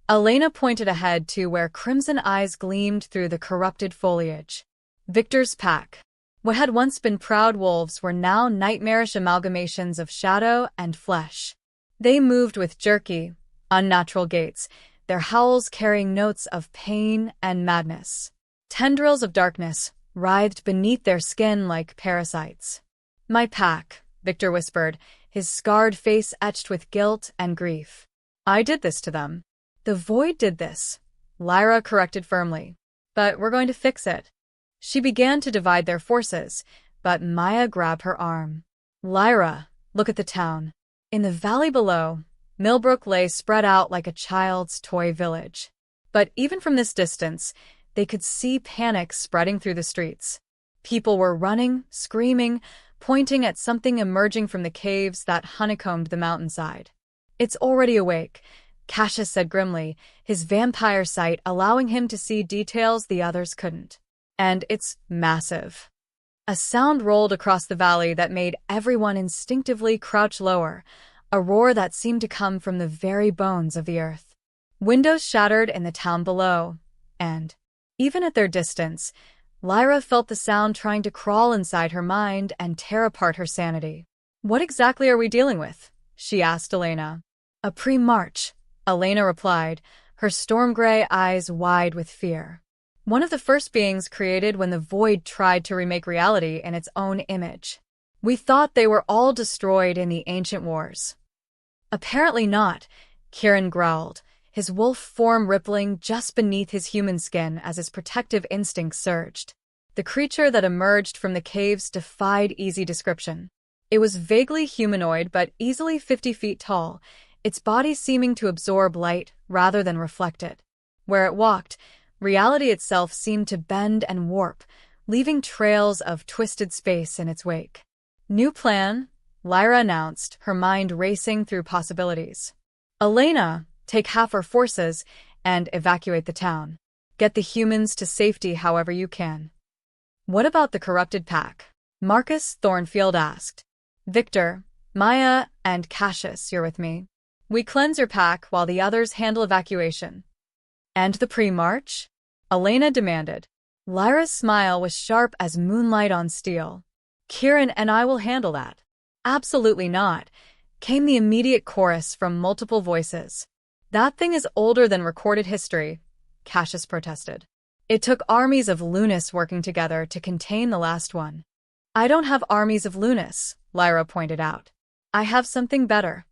Elena pointed ahead to where crimson eyes gleamed through the corrupted foliage. Victor's pack. What had once been proud wolves were now nightmarish amalgamations of shadow and flesh. They moved with jerky, unnatural gaits, their howls carrying notes of pain and madness. Tendrils of darkness writhed beneath their skin like parasites. My pack, Victor whispered, his scarred face etched with guilt and grief. I did this to them. The void did this, Lyra corrected firmly. But we're going to fix it. She began to divide their forces, but Maya grabbed her arm. Lyra, look at the town. In the valley below, Millbrook lay spread out like a child's toy village. But even from this distance, they could see panic spreading through the streets. People were running, screaming, pointing at something emerging from the caves that honeycombed the mountainside. It's already awake, Cassius said grimly, his vampire sight allowing him to see details the others couldn't. And it's massive. A sound rolled across the valley that made everyone instinctively crouch lower, a roar that seemed to come from the very bones of the earth. Windows shattered in the town below, and, even at their distance, Lyra felt the sound trying to crawl inside her mind and tear apart her sanity. "What exactly are we dealing with?" she asked Elena. "A pre-march," Elena replied, her storm-gray eyes wide with fear. "One of the first beings created when the Void tried to remake reality in its own image. We thought they were all destroyed in the ancient wars." "Apparently not," Kieran growled, his wolf form rippling just beneath his human skin as his protective instincts surged. The creature that emerged from the caves defied easy description. It was vaguely humanoid but easily 50 feet tall, its body seeming to absorb light rather than reflect it. Where it walked, reality itself seemed to bend and warp, leaving trails of twisted space in its wake. "New plan," Lyra announced, her mind racing through possibilities. "Elena, take half our forces and evacuate the town. Get the humans to safety however you can." "What about the corrupted pack?" Marcus Thornfield asked. "Victor, Maya, and Cassius, you're with me. We cleanse your pack while the others handle evacuation." "And the pre-march?" Elena demanded. Lyra's smile was sharp as moonlight on steel. "Kieran and I will handle that." "Absolutely not," came the immediate chorus from multiple voices. "That thing is older than recorded history," Cassius protested. "It took armies of Lunas working together to contain the last one." "I don't have armies of Lunas," Lyra pointed out. "I have something better."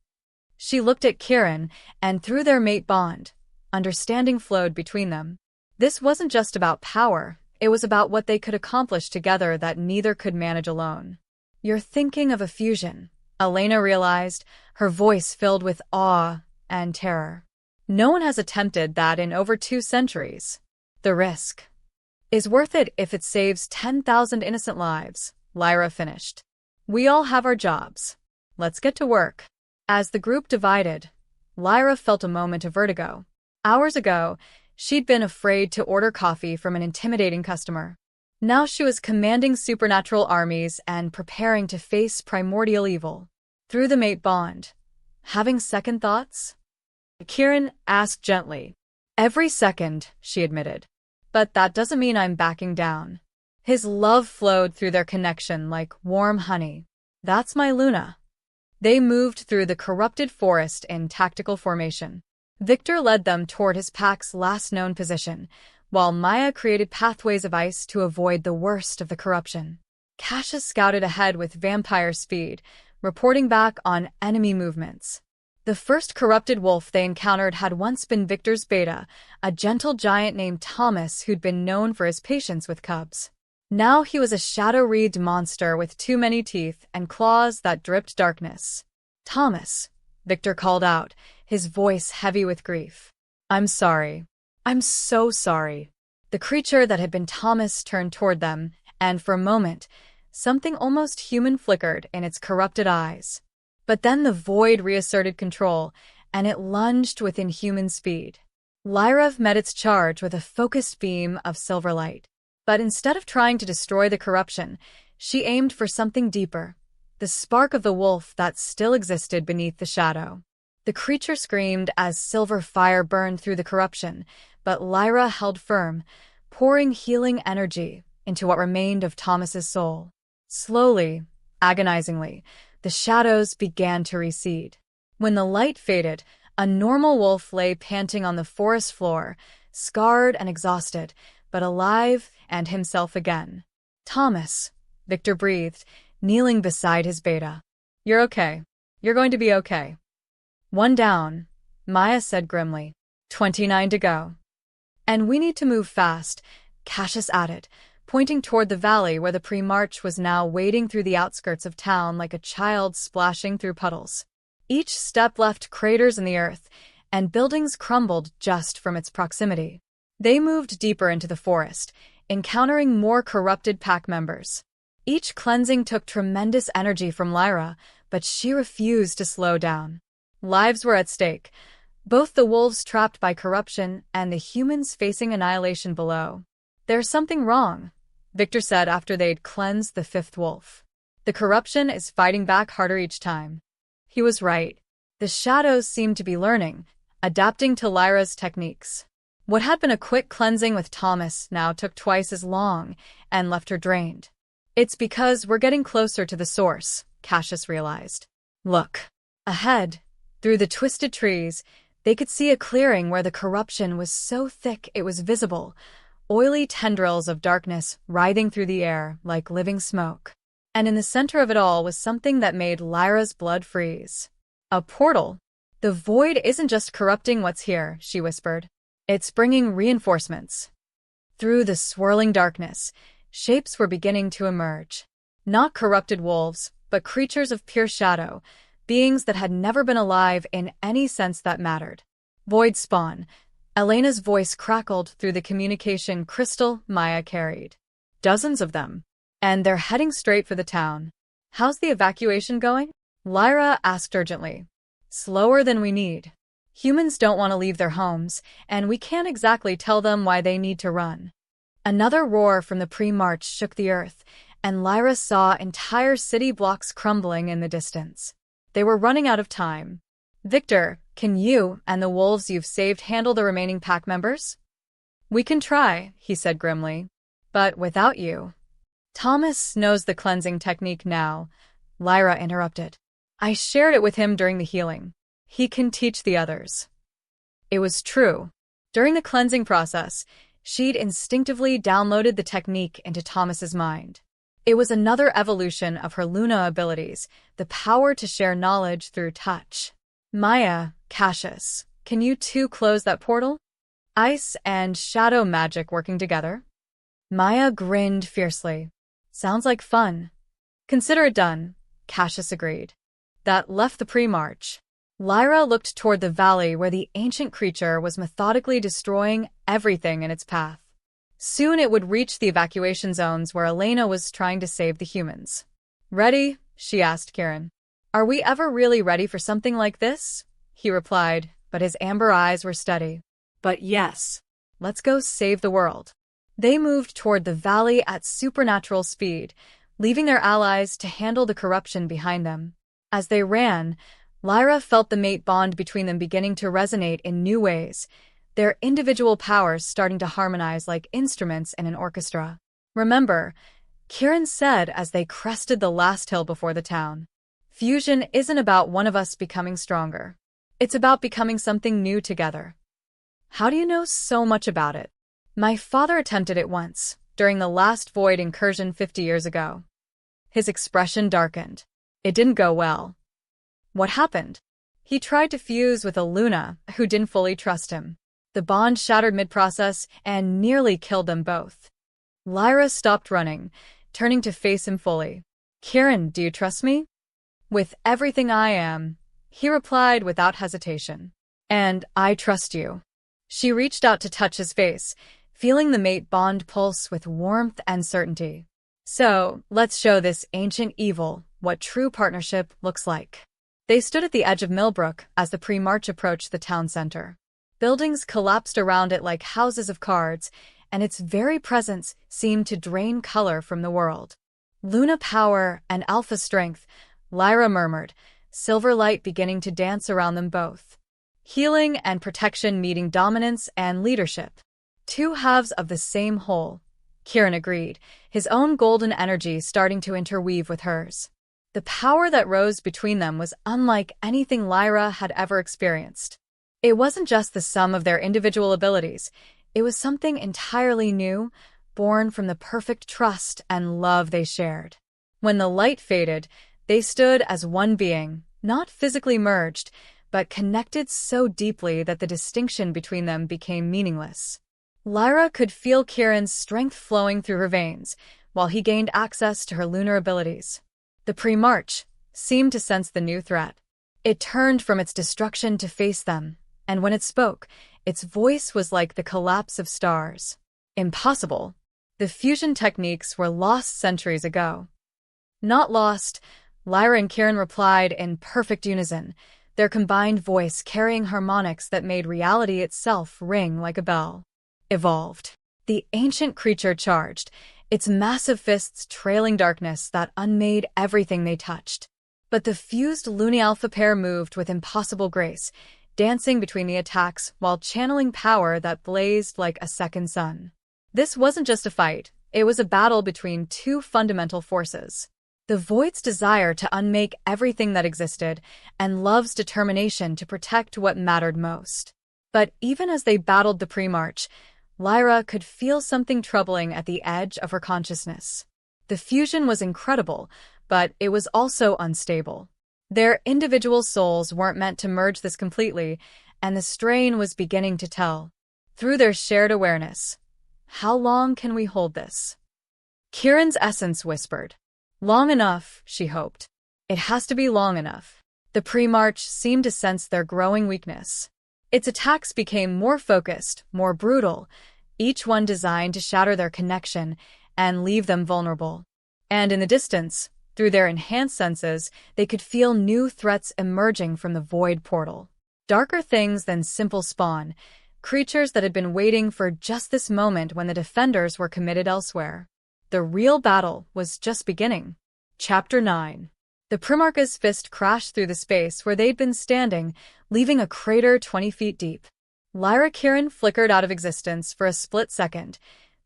She looked at Kieran, and through their mate bond, understanding flowed between them. This wasn't just about power, it was about what they could accomplish together that neither could manage alone. "You're thinking of a fusion," Elena realized, her voice filled with awe and terror. "No one has attempted that in over 2 centuries. The risk is worth it if it saves 10,000 innocent lives," Lyra finished. "We all have our jobs. Let's get to work." As the group divided, Lyra felt a moment of vertigo. Hours ago, she'd been afraid to order coffee from an intimidating customer. Now she was commanding supernatural armies and preparing to face primordial evil. Through the mate bond, having second thoughts? Kieran asked gently. "Every second," she admitted. "But that doesn't mean I'm backing down." His love flowed through their connection like warm honey. "That's my Luna." They moved through the corrupted forest in tactical formation. Victor led them toward his pack's last known position, while Maya created pathways of ice to avoid the worst of the corruption. Cassius scouted ahead with vampire speed, reporting back on enemy movements. The first corrupted wolf they encountered had once been Victor's beta, a gentle giant named Thomas who'd been known for his patience with cubs. Now he was a shadow-wreathed monster with too many teeth and claws that dripped darkness. "Thomas," Victor called out, his voice heavy with grief. "I'm sorry. I'm so sorry." The creature that had been Thomas turned toward them, and for a moment, something almost human flickered in its corrupted eyes. But then the void reasserted control, and it lunged with inhuman speed. Lyra met its charge with a focused beam of silver light. But instead of trying to destroy the corruption, she aimed for something deeper, the spark of the wolf that still existed beneath the shadow. The creature screamed as silver fire burned through the corruption, but Lyra held firm, pouring healing energy into what remained of Thomas's soul. Slowly, agonizingly, the shadows began to recede. When the light faded, a normal wolf lay panting on the forest floor, scarred and exhausted, but alive and himself again. "Thomas," Victor breathed, kneeling beside his beta. "You're okay. You're going to be okay." "One down," Maya said grimly. 29 to go. "And we need to move fast," Cassius added, pointing toward the valley where the pre-march was now wading through the outskirts of town like a child splashing through puddles. Each step left craters in the earth, and buildings crumbled just from its proximity. They moved deeper into the forest, encountering more corrupted pack members. Each cleansing took tremendous energy from Lyra, but she refused to slow down. Lives were at stake, both the wolves trapped by corruption and the humans facing annihilation below. "There's something wrong," Victor said after they'd cleansed the fifth wolf. "The corruption is fighting back harder each time." He was right. The shadows seemed to be learning, adapting to Lyra's techniques. What had been a quick cleansing with Thomas now took twice as long and left her drained. "It's because we're getting closer to the source," Cassius realized. Look. Ahead, through the twisted trees, they could see a clearing where the corruption was so thick it was visible, oily tendrils of darkness writhing through the air like living smoke. And in the center of it all was something that made Lyra's blood freeze. A portal. "The void isn't just corrupting what's here," she whispered. "It's bringing reinforcements." Through the swirling darkness, shapes were beginning to emerge. Not corrupted wolves, but creatures of pure shadow, beings that had never been alive in any sense that mattered. "Void spawn." Elena's voice crackled through the communication crystal Maya carried. "Dozens of them. And they're heading straight for the town." "How's the evacuation going?" Lyra asked urgently. "Slower than we need. Humans don't want to leave their homes, and we can't exactly tell them why they need to run." Another roar from the pre-march shook the earth, and Lyra saw entire city blocks crumbling in the distance. They were running out of time. "Victor, can you and the wolves you've saved handle the remaining pack members?" "We can try," he said grimly. "But without you." "Thomas knows the cleansing technique now," Lyra interrupted. "I shared it with him during the healing. He can teach the others." It was true. During the cleansing process, she'd instinctively downloaded the technique into Thomas's mind. It was another evolution of her Luna abilities, the power to share knowledge through touch. "Maya, Cassius, can you two close that portal? Ice and shadow magic working together?" Maya grinned fiercely. "Sounds like fun." "Consider it done," Cassius agreed. That left the pre-march. Lyra looked toward the valley where the ancient creature was methodically destroying everything in its path. Soon it would reach the evacuation zones where Elena was trying to save the humans. "Ready?" she asked Kieran. "Are we ever really ready for something like this?" he replied, but his amber eyes were steady. "But yes. Let's go save the world." They moved toward the valley at supernatural speed, leaving their allies to handle the corruption behind them. As they ran, Lyra felt the mate bond between them beginning to resonate in new ways, their individual powers starting to harmonize like instruments in an orchestra. "Remember," Kieran said as they crested the last hill before the town, "fusion isn't about one of us becoming stronger. It's about becoming something new together." "How do you know so much about it?" "My father attempted it once, during the last void incursion 50 years ago." His expression darkened. "It didn't go well." "What happened?" "He tried to fuse with a Luna who didn't fully trust him. The bond shattered mid-process and nearly killed them both." Lyra stopped running, turning to face him fully. "Kieran, do you trust me?" "With everything I am," he replied without hesitation. "And I trust you." She reached out to touch his face, feeling the mate bond pulse with warmth and certainty. "So, let's show this ancient evil what true partnership looks like." They stood at the edge of Millbrook as the pre-march approached the town center. Buildings collapsed around it like houses of cards, and its very presence seemed to drain color from the world. "Luna power and alpha strength," Lyra murmured, silver light beginning to dance around them both. "Healing and protection meeting dominance and leadership. Two halves of the same whole," Kieran agreed, his own golden energy starting to interweave with hers. The power that rose between them was unlike anything Lyra had ever experienced. It wasn't just the sum of their individual abilities, it was something entirely new, born from the perfect trust and love they shared. When the light faded, they stood as one being, not physically merged, but connected so deeply that the distinction between them became meaningless. Lyra could feel Kieran's strength flowing through her veins, while he gained access to her lunar abilities. The pre-march seemed to sense the new threat. It turned from its destruction to face them, and when it spoke, its voice was like the collapse of stars. Impossible. The fusion techniques were lost centuries ago. Not lost, Lyra and Kieran replied in perfect unison, their combined voice carrying harmonics that made reality itself ring like a bell. Evolved. The ancient creature charged, its massive fists trailing darkness that unmade everything they touched. But the fused Luni Alpha pair moved with impossible grace, dancing between the attacks while channeling power that blazed like a second sun. This wasn't just a fight, it was a battle between two fundamental forces. The Void's desire to unmake everything that existed, and Love's determination to protect what mattered most. But even as they battled the pre-march, Lyra could feel something troubling at the edge of her consciousness. The fusion was incredible, but it was also unstable. Their individual souls weren't meant to merge this completely, and the strain was beginning to tell. Through their shared awareness, how long can we hold this? Kieran's essence whispered. Long enough, she hoped. It has to be long enough. The pre-march seemed to sense their growing weakness. Its attacks became more focused, more brutal, each one designed to shatter their connection and leave them vulnerable. And in the distance, through their enhanced senses, they could feel new threats emerging from the void portal. Darker things than simple spawn, creatures that had been waiting for just this moment when the defenders were committed elsewhere. The real battle was just beginning. Chapter 9. The Primarch's fist crashed through the space where they'd been standing, leaving a crater 20 feet deep. Lyra Kieran flickered out of existence for a split second,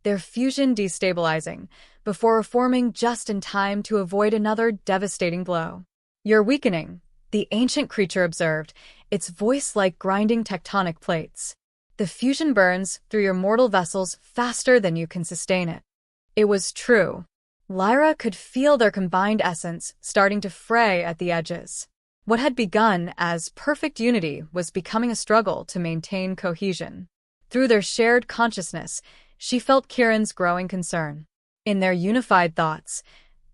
their fusion destabilizing, before reforming just in time to avoid another devastating blow. You're weakening, the ancient creature observed, its voice like grinding tectonic plates. The fusion burns through your mortal vessels faster than you can sustain it. It was true. Lyra could feel their combined essence starting to fray at the edges. What had begun as perfect unity was becoming a struggle to maintain cohesion. Through their shared consciousness, she felt Kieran's growing concern. In their unified thoughts,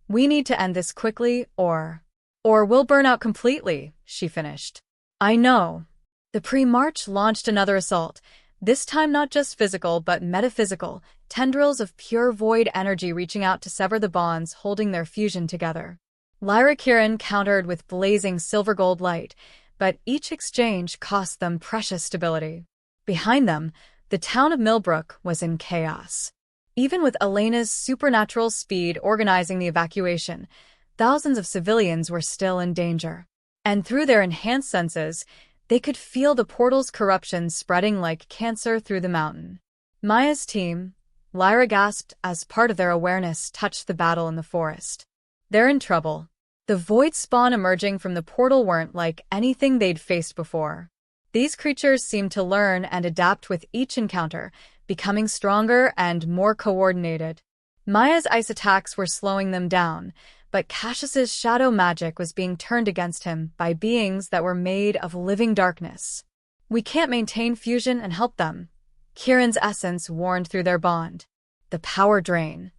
we need to end this quickly or we'll burn out completely, she finished. I know. The pre-march launched another assault, this time not just physical but metaphysical, tendrils of pure void energy reaching out to sever the bonds holding their fusion together. Lyra Kieran countered with blazing silver-gold light, but each exchange cost them precious stability. Behind them, the town of Millbrook was in chaos. Even with Elena's supernatural speed organizing the evacuation, thousands of civilians were still in danger. And through their enhanced senses, they could feel the portal's corruption spreading like cancer through the mountain. Maya's team, Lyra gasped as part of their awareness touched the battle in the forest. They're in trouble. The void spawn emerging from the portal weren't like anything they'd faced before. These creatures seemed to learn and adapt with each encounter, becoming stronger and more coordinated. Maya's ice attacks were slowing them down, but Cassius's shadow magic was being turned against him by beings that were made of living darkness. We can't maintain fusion and help them, Kieran's essence warned through their bond. The power drain.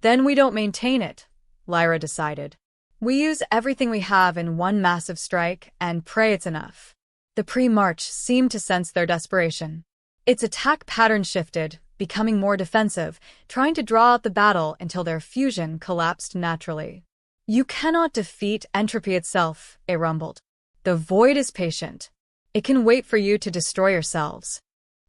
Then we don't maintain it, Lyra decided. We use everything we have in one massive strike and pray it's enough. The pre-march seemed to sense their desperation. Its attack pattern shifted, becoming more defensive, trying to draw out the battle until their fusion collapsed naturally. You cannot defeat entropy itself, it rumbled. The void is patient. It can wait for you to destroy yourselves.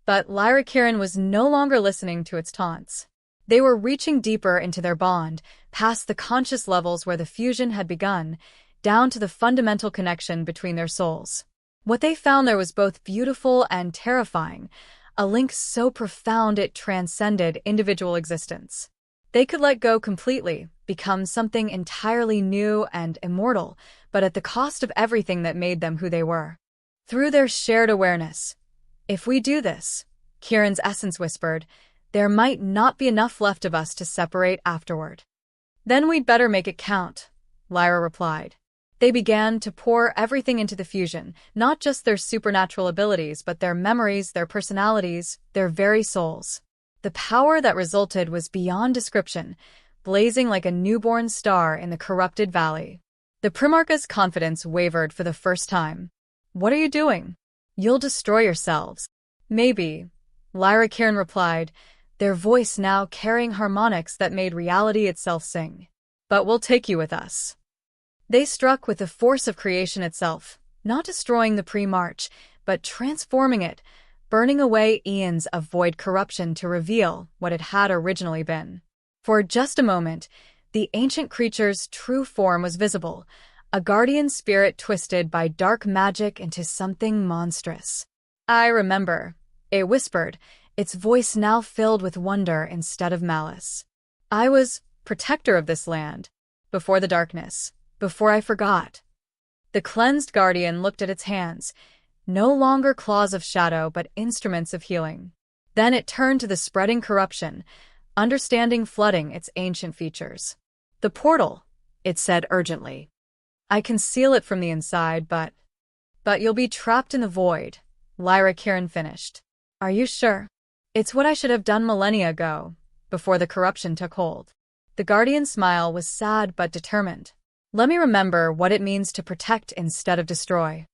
But Lyra Kieran was no longer listening to its taunts. They were reaching deeper into their bond, past the conscious levels where the fusion had begun, down to the fundamental connection between their souls. What they found there was both beautiful and terrifying, a link so profound it transcended individual existence. They could let go completely, become something entirely new and immortal, but at the cost of everything that made them who they were. Through their shared awareness. If we do this, Kieran's essence whispered, there might not be enough left of us to separate afterward. Then we'd better make it count, Lyra replied. They began to pour everything into the fusion, not just their supernatural abilities but their memories, their personalities, their very souls. The power that resulted was beyond description, blazing like a newborn star in the corrupted valley. The Primarch's confidence wavered for the first time. "What are you doing? You'll destroy yourselves." "Maybe," Lyra Chen replied, their voice now carrying harmonics that made reality itself sing. "But we'll take you with us." They struck with the force of creation itself, not destroying the Primarch, but transforming it, burning away eons of void corruption to reveal what it had originally been. For just a moment, the ancient creature's true form was visible, a guardian spirit twisted by dark magic into something monstrous. "I remember," it whispered, its voice now filled with wonder instead of malice. "I was protector of this land, before the darkness, before I forgot." The cleansed guardian looked at its hands, no longer claws of shadow but instruments of healing. Then it turned to the spreading corruption, understanding flooding its ancient features. "The portal," it said urgently. "I can seal it from the inside, but you'll be trapped in the void," Lyra Chen finished. "Are you sure? It's what I should have done millennia ago, before the corruption took hold." The guardian's smile was sad but determined. "Let me remember what it means to protect instead of destroy."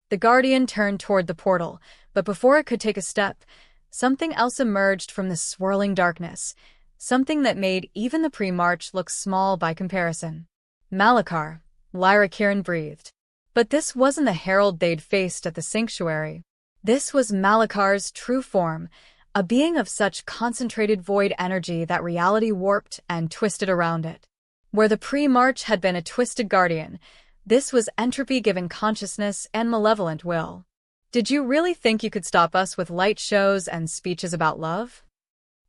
The guardian turned toward the portal, but before it could take a step, something else emerged from the swirling darkness, something that made even the Primarch look small by comparison. "Malachar," Lyra Chen breathed. But this wasn't the herald they'd faced at the sanctuary. This was Malachar's true form, a being of such concentrated void energy that reality warped and twisted around it. Where the Primarch had been a twisted guardian, this was entropy given consciousness and malevolent will. "Did you really think you could stop us with light shows and speeches about love?"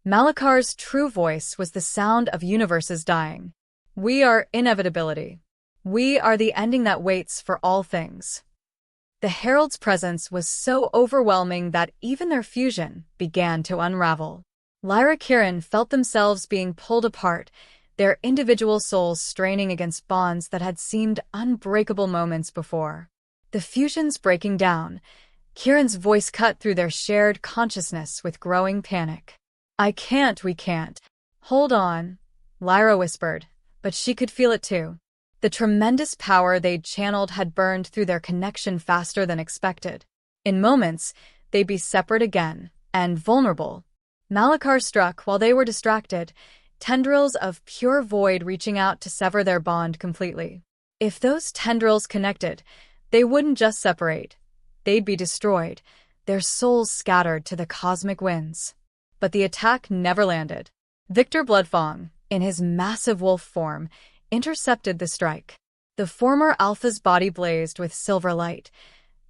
Malachar's true voice was the sound of universes dying. "We are inevitability. We are the ending that waits for all things." The herald's presence was so overwhelming that even their fusion began to unravel. Lyra Chen felt themselves being pulled apart, their individual souls straining against bonds that had seemed unbreakable moments before. The fusion's breaking down. Kieran's voice cut through their shared consciousness with growing panic. We can't. "Hold on," Lyra whispered, but she could feel it too. The tremendous power they'd channeled had burned through their connection faster than expected. In moments, they'd be separate again, and vulnerable. Malachar struck while they were distracted, tendrils of pure void reaching out to sever their bond completely. If those tendrils connected, they wouldn't just separate. They'd be destroyed, their souls scattered to the cosmic winds. But the attack never landed. Victor Bloodfang, in his massive wolf form, intercepted the strike. The former Alpha's body blazed with silver light,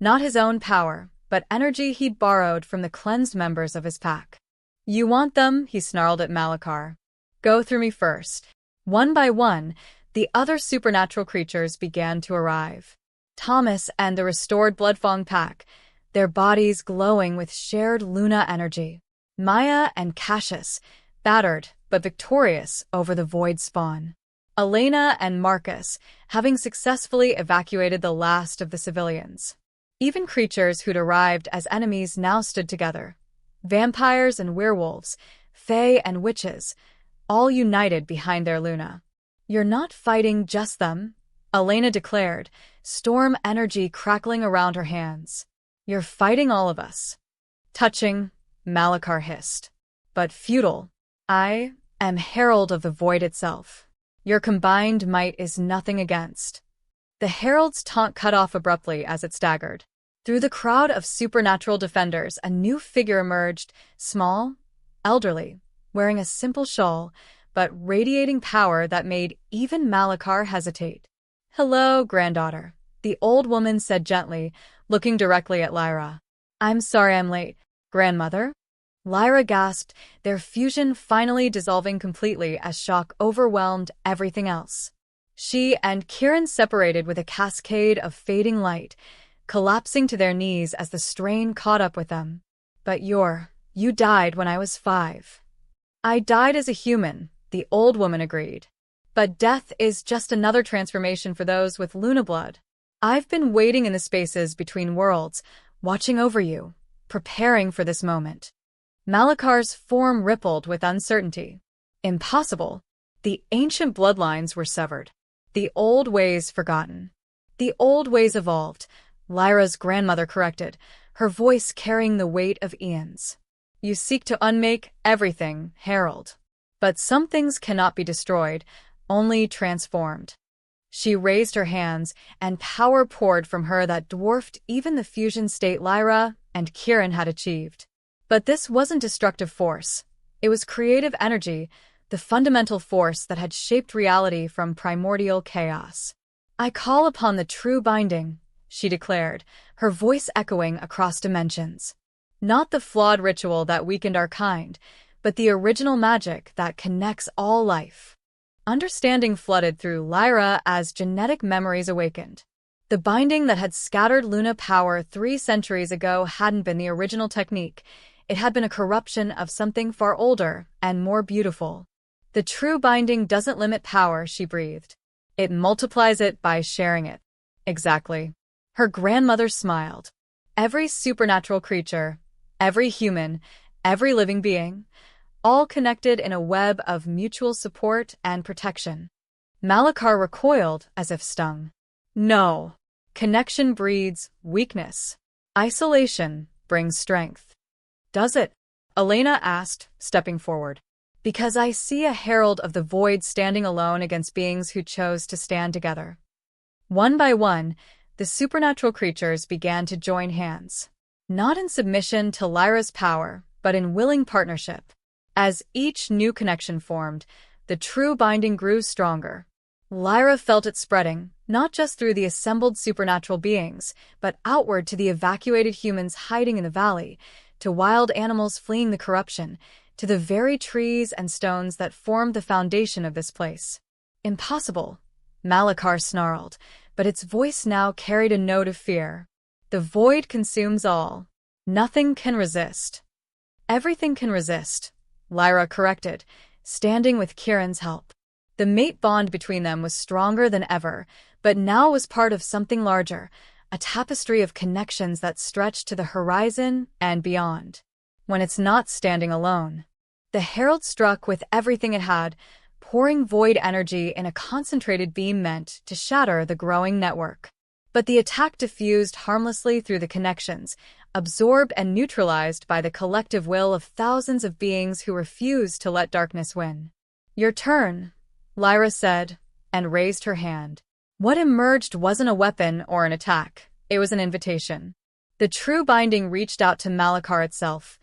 not his own power, but energy he'd borrowed from the cleansed members of his pack. "You want them?" he snarled at Malachar. "Go through me first." One by one, the other supernatural creatures began to arrive. Thomas and the restored Bloodfang pack, their bodies glowing with shared Luna energy. Maya and Cassius, battered but victorious over the void spawn. Elena and Marcus, having successfully evacuated the last of the civilians. Even creatures who'd arrived as enemies now stood together. Vampires and werewolves, fae and witches, all united behind their Luna. "You're not fighting just them," Elena declared, storm energy crackling around her hands. "You're fighting all of us." "Touching," Malachar hissed. "But futile. I am herald of the void itself. Your combined might is nothing against." The herald's taunt cut off abruptly as it staggered. Through the crowd of supernatural defenders, a new figure emerged, small, elderly, wearing a simple shawl, but radiating power that made even Malachar hesitate. "Hello, granddaughter," the old woman said gently, looking directly at Lyra. "I'm sorry I'm late. Grandmother?" Lyra gasped, their fusion finally dissolving completely as shock overwhelmed everything else. She and Kieran separated with a cascade of fading light, collapsing to their knees as the strain caught up with them. "But you died when I was 5. "I died as a human," the old woman agreed. "But death is just another transformation for those with Luna blood. I've been waiting in the spaces between worlds, watching over you, preparing for this moment." Malakar's form rippled with uncertainty. Impossible. The ancient bloodlines were severed. The old ways forgotten. The old ways evolved, Lyra's grandmother corrected, her voice carrying the weight of eons. You seek to unmake everything, Herald. But some things cannot be destroyed, only transformed. She raised her hands, and power poured from her that dwarfed even the fusion state Lyra and Kieran had achieved. But this wasn't destructive force. It was creative energy, the fundamental force that had shaped reality from primordial chaos. I call upon the true binding, she declared, her voice echoing across dimensions. Not the flawed ritual that weakened our kind, but the original magic that connects all life. Understanding flooded through Lyra as genetic memories awakened. The binding that had scattered Luna power 3 centuries ago hadn't been the original technique. It had been a corruption of something far older and more beautiful. The true binding doesn't limit power, she breathed. It multiplies it by sharing it. Exactly. Her grandmother smiled. Every supernatural creature, every human, every living being, all connected in a web of mutual support and protection. Malakar recoiled as if stung. No. Connection breeds weakness. Isolation brings strength. Does it? Elena asked, stepping forward. Because I see a herald of the void standing alone against beings who chose to stand together. One by one, the supernatural creatures began to join hands. Not in submission to Lyra's power, but in willing partnership. As each new connection formed, the true binding grew stronger. Lyra felt it spreading, not just through the assembled supernatural beings, but outward to the evacuated humans hiding in the valley, to wild animals fleeing the corruption, to the very trees and stones that formed the foundation of this place. Impossible, Malakar snarled, but its voice now carried a note of fear. The void consumes all. Nothing can resist. Everything can resist, Lyra corrected, standing with Kieran's help. The mate bond between them was stronger than ever, but now was part of something larger, a tapestry of connections that stretched to the horizon and beyond. When it's not standing alone. The herald struck with everything it had, pouring void energy in a concentrated beam meant to shatter the growing network. But the attack diffused harmlessly through the connections, absorbed and neutralized by the collective will of thousands of beings who refused to let darkness win. Your turn, Lyra said, and raised her hand. What emerged wasn't a weapon or an attack, it was an invitation. The true binding reached out to Malakar itself,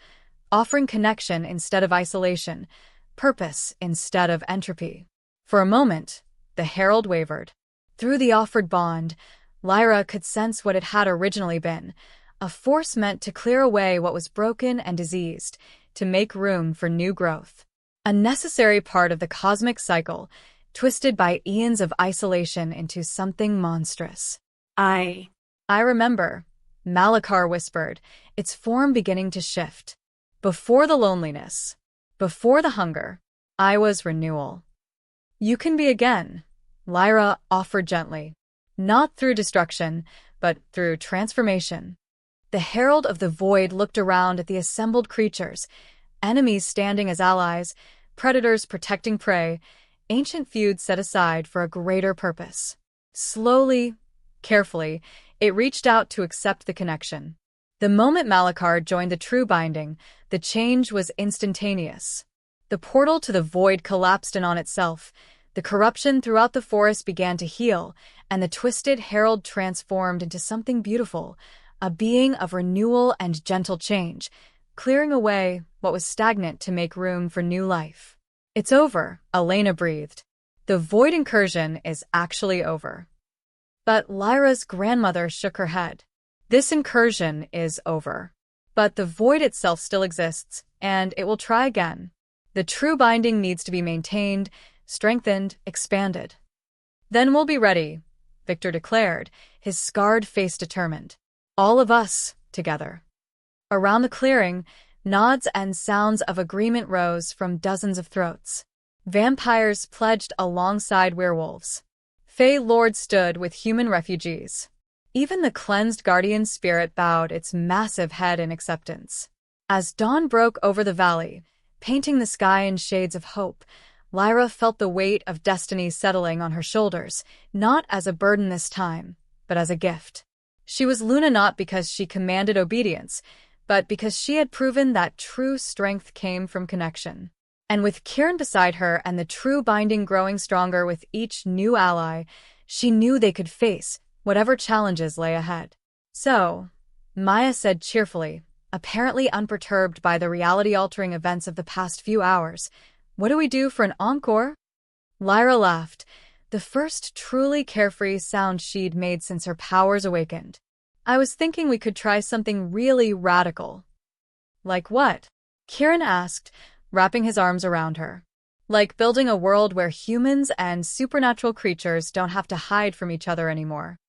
offering connection instead of isolation, purpose instead of entropy. For a moment, the herald wavered. Through the offered bond, Lyra could sense what it had originally been, a force meant to clear away what was broken and diseased, to make room for new growth. A necessary part of the cosmic cycle, twisted by eons of isolation into something monstrous. I remember, Malakar whispered, its form beginning to shift. Before the loneliness, before the hunger, I was renewal. You can be again, Lyra offered gently. Not through destruction, but through transformation. The herald of the void looked around at the assembled creatures, enemies standing as allies, predators protecting prey, ancient feuds set aside for a greater purpose. Slowly, carefully, it reached out to accept the connection. The moment Malakar joined the true binding, the change was instantaneous. The portal to the void collapsed in on itself, the corruption throughout the forest began to heal, and the twisted herald transformed into something beautiful, a being of renewal and gentle change, clearing away what was stagnant to make room for new life. It's over, Elena breathed. The void incursion is actually over. But Lyra's grandmother shook her head. This incursion is over. But the void itself still exists, and it will try again. The true binding needs to be maintained, strengthened, expanded. Then we'll be ready, Victor declared, his scarred face determined. All of us, together. Around the clearing, nods and sounds of agreement rose from dozens of throats. Vampires pledged alongside werewolves. Fey lords stood with human refugees. Even the cleansed guardian spirit bowed its massive head in acceptance. As dawn broke over the valley, painting the sky in shades of hope, Lyra felt the weight of destiny settling on her shoulders, not as a burden this time, but as a gift. She was Luna not because she commanded obedience, but because she had proven that true strength came from connection. And with Kieran beside her and the true binding growing stronger with each new ally, she knew they could face whatever challenges lay ahead. "So," Maya said cheerfully, apparently unperturbed by the reality-altering events of the past few hours, "what do we do for an encore?" Lyra laughed, the first truly carefree sound she'd made since her powers awakened. "I was thinking we could try something really radical." "Like what?" Kieran asked, wrapping his arms around her. "Like building a world where humans and supernatural creatures don't have to hide from each other anymore."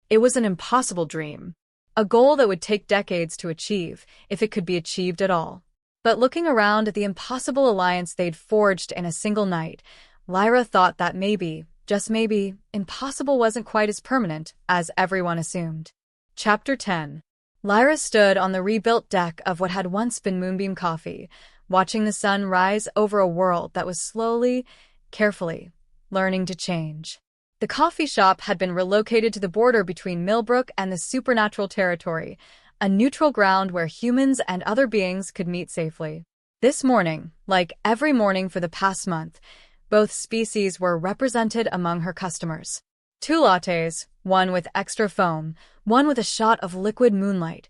It was an impossible dream, a goal that would take decades to achieve, if it could be achieved at all. But looking around at the impossible alliance they'd forged in a single night, Lyra thought that maybe, just maybe, impossible wasn't quite as permanent as everyone assumed. Chapter 10. Lyra stood on the rebuilt deck of what had once been Moonbeam Coffee, watching the sun rise over a world that was slowly, carefully, learning to change. The coffee shop had been relocated to the border between Millbrook and the supernatural territory, a neutral ground where humans and other beings could meet safely. This morning, like every morning for the past month, both species were represented among her customers. 2 lattes, one with extra foam, one with a shot of liquid moonlight.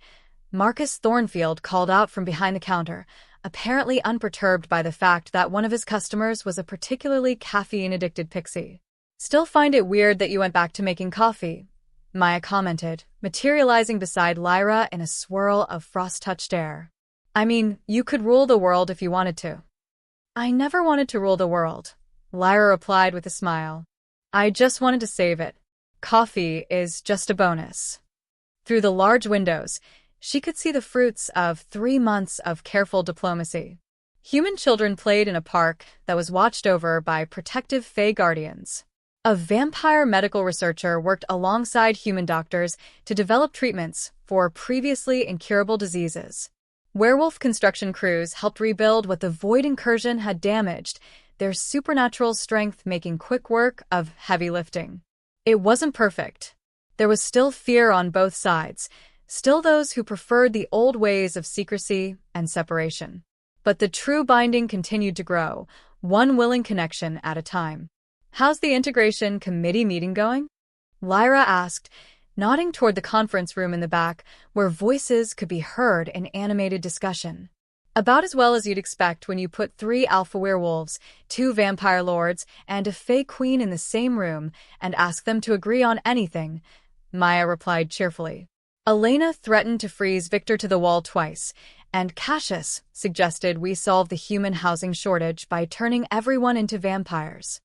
Marcus Thornfield called out from behind the counter, apparently unperturbed by the fact that one of his customers was a particularly caffeine-addicted pixie. "Still find it weird that you went back to making coffee," Maya commented, materializing beside Lyra in a swirl of frost-touched air. "I mean, you could rule the world if you wanted to." "I never wanted to rule the world," Lyra replied with a smile. "I just wanted to save it. Coffee is just a bonus." Through the large windows, she could see the fruits of 3 months of careful diplomacy. Human children played in a park that was watched over by protective Fae guardians. A vampire medical researcher worked alongside human doctors to develop treatments for previously incurable diseases. Werewolf construction crews helped rebuild what the Void incursion had damaged, their supernatural strength making quick work of heavy lifting. It wasn't perfect. There was still fear on both sides, still those who preferred the old ways of secrecy and separation. But the true binding continued to grow, one willing connection at a time. "How's the integration committee meeting going?" Lyra asked, nodding toward the conference room in the back, where voices could be heard in animated discussion. "About as well as you'd expect when you put 3 alpha werewolves, 2 vampire lords, and a Fae queen in the same room and ask them to agree on anything," Maya replied cheerfully. "Elena threatened to freeze Victor to the wall twice, and Cassius suggested we solve the human housing shortage by turning everyone into vampires.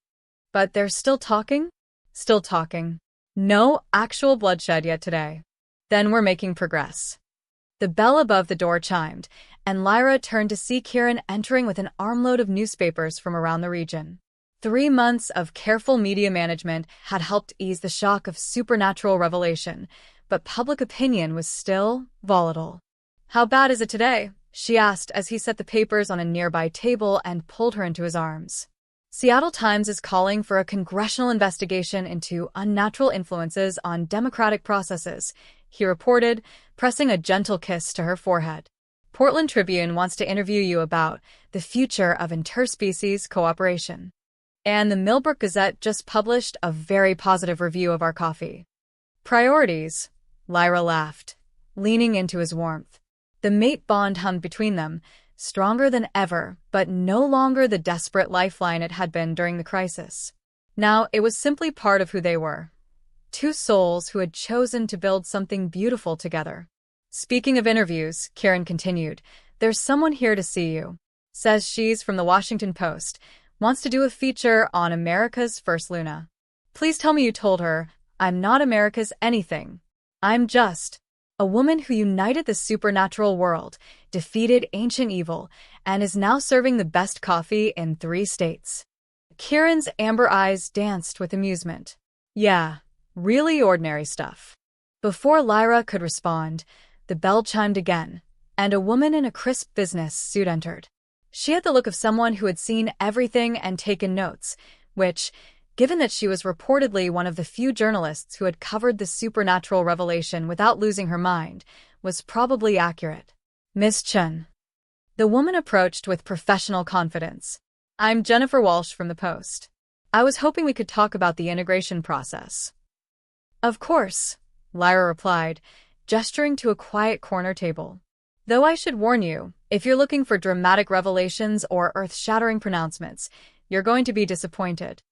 But they're still talking? Still talking. No actual bloodshed yet today. Then we're making progress." The bell above the door chimed, and Lyra turned to see Kieran entering with an armload of newspapers from around the region. 3 months of careful media management had helped ease the shock of supernatural revelation, but public opinion was still volatile. "How bad is it today?" she asked as he set the papers on a nearby table and pulled her into his arms. "Seattle Times is calling for a congressional investigation into unnatural influences on democratic processes," he reported, pressing a gentle kiss to her forehead. "Portland Tribune wants to interview you about the future of interspecies cooperation. And the Millbrook Gazette just published a very positive review of our coffee." "Priorities," Lyra laughed, leaning into his warmth. The mate bond hummed between them, stronger than ever, but no longer the desperate lifeline it had been during the crisis. Now it was simply part of who they were. 2 souls who had chosen to build something beautiful together. "Speaking of interviews," Kieran continued, "there's someone here to see you. Says she's from the Washington Post, wants to do a feature on America's first Luna. Please tell me you told her I'm not America's anything. I'm just a woman who united the supernatural world, defeated ancient evil, and is now serving the best coffee in 3 states." Kieran's amber eyes danced with amusement. "Yeah, really ordinary stuff." Before Lyra could respond, the bell chimed again, and a woman in a crisp business suit entered. She had the look of someone who had seen everything and taken notes, which, given that she was reportedly one of the few journalists who had covered the supernatural revelation without losing her mind, was probably accurate. "Miss Chen." The woman approached with professional confidence. "I'm Jennifer Walsh from the Post. I was hoping we could talk about the integration process." "Of course," Lyra replied, gesturing to a quiet corner table. "Though I should warn you, if you're looking for dramatic revelations or earth-shattering pronouncements, you're going to be disappointed."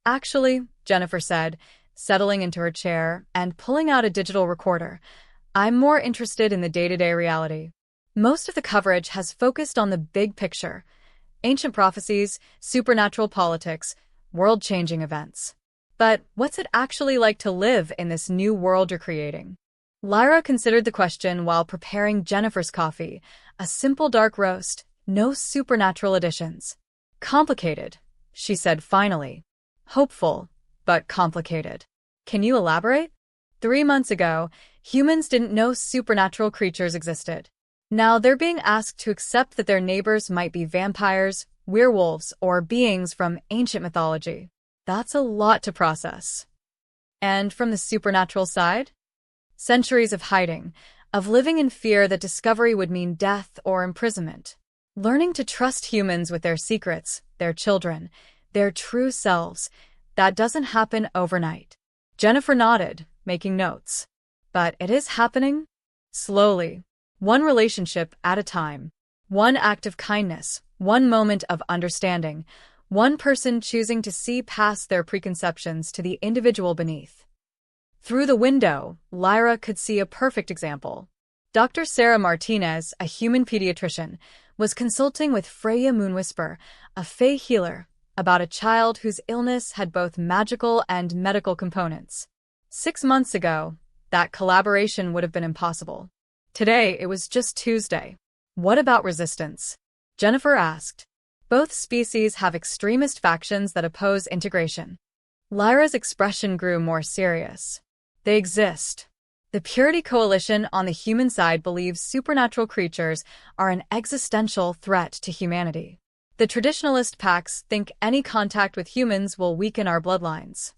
"Actually," Jennifer said, settling into her chair and pulling out a digital recorder, "I'm more interested in the day-to-day reality. Most of the coverage has focused on the big picture: ancient prophecies, supernatural politics, world-changing events. But what's it actually like to live in this new world you're creating?" Lyra considered the question while preparing Jennifer's coffee, a simple dark roast, no supernatural additions. "Complicated," she said finally. "Hopeful, but complicated." "Can you elaborate?" 3 months ago, humans didn't know supernatural creatures existed. Now they're being asked to accept that their neighbors might be vampires, werewolves, or beings from ancient mythology. That's a lot to process. And from the supernatural side? Centuries of hiding, of living in fear that discovery would mean death or imprisonment. Learning to trust humans with their secrets, their children, their true selves, that doesn't happen overnight. Jennifer nodded, making notes. But it is happening? Slowly. One relationship at a time. One act of kindness, one moment of understanding, one person choosing to see past their preconceptions to the individual beneath. Through the window, Lyra could see a perfect example. Dr. Sarah Martinez, a human pediatrician, was consulting with Freya Moonwhisper, a fae healer, about a child whose illness had both magical and medical components. 6 months ago, that collaboration would have been impossible. Today, it was just Tuesday. "What about resistance?" Jennifer asked. "Both species have extremist factions that oppose integration." Lyra's expression grew more serious. "They exist. The Purity Coalition on the human side believes supernatural creatures are an existential threat to humanity. The traditionalist pacts think any contact with humans will weaken our bloodlines."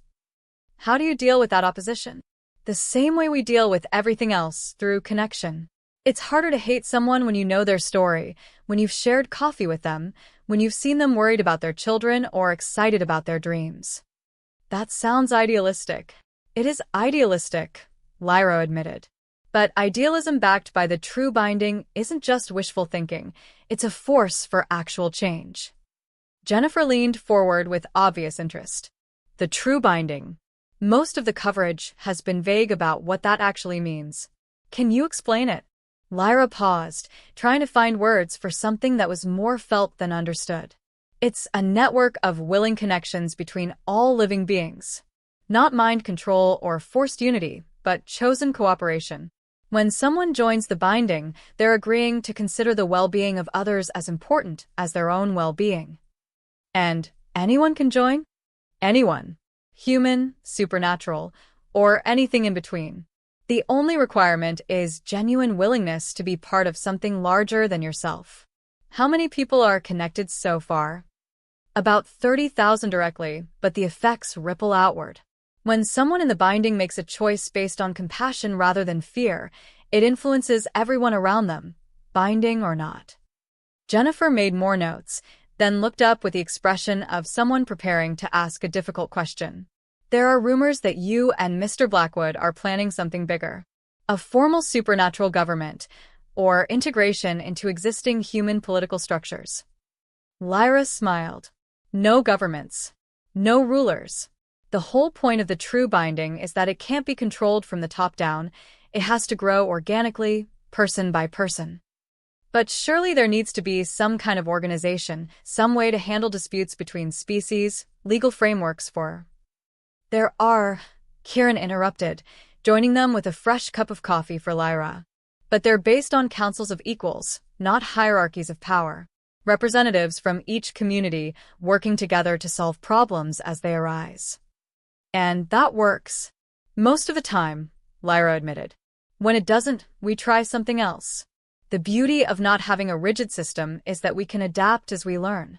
"How do you deal with that opposition?" "The same way we deal with everything else, through connection. It's harder to hate someone when you know their story, when you've shared coffee with them, when you've seen them worried about their children or excited about their dreams." "That sounds idealistic." "It is idealistic," Lyra admitted. "But idealism backed by the true binding isn't just wishful thinking, it's a force for actual change." Jennifer leaned forward with obvious interest. "The true binding. Most of the coverage has been vague about what that actually means. Can you explain it?" Lyra paused, trying to find words for something that was more felt than understood. "It's a network of willing connections between all living beings. Not mind control or forced unity, but chosen cooperation. When someone joins the binding, they're agreeing to consider the well-being of others as important as their own well-being." "And anyone can join?" "Anyone. Human, supernatural, or anything in between. The only requirement is genuine willingness to be part of something larger than yourself." "How many people are connected so far?" "About 30,000 directly, but the effects ripple outward. When someone in the binding makes a choice based on compassion rather than fear, it influences everyone around them, binding or not." Jennifer made more notes, then looked up with the expression of someone preparing to ask a difficult question. "There are rumors that you and Mr. Blackwood are planning something bigger. A formal supernatural government, or integration into existing human political structures." Lyra smiled. "No governments. No rulers. The whole point of the true binding is that it can't be controlled from the top down. It has to grow organically, person by person." "But surely there needs to be some kind of organization, some way to handle disputes between species, legal frameworks for—" "There are," Kieran interrupted, joining them with a fresh cup of coffee for Lyra. "But they're based on councils of equals, not hierarchies of power. Representatives from each community working together to solve problems as they arise." "And that works." "Most of the time," Lyra admitted. "When it doesn't, we try something else." The beauty of not having a rigid system is that we can adapt as we learn.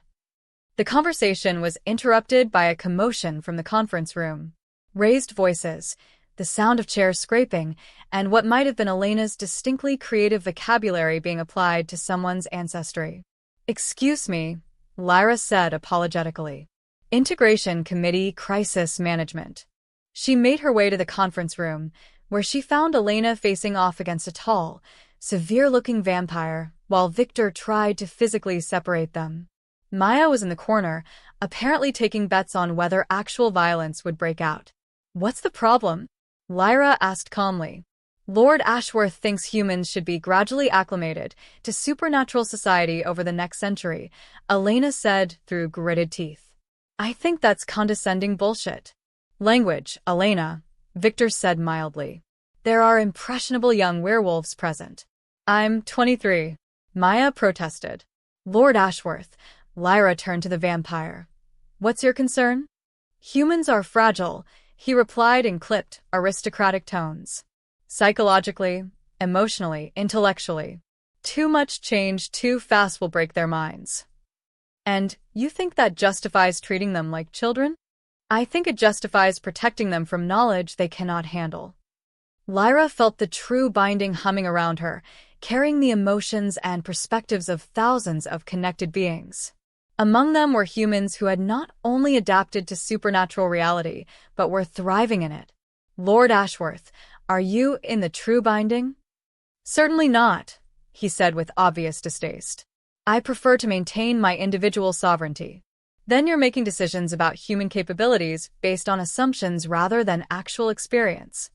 The conversation was interrupted by a commotion from the conference room. Raised voices, the sound of chairs scraping, and what might have been Elena's distinctly creative vocabulary being applied to someone's ancestry. "Excuse me," Lyra said apologetically. "Integration Committee Crisis Management." She made her way to the conference room, where she found Elena facing off against a tall, severe-looking vampire, while Victor tried to physically separate them. Maya was in the corner, apparently taking bets on whether actual violence would break out. "What's the problem?" Lyra asked calmly. "Lord Ashworth thinks humans should be gradually acclimated to supernatural society over the next century," Elena said through gritted teeth. "I think that's condescending bullshit." "Language, Elena," Victor said mildly. "There are impressionable young werewolves present." "I'm 23, Maya protested. "Lord Ashworth," Lyra turned to the vampire. "What's your concern?" "Humans are fragile," he replied in clipped, aristocratic tones. "Psychologically, emotionally, intellectually. Too much change too fast will break their minds." "And you think that justifies treating them like children?" "I think it justifies protecting them from knowledge they cannot handle." Lyra felt the true binding humming around her, carrying the emotions and perspectives of thousands of connected beings. Among them were humans who had not only adapted to supernatural reality, but were thriving in it. "Lord Ashworth, are you in the true binding?" "Certainly not," he said with obvious distaste. "I prefer to maintain my individual sovereignty." "Then you're making decisions about human capabilities based on assumptions rather than actual experience."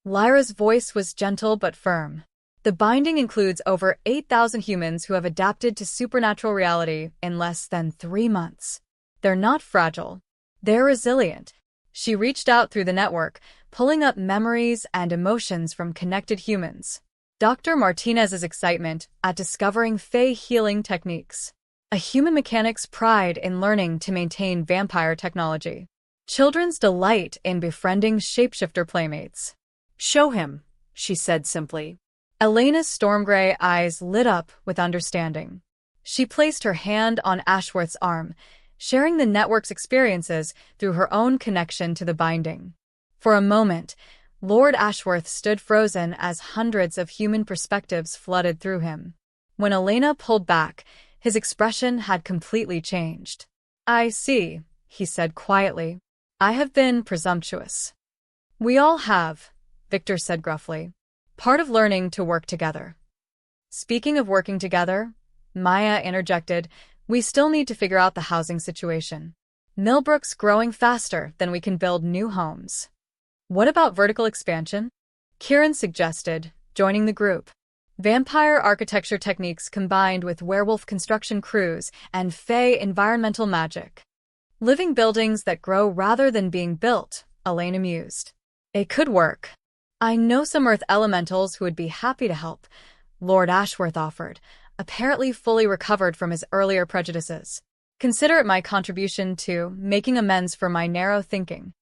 Lyra's voice was gentle but firm. "The binding includes over 8,000 humans who have adapted to supernatural reality in less than 3 months. They're not fragile. They're resilient." She reached out through the network, pulling up memories and emotions from connected humans. Dr. Martinez's excitement at discovering Fey healing techniques. A human mechanic's pride in learning to maintain vampire technology. Children's delight in befriending shapeshifter playmates. "Show him," she said simply. Elena's storm-gray eyes lit up with understanding. She placed her hand on Ashworth's arm, sharing the network's experiences through her own connection to the binding. For a moment, Lord Ashworth stood frozen as hundreds of human perspectives flooded through him. When Elena pulled back, his expression had completely changed. "I see," he said quietly. "I have been presumptuous." "We all have," Victor said gruffly. "Part of learning to work together." "Speaking of working together," Maya interjected, "we still need to figure out the housing situation. Millbrook's growing faster than we can build new homes." "What about vertical expansion?" Kieran suggested, joining the group. "Vampire architecture techniques combined with werewolf construction crews and Fey environmental magic. Living buildings that grow rather than being built," Elena mused. "It could work. I know some Earth elementals who would be happy to help," Lord Ashworth offered, apparently fully recovered from his earlier prejudices. "Consider it my contribution to making amends for my narrow thinking."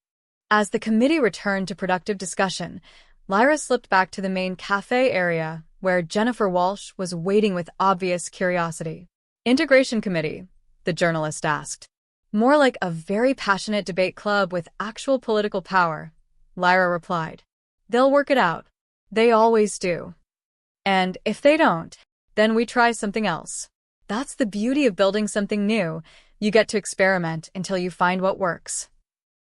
As the committee returned to productive discussion, Lyra slipped back to the main cafe area, where Jennifer Walsh was waiting with obvious curiosity. "Integration Committee?" the journalist asked. "More like a very passionate debate club with actual political power," Lyra replied. "They'll work it out. They always do. And if they don't, then we try something else. That's the beauty of building something new. You get to experiment until you find what works."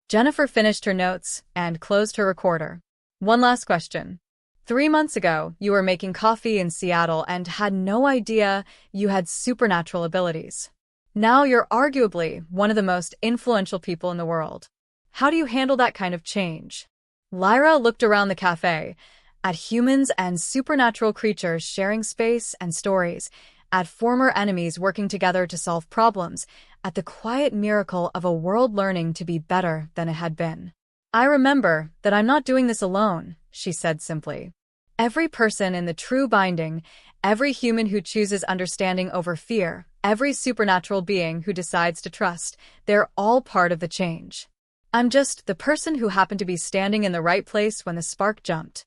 Jennifer finished her notes and closed her recorder. "One last question. 3 months ago, you were making coffee in Seattle and had no idea you had supernatural abilities. Now you're arguably one of the most influential people in the world. How do you handle that kind of change?" Lyra looked around the cafe, at humans and supernatural creatures sharing space and stories, at former enemies working together to solve problems, at the quiet miracle of a world learning to be better than it had been. "I remember that I'm not doing this alone," she said simply. "Every person in the true binding, every human who chooses understanding over fear, every supernatural being who decides to trust, they're all part of the change. I'm just the person who happened to be standing in the right place when the spark jumped."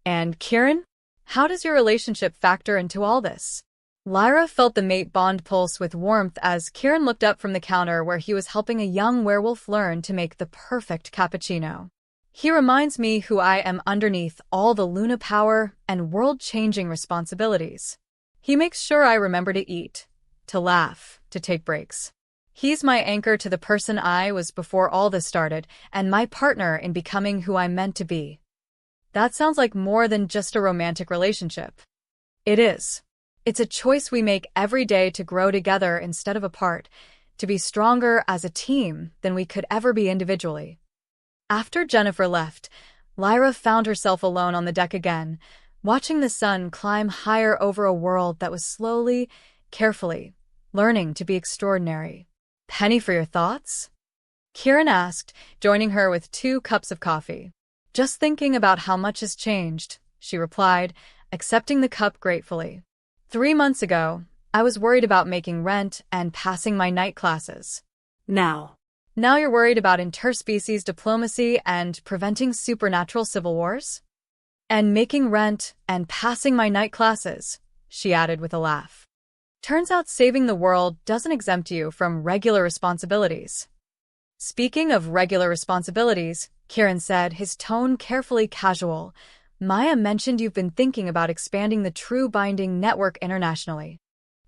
"And Kieran? How does your relationship factor into all this? Lyra felt the mate bond pulse with warmth as Kieran looked up from the counter where he was helping a young werewolf learn to make the perfect cappuccino. He reminds me who I am underneath all the Luna power and world-changing responsibilities. He makes sure I remember to eat, to laugh, to take breaks. He's my anchor to the person I was before all this started, and my partner in becoming who I'm meant to be. That sounds like more than just a romantic relationship. It is. It's a choice we make every day to grow together instead of apart, to be stronger as a team than we could ever be individually. After Jennifer left, Lyra found herself alone on the deck again, watching the sun climb higher over a world that was slowly, carefully, learning to be extraordinary. "Penny for your thoughts?" Kieran asked, joining her with 2 cups of coffee. "Just thinking about how much has changed," she replied, accepting the cup gratefully. 3 months ago, I was worried about making rent and passing my night classes. Now You're worried about interspecies diplomacy and preventing supernatural civil wars? And making rent and passing my night classes, she added with a laugh. Turns out saving the world doesn't exempt you from regular responsibilities. Speaking of regular responsibilities, Kieran said, his tone carefully casual, Maya mentioned you've been thinking about expanding the True Binding network internationally.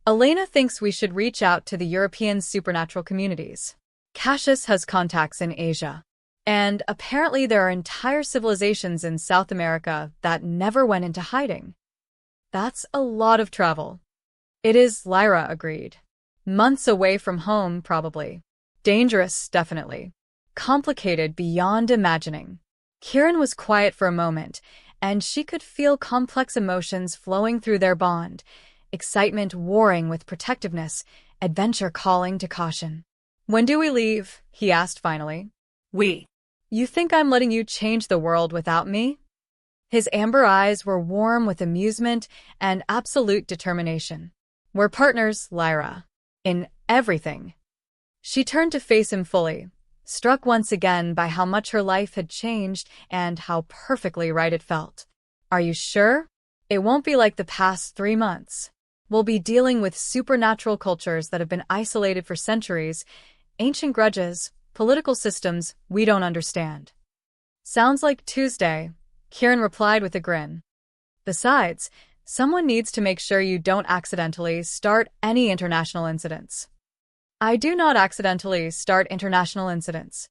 Elena thinks we should reach out to the European supernatural communities. Cassius has contacts in Asia. And apparently there are entire civilizations in South America that never went into hiding. That's a lot of travel. It is, Lyra agreed. Months away from home, probably. Dangerous, definitely. Complicated beyond imagining. Kieran was quiet for a moment, and she could feel complex emotions flowing through their bond, excitement warring with protectiveness, adventure calling to caution. "When do we leave?" he asked finally. You think I'm letting you change the world without me?" His amber eyes were warm with amusement and absolute determination. "We're partners, Lyra. In everything." She turned to face him fully, struck once again by how much her life had changed and how perfectly right it felt. "Are you sure? It won't be like the past 3 months. We'll be dealing with supernatural cultures that have been isolated for centuries, ancient grudges, political systems we don't understand." "Sounds like Tuesday," Kieran replied with a grin. "Besides, someone needs to make sure you don't accidentally start any international incidents." "I do not accidentally start international incidents."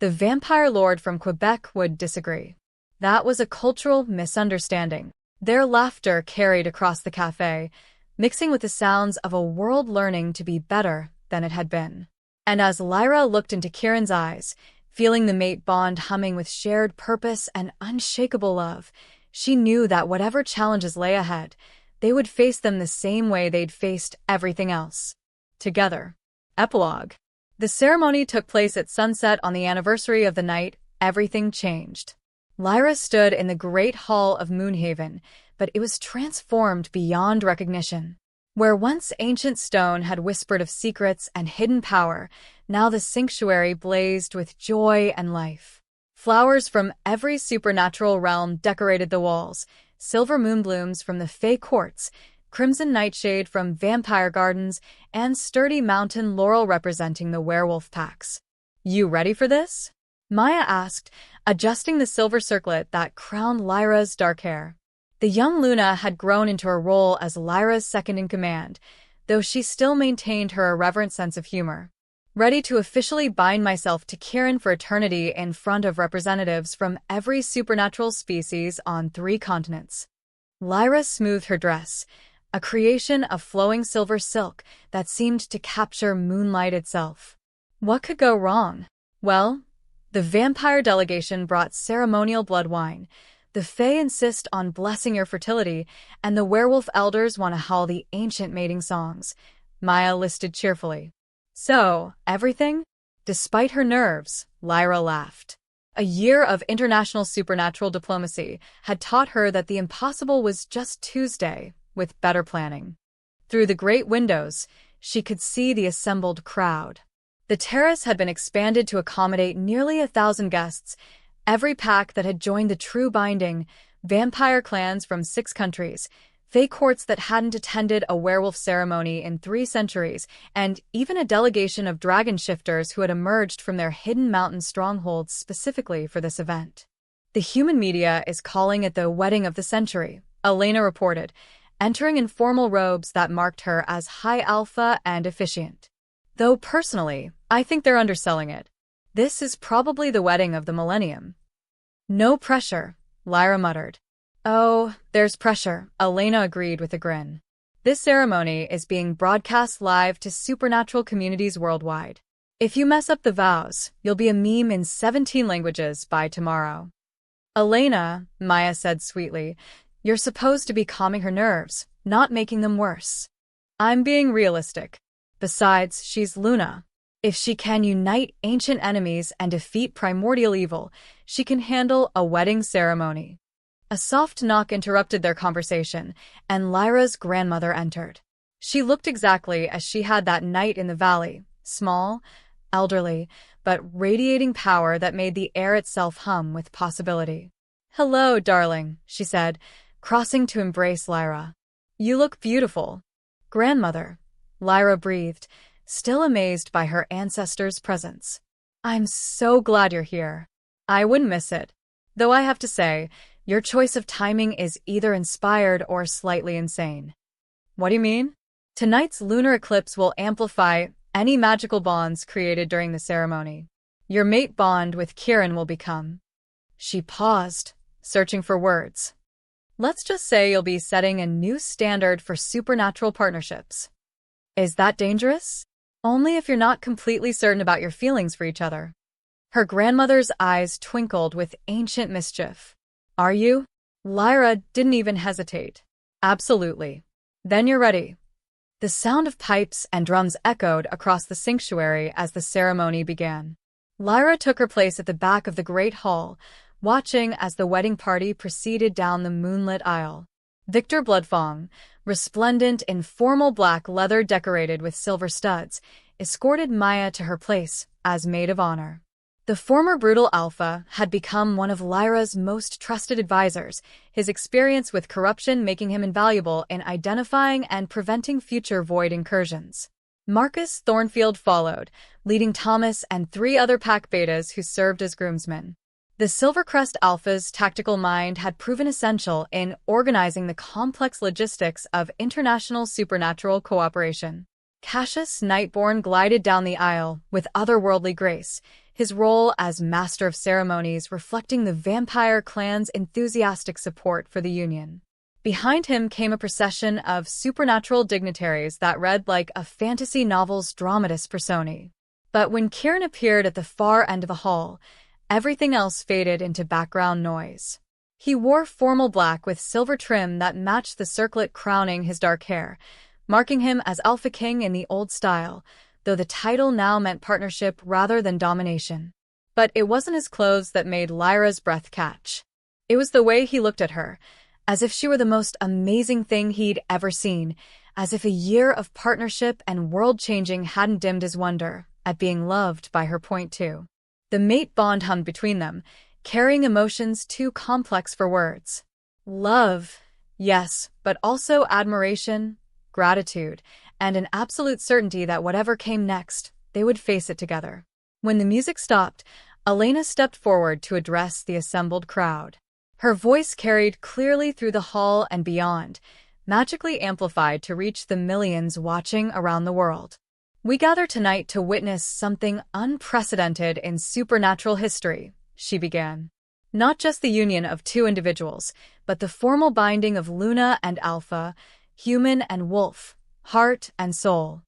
The vampire lord from Quebec would disagree. That was a cultural misunderstanding. Their laughter carried across the cafe, mixing with the sounds of a world learning to be better than it had been. And as Lyra looked into Kieran's eyes, feeling the mate bond humming with shared purpose and unshakable love, she knew that whatever challenges lay ahead, they would face them the same way they'd faced everything else. Together. Epilogue. The ceremony took place at sunset on the anniversary of the night everything changed. Lyra stood in the great hall of Moonhaven, but it was transformed beyond recognition. Where once ancient stone had whispered of secrets and hidden power, now the sanctuary blazed with joy and life. Flowers from every supernatural realm decorated the walls, silver moonblooms from the Fey courts, crimson nightshade from vampire gardens, and sturdy mountain laurel representing the werewolf packs. "You ready for this?" Maya asked, adjusting the silver circlet that crowned Lyra's dark hair. The young Luna had grown into a role as Lyra's second-in-command, though she still maintained her irreverent sense of humor. "Ready to officially bind myself to Kieran for eternity in front of representatives from every supernatural species on 3 continents." Lyra smoothed her dress, a creation of flowing silver silk that seemed to capture moonlight itself. What could go wrong? Well, the vampire delegation brought ceremonial blood wine. The Fae insist on blessing your fertility, and the werewolf elders want to howl the ancient mating songs, Maya listed cheerfully. "So, everything?" Despite her nerves, Lyra laughed. A year of international supernatural diplomacy had taught her that the impossible was just Tuesday, with better planning. Through the great windows, she could see the assembled crowd. The terrace had been expanded to accommodate nearly 1,000 guests, every pack that had joined the True Binding, Vampire clans from 6 countries, fake courts that hadn't attended a werewolf ceremony in 3 centuries, and even a delegation of dragon shifters who had emerged from their hidden mountain strongholds specifically for this event. The human media is calling it the wedding of the century, Elena reported, entering in formal robes that marked her as high alpha and efficient. Though personally, I think they're underselling it. This is probably the wedding of the millennium. No pressure, Lyra muttered. Oh, there's pressure, Elena agreed with a grin. This ceremony is being broadcast live to supernatural communities worldwide. If you mess up the vows, you'll be a meme in 17 languages by tomorrow. Elena, Maya said sweetly, you're supposed to be calming her nerves, not making them worse. I'm being realistic. Besides, she's Luna. If she can unite ancient enemies and defeat primordial evil, she can handle a wedding ceremony. A soft knock interrupted their conversation, and Lyra's grandmother entered. She looked exactly as she had that night in the valley, small, elderly, but radiating power that made the air itself hum with possibility. Hello, darling, she said, crossing to embrace Lyra. You look beautiful. Grandmother, Lyra breathed, still amazed by her ancestors' presence. I'm so glad you're here. I wouldn't miss it. Though I have to say, your choice of timing is either inspired or slightly insane. What do you mean? Tonight's lunar eclipse will amplify any magical bonds created during the ceremony. Your mate bond with Kieran will become. She paused, searching for words. Let's just say you'll be setting a new standard for supernatural partnerships. Is that dangerous? Only if you're not completely certain about your feelings for each other. Her grandmother's eyes twinkled with ancient mischief. Are you? Lyra didn't even hesitate. Absolutely. Then you're ready. The sound of pipes and drums echoed across the sanctuary as the ceremony began. Lyra took her place at the back of the great hall, watching as the wedding party proceeded down the moonlit aisle. Victor Bloodfong, resplendent in formal black leather decorated with silver studs, escorted Maya to her place as maid of honor. The former brutal Alpha had become one of Lyra's most trusted advisors, his experience with corruption making him invaluable in identifying and preventing future void incursions. Marcus Thornfield followed, leading Thomas and 3 other pack betas who served as groomsmen. The Silvercrest Alpha's tactical mind had proven essential in organizing the complex logistics of international supernatural cooperation. Cassius Nightborn glided down the aisle with otherworldly grace, his role as master of ceremonies reflecting the vampire clan's enthusiastic support for the Union. Behind him came a procession of supernatural dignitaries that read like a fantasy novel's dramatis personae. But when Kieran appeared at the far end of the hall, everything else faded into background noise. He wore formal black with silver trim that matched the circlet crowning his dark hair, marking him as Alpha King in the old style, though the title now meant partnership rather than domination. But it wasn't his clothes that made Lyra's breath catch. It was the way he looked at her, as if she were the most amazing thing he'd ever seen, as if a year of partnership and world-changing hadn't dimmed his wonder at being loved by her. Point two. The mate bond hummed between them, carrying emotions too complex for words. Love, yes, but also admiration, gratitude, and an absolute certainty that whatever came next, they would face it together. When the music stopped, Elena stepped forward to address the assembled crowd. Her voice carried clearly through the hall and beyond, magically amplified to reach the millions watching around the world. We gather tonight to witness something unprecedented in supernatural history, she began. Not just the union of 2 individuals, but the formal binding of Luna and Alpha, human and wolf, heart and soul.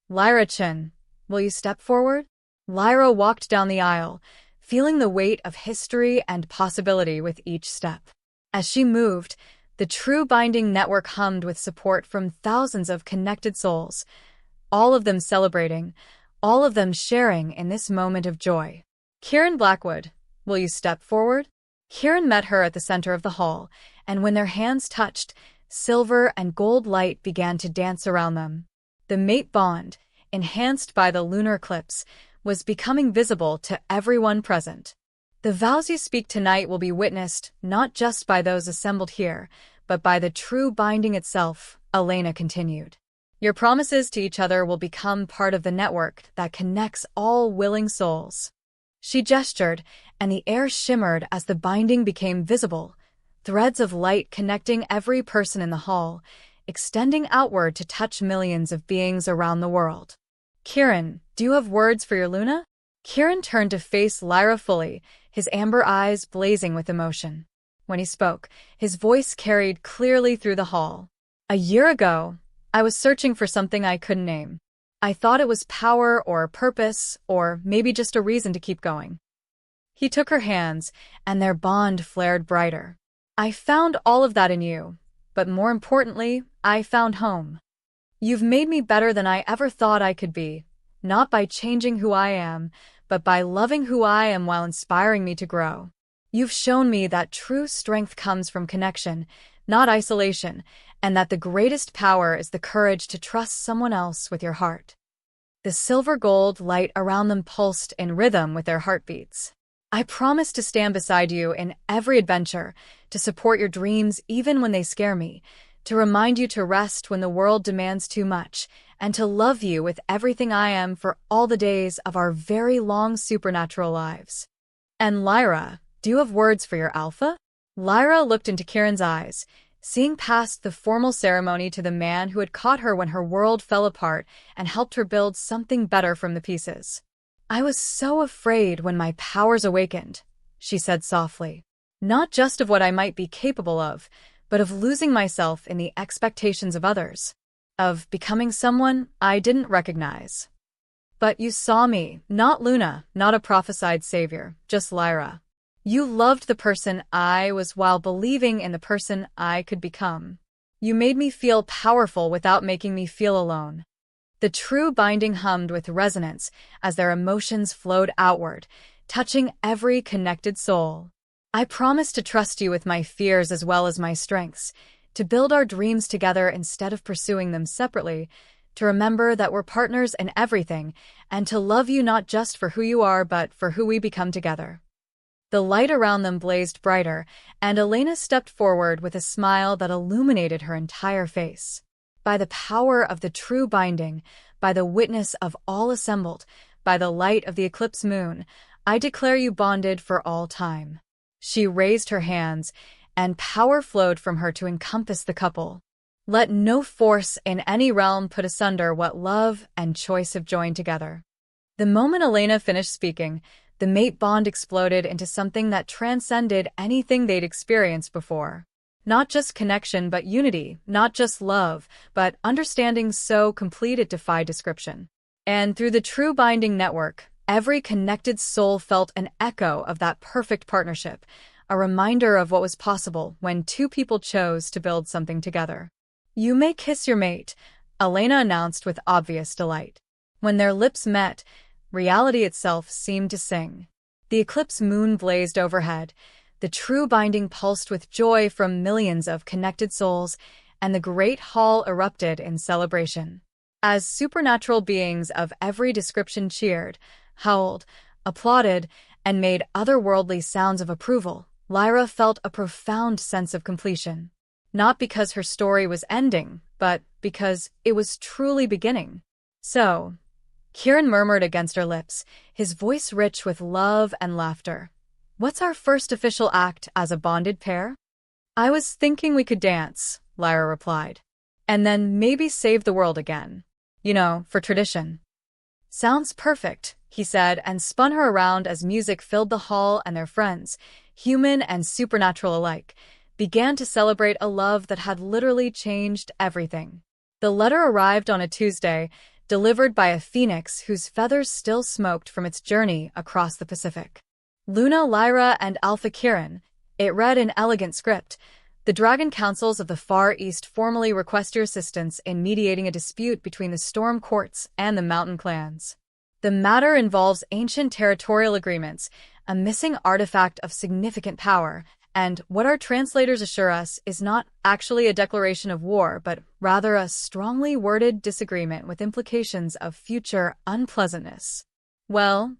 Lyra Chen, will you step forward? Lyra walked down the aisle, feeling the weight of history and possibility with each step. As she moved, the true binding network hummed with support from thousands of connected souls, all of them celebrating, all of them sharing in this moment of joy. Kieran Blackwood, will you step forward? Kieran met her at the center of the hall, and when their hands touched, silver and gold light began to dance around them. The mate bond, enhanced by the lunar eclipse, was becoming visible to everyone present. The vows you speak tonight will be witnessed not just by those assembled here, but by the true binding itself, Elena continued. Your promises to each other will become part of the network that connects all willing souls. She gestured, and the air shimmered as the binding became visible, threads of light connecting every person in the hall, extending outward to touch millions of beings around the world. Kieran, do you have words for your Luna? Kieran turned to face Lyra fully, his amber eyes blazing with emotion. When he spoke, his voice carried clearly through the hall. A year ago, I was searching for something I couldn't name. I thought it was power or purpose, or maybe just a reason to keep going. He took her hands, and their bond flared brighter. I found all of that in you, but more importantly, I found home. You've made me better than I ever thought I could be, not by changing who I am, but by loving who I am while inspiring me to grow. You've shown me that true strength comes from connection, not isolation, and that the greatest power is the courage to trust someone else with your heart. The silver gold light around them pulsed in rhythm with their heartbeats. I promise to stand beside you in every adventure, to support your dreams even when they scare me, to remind you to rest when the world demands too much, and to love you with everything I am for all the days of our very long supernatural lives. And Lyra, do you have words for your Alpha? Lyra looked into Kieran's eyes, seeing past the formal ceremony to the man who had caught her when her world fell apart and helped her build something better from the pieces. I was so afraid when my powers awakened, she said softly. Not just of what I might be capable of, but of losing myself in the expectations of others. Of becoming someone I didn't recognize. But you saw me, not Luna, not a prophesied savior, just Lyra. You loved the person I was while believing in the person I could become. You made me feel powerful without making me feel alone. The true binding hummed with resonance as their emotions flowed outward, touching every connected soul. I promise to trust you with my fears as well as my strengths, to build our dreams together instead of pursuing them separately, to remember that we're partners in everything, and to love you not just for who you are but for who we become together. The light around them blazed brighter, and Elena stepped forward with a smile that illuminated her entire face. By the power of the true binding, by the witness of all assembled, by the light of the eclipse moon, I declare you bonded for all time. She raised her hands, and power flowed from her to encompass the couple. Let no force in any realm put asunder what love and choice have joined together. The moment Elena finished speaking, the mate bond exploded into something that transcended anything they'd experienced before. Not just connection but unity, not just love, but understanding so complete it defied description. And through the true binding network, every connected soul felt an echo of that perfect partnership, a reminder of what was possible when two people chose to build something together. You may kiss your mate, Elena announced with obvious delight. When their lips met, reality itself seemed to sing. The eclipse moon blazed overhead, the true binding pulsed with joy from millions of connected souls, and the great hall erupted in celebration. As supernatural beings of every description cheered, howled, applauded, and made otherworldly sounds of approval, Lyra felt a profound sense of completion. Not because her story was ending, but because it was truly beginning. So, Kieran murmured against her lips, his voice rich with love and laughter. What's our first official act as a bonded pair? I was thinking we could dance, Lyra replied. And then maybe save the world again. You know, for tradition. Sounds perfect, he said, and spun her around as music filled the hall, and their friends, human and supernatural alike, began to celebrate a love that had literally changed everything. The letter arrived on a Tuesday, delivered by a phoenix whose feathers still smoked from its journey across the Pacific. Luna, Lyra, and Alpha Kieran, it read in elegant script. The Dragon Councils of the Far East formally request your assistance in mediating a dispute between the Storm Courts and the Mountain Clans. The matter involves ancient territorial agreements, a missing artifact of significant power, and what our translators assure us is not actually a declaration of war, but rather a strongly worded disagreement with implications of future unpleasantness. Well,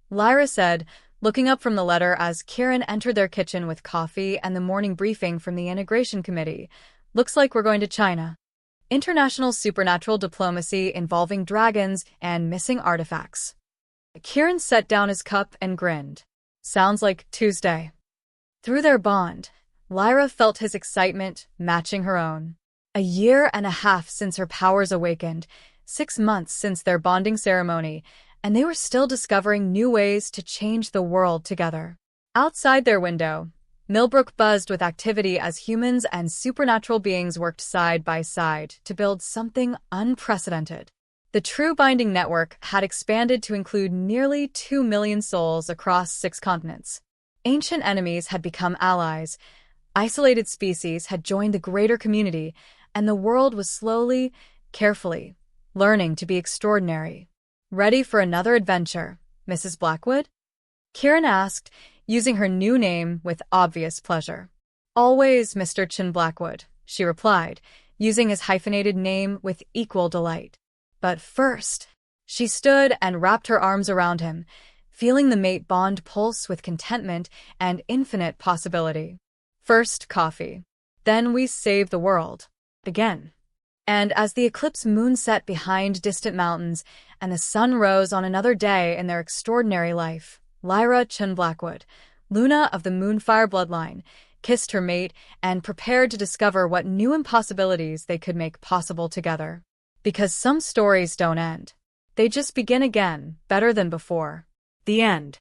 Lyra said, looking up from the letter as Kieran entered their kitchen with coffee and the morning briefing from the integration committee. Looks like we're going to China. International supernatural diplomacy involving dragons and missing artifacts. Kieran set down his cup and grinned. Sounds like Tuesday. Through their bond, Lyra felt his excitement matching her own. 1.5 years since her powers awakened, 6 months since their bonding ceremony, and they were still discovering new ways to change the world together. Outside their window, Millbrook buzzed with activity as humans and supernatural beings worked side by side to build something unprecedented. The True Binding Network had expanded to include nearly 2 million souls across 6 continents. Ancient enemies had become allies, isolated species had joined the greater community, and the world was slowly, carefully, learning to be extraordinary. Ready for another adventure, Mrs. Blackwood? Kieran asked, using her new name with obvious pleasure. Always Mr. Chen Blackwood, she replied, using his hyphenated name with equal delight. But first, she stood and wrapped her arms around him, feeling the mate bond pulse with contentment and infinite possibility. First coffee. Then we save the world. Again. And as the eclipse moon set behind distant mountains and the sun rose on another day in their extraordinary life, Lyra Chen Blackwood, Luna of the Moonfire bloodline, kissed her mate and prepared to discover what new impossibilities they could make possible together. Because some stories don't end. They just begin again, better than before. The end.